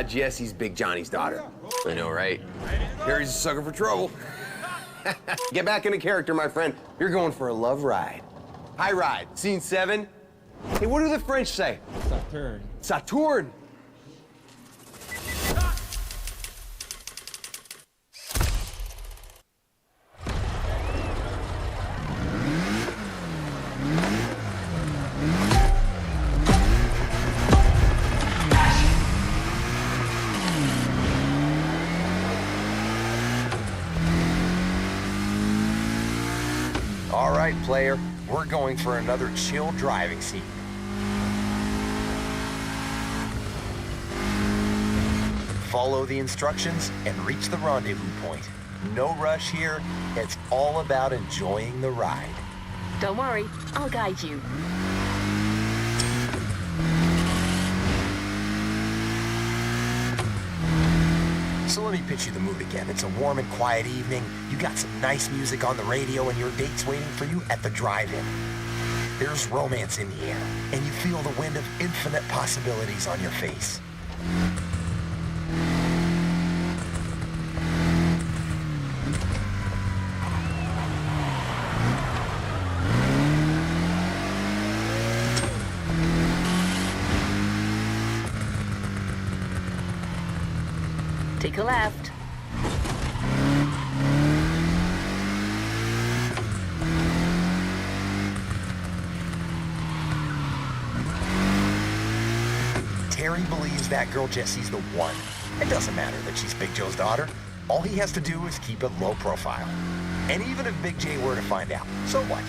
Jessie's Big Johnny's daughter. I know, right? Harry's a sucker for trouble. Get back into character, my friend. You're going for a love ride. High ride. Scene 7. Hey, what do the French say? Saturn. Saturn. All right, player, we're going for another chill driving scene. Follow the instructions and reach the rendezvous point. No rush here. It's all about enjoying the ride. Don't worry, I'll guide you. So let me pitch you the mood again. It's a warm and quiet evening. You got some nice music on the radio and your date's waiting for you at the drive-in. There's romance in the air, and you feel the wind of infinite possibilities on your face. Take a left. Terry believes that girl Jessie's the one. It doesn't matter that she's Big Joe's daughter. All he has to do is keep it low profile. And even if Big J were to find out, so what?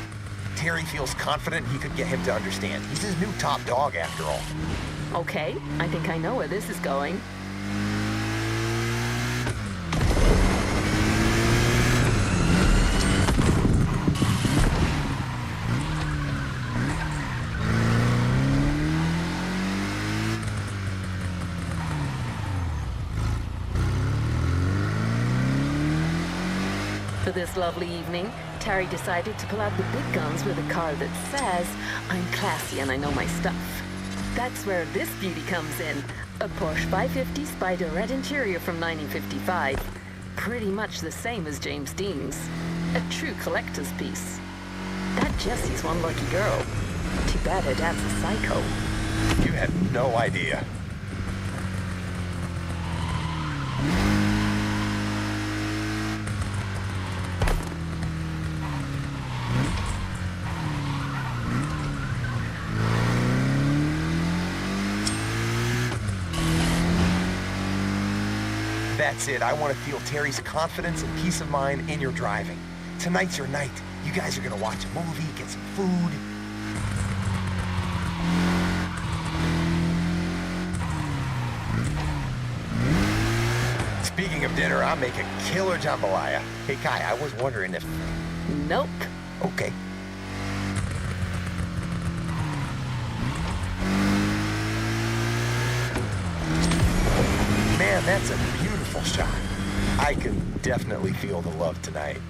Terry feels confident he could get him to understand. He's his new top dog after all. Okay, I think I know where this is going. For this lovely evening, Terry decided to pull out the big guns with a car that says, "I'm classy and I know my stuff." That's where this beauty comes in. A Porsche 550 Spider Red interior from 1955. Pretty much the same as James Dean's. A true collector's piece. That Jessie's one lucky girl. Too bad her dad's a psycho. You had no idea. That's it. I want to feel Terry's confidence and peace of mind in your driving. Tonight's your night. You guys are going to watch a movie, get some food. Speaking of dinner, I'm making killer jambalaya. Hey, Kai, I was wondering if... Nope. Okay. Man, that's a beautiful shot. I can definitely feel the love tonight.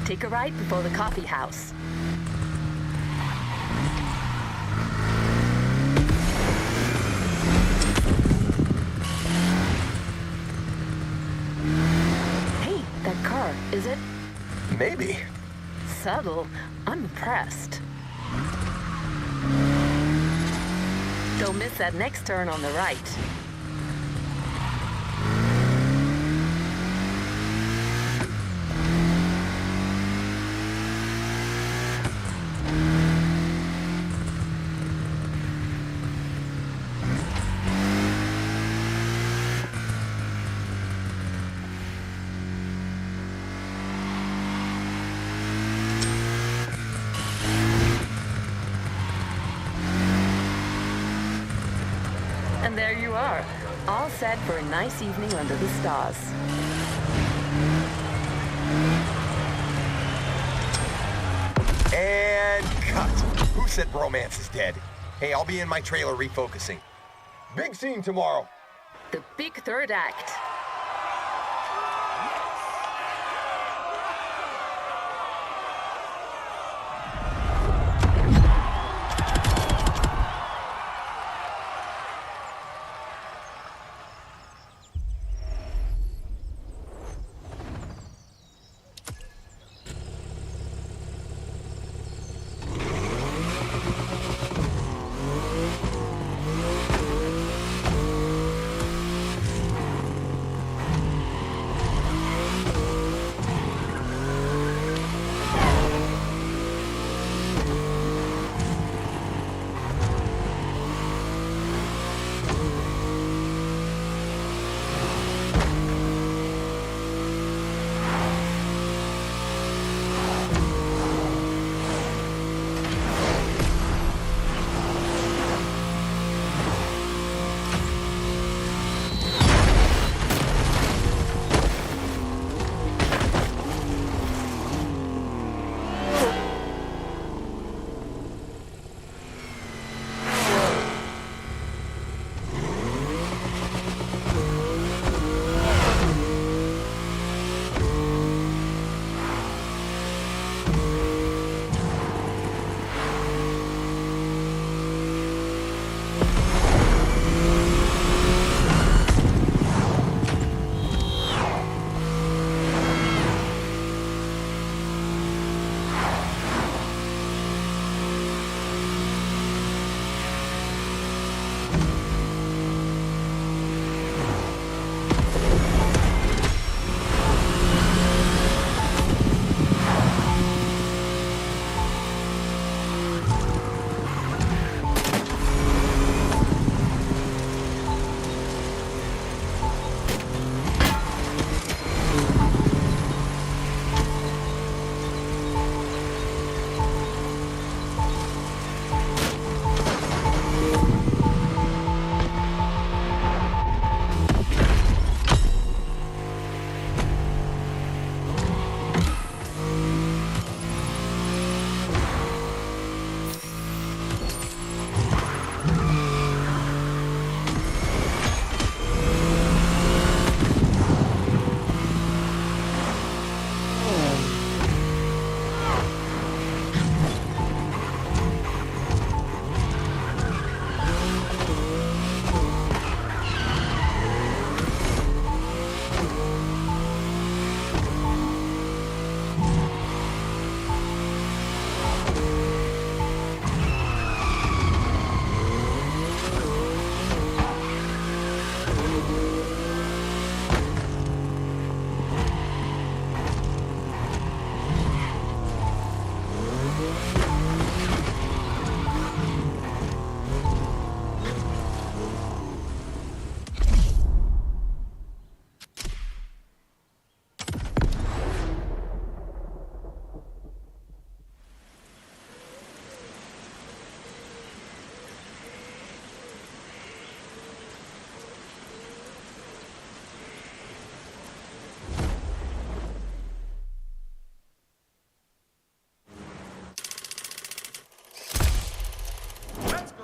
Take a ride before the coffee house. Hey, that car, is it? Maybe. subtle. I'm impressed. Don't miss that next turn on the right. And there you are, all set for a nice evening under the stars. And cut. Who said romance is dead? Hey, I'll be in my trailer refocusing. Big scene tomorrow. The big third act.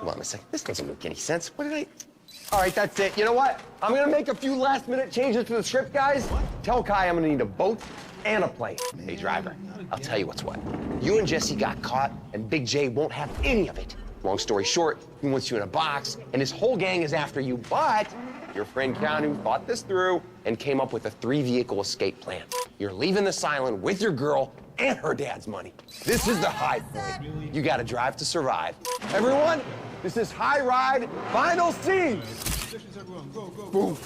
Hold on a second. This doesn't make any sense. What did I... All right, that's it. You know what? I'm gonna make a few last-minute changes to the script, guys. Tell Kai I'm gonna need a boat and a plane. Hey, driver, I'll tell you what's what. You and Jesse got caught, and Big J won't have any of it. Long story short, he wants you in a box, and his whole gang is after you, but your friend Keanu thought this through and came up with a 3-vehicle escape plan. You're leaving this island with your girl and her dad's money. This is the high point. You gotta drive to survive. Everyone, this is High Ride Final Scene. Everyone, go, go, go. Boom.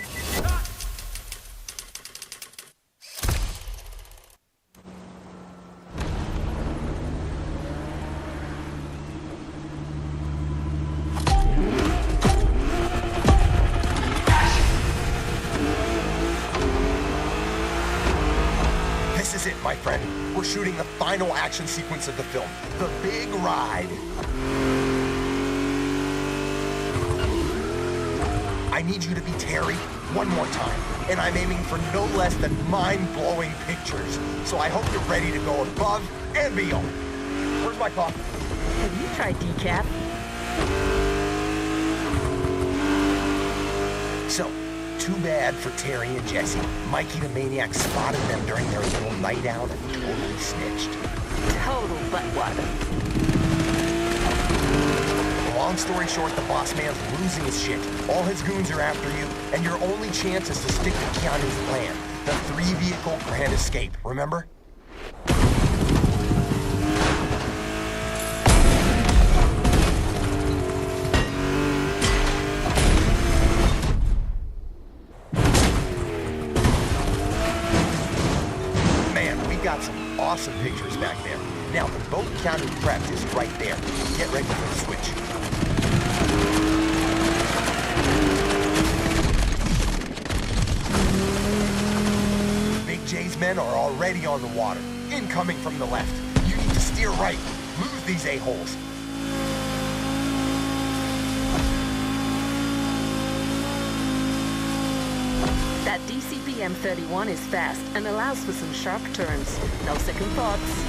This is it, my friend. We're shooting the final action sequence of the film, the big ride. I need you to be Terry one more time, and I'm aiming for no less than mind-blowing pictures. So I hope you're ready to go above and beyond. Where's my coffee? Have you tried decaf? So, too bad for Terry and Jesse. Mikey the Maniac spotted them during their little night out and totally snitched. Total buttwater. Long story short, the boss man's losing his shit. All his goons are after you, and your only chance is to stick to Keanu's plan. The 3-vehicle grand escape, remember? Man, we got some awesome pictures back there. Now, the boat Keanu prepped is right there. Get ready for the switch. Big J's men are already on the water, incoming from the left. You need to steer right. Lose these a-holes. That DCB M31 is fast and allows for some sharp turns. No second thoughts.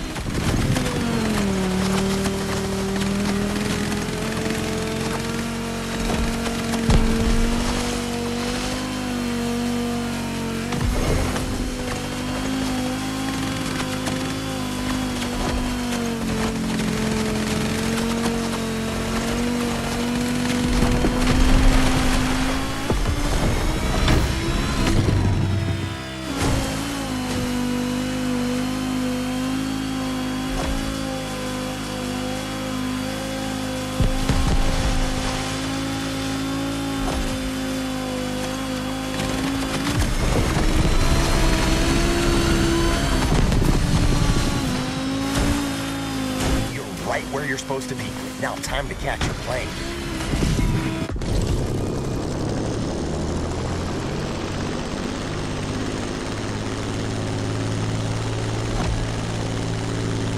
Where you're supposed to be. Now time to catch your plane.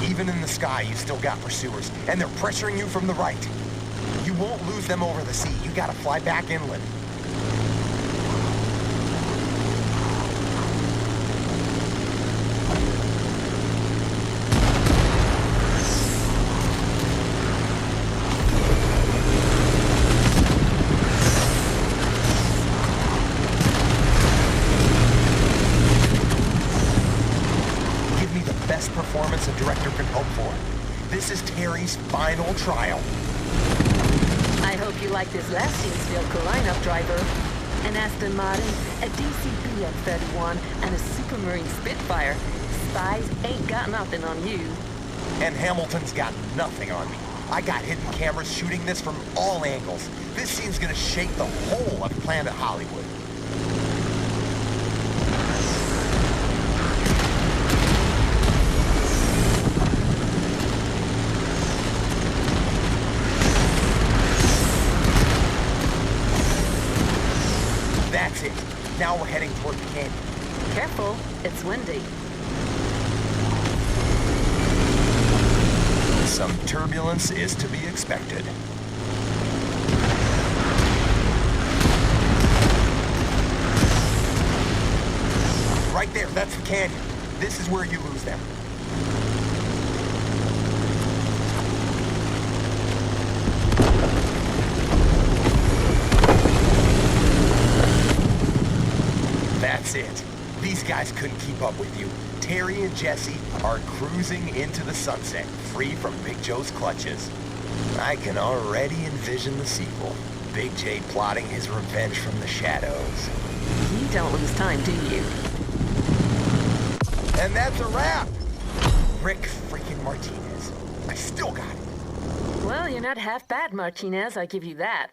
Even in the sky, you still got pursuers, and they're pressuring you from the right. You won't lose them over the sea. You gotta fly back inland. Performance a director can hope for. This is Terry's final trial. I hope you like this last scene's vehicle lineup, driver. An Aston Martin, a DCB M31, and a Supermarine Spitfire. Spies ain't got nothing on you. And Hamilton's got nothing on me. I got hidden cameras shooting this from all angles. This scene's gonna shake the whole of Planet Hollywood. That's it. Now we're heading toward the canyon. Careful, it's windy. Some turbulence is to be expected. Right there, that's the canyon. This is where you lose them. That's it. These guys couldn't keep up with you. Terry and Jesse are cruising into the sunset, free from Big Joe's clutches. I can already envision the sequel. Big J plotting his revenge from the shadows. You don't lose time, do you? And that's a wrap! Rick freaking Martinez. I still got it. Well, you're not half bad, Martinez, I give you that.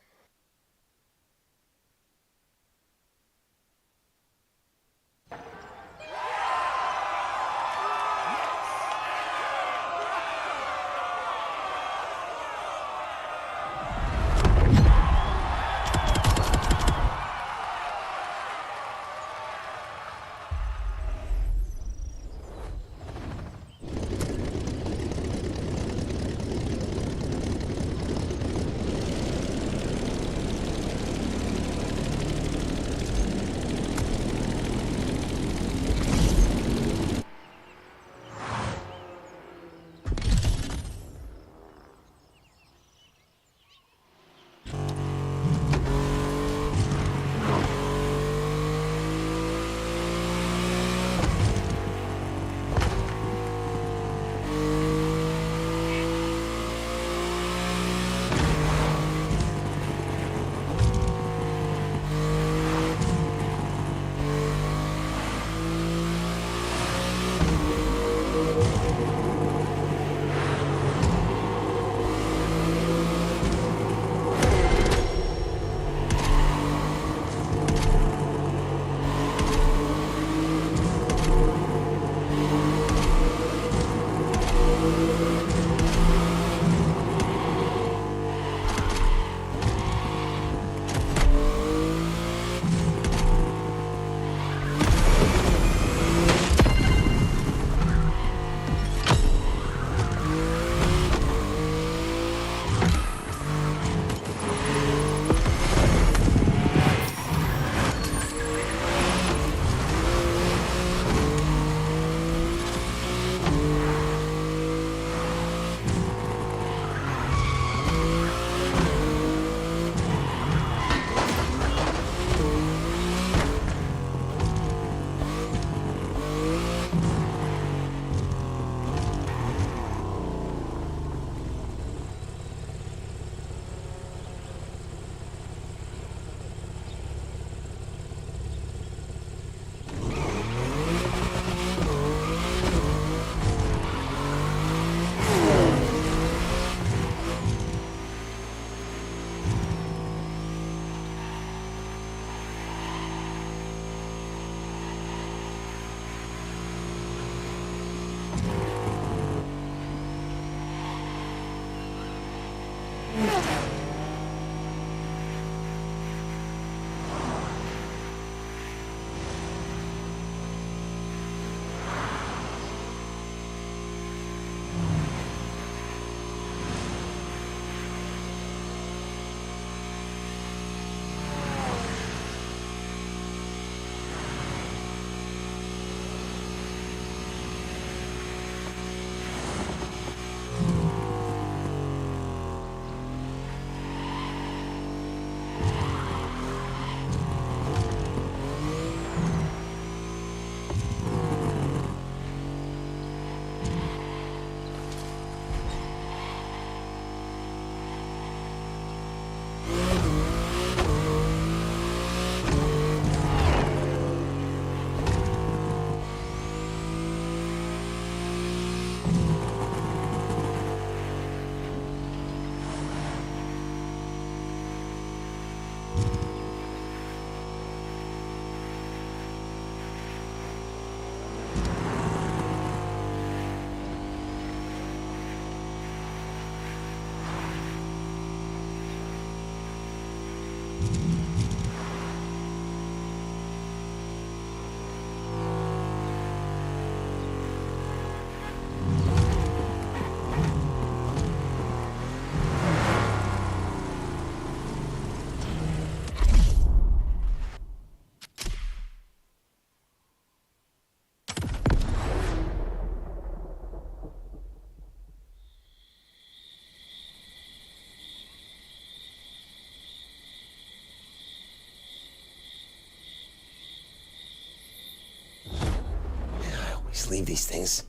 Just leave these things.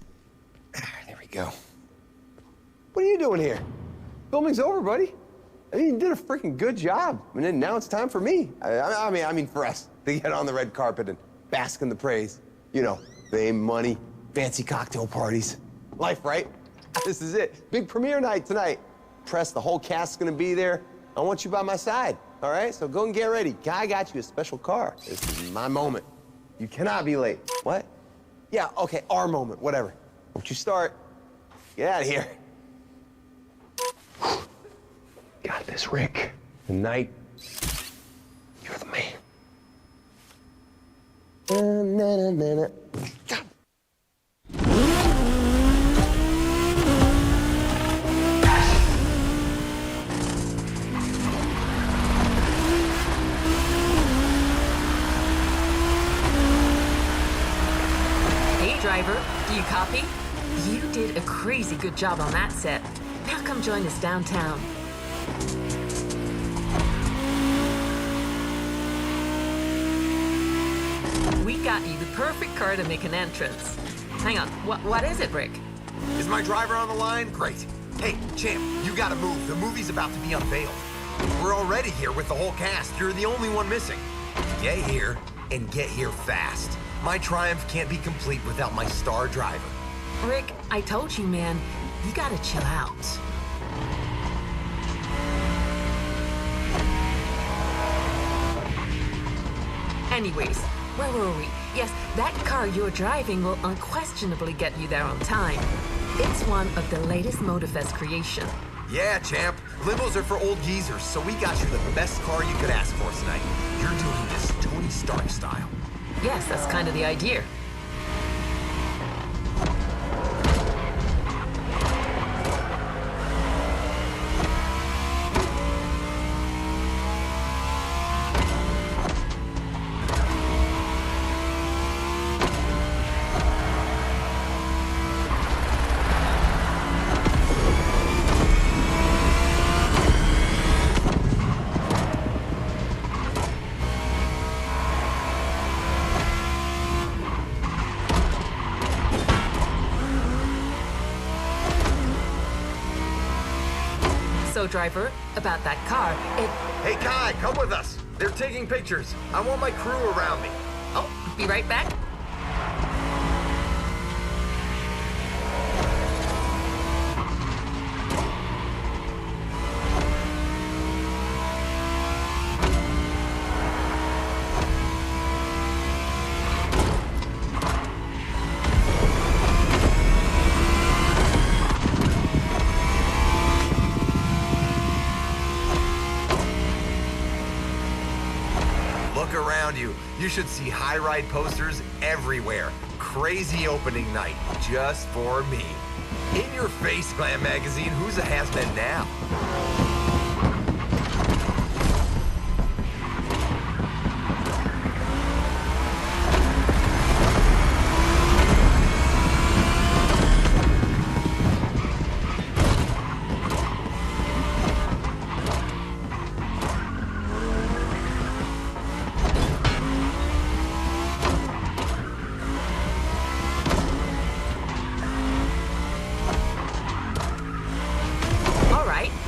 There we go. What are you doing here? Filming's over, buddy. I mean, you did a freaking good job. And then now it's time for me. I mean, for us to get on the red carpet and bask in the praise. You know, fame, money, fancy cocktail parties. Life, right? This is it. Big premiere night tonight. Press, the whole cast's gonna be there. I want you by my side, all right? So go and get ready. Guy got you a special car. This is my moment. You cannot be late. What? Yeah, okay, our moment, whatever. Don't you start. Get out of here. Got this, Rick. Tonight, you're the man. Na-na-na-na. God. Hey, driver, do you copy? You did a crazy good job on that set. Now come join us downtown. We got you the perfect car to make an entrance. Hang on, what is it, Rick? Is my driver on the line? Great. Hey, champ, you gotta move. The movie's about to be unveiled. We're already here with the whole cast. You're the only one missing. Get here, and get here fast. My triumph can't be complete without my star driver. Rick, I told you, man, you gotta chill out. Anyways, where were we? Yes, that car you're driving will unquestionably get you there on time. It's one of the latest Motorfest creation. Yeah, champ. Limos are for old geezers, so we got you the best car you could ask for tonight. You're doing this Tony Stark style. Yes, that's kind of the idea. So, driver, about that car, Hey, Kai, come with us. They're taking pictures. I want my crew around me. Oh, be right back. Look around you. You should see high ride posters everywhere. Crazy opening night, just for me. In your face, Glam Magazine. Who's a has-been now?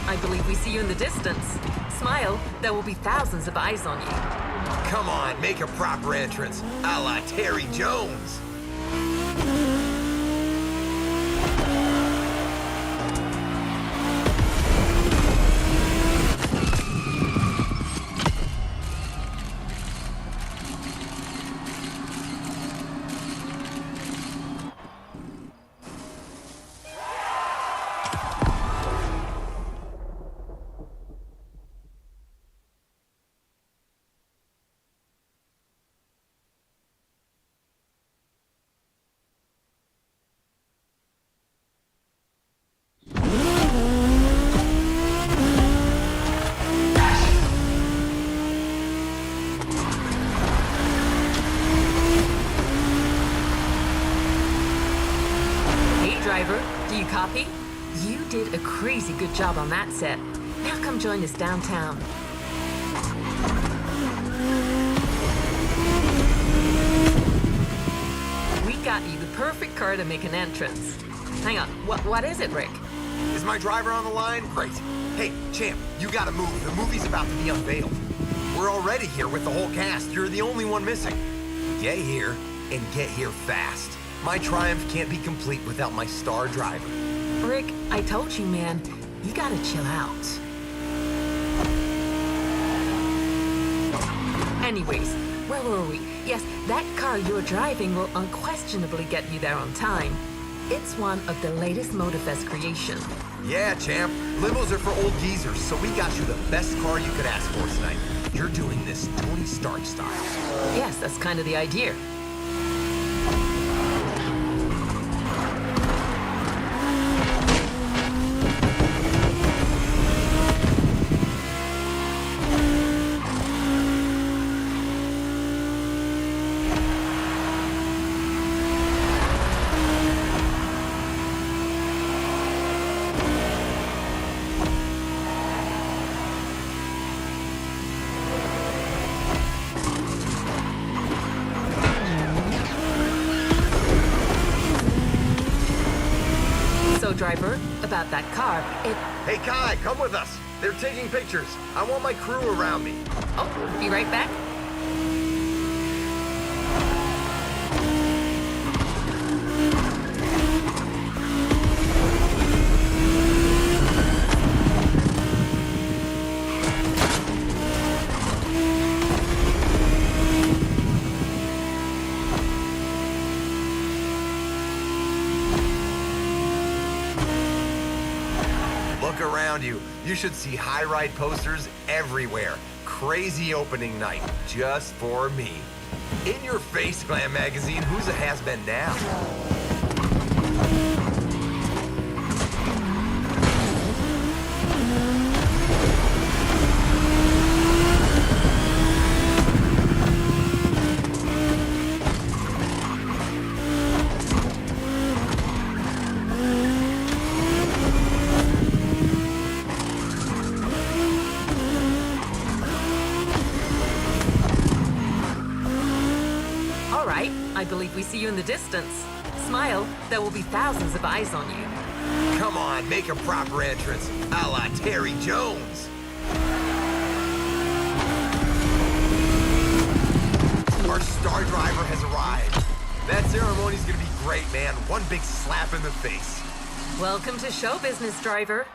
I believe we see you in the distance. Smile, there will be thousands of eyes on you. Come on, make a proper entrance, a la Terry Jones. Driver, do you copy? You did a crazy good job on that set. Now come join us downtown. We got you the perfect car to make an entrance. Hang on, what is it, Rick? Is my driver on the line? Great. Hey, champ, you gotta move. The movie's about to be unveiled. We're already here with the whole cast. You're the only one missing. Get here, and get here fast. My triumph can't be complete without my star driver. Rick, I told you, man, you gotta chill out. Anyways, where were we? Yes, that car you're driving will unquestionably get you there on time. It's one of the latest Motorfest creations. Yeah, champ. Limos are for old geezers, so we got you the best car you could ask for tonight. You're doing this Tony Stark style. Yes, that's kind of the idea. Driver, about that car, Hey, Kai, come with us. They're taking pictures. I want my crew around me. Oh, be right back. Look around you. You should see high-ride posters everywhere. Crazy opening night, just for me. In your face, Glam Magazine. Who's a has-been now? I believe we see you in the distance. Smile, there will be thousands of eyes on you. Come on, make a proper entrance, a la Terry Jones. Our star driver has arrived. That ceremony's gonna be great, man. One big slap in the face. Welcome to show business, driver.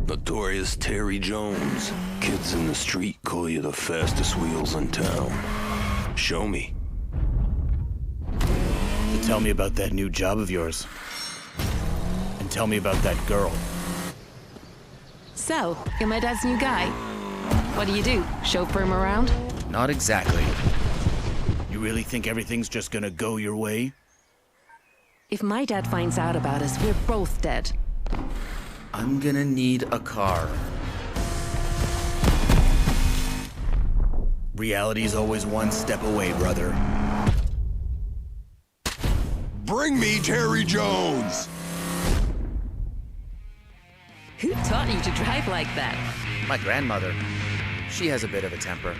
Notorious Terry Jones. Kids in the street call you the fastest wheels in town. Show me. So tell me about that new job of yours. And tell me about that girl. So, you're my dad's new guy. What do you do? Chauffeur him around? Not exactly. You really think everything's just gonna go your way? If my dad finds out about us, we're both dead. I'm gonna need a car. Reality's always one step away, brother. Bring me Terry Jones! Who taught you to drive like that? My grandmother. She has a bit of a temper.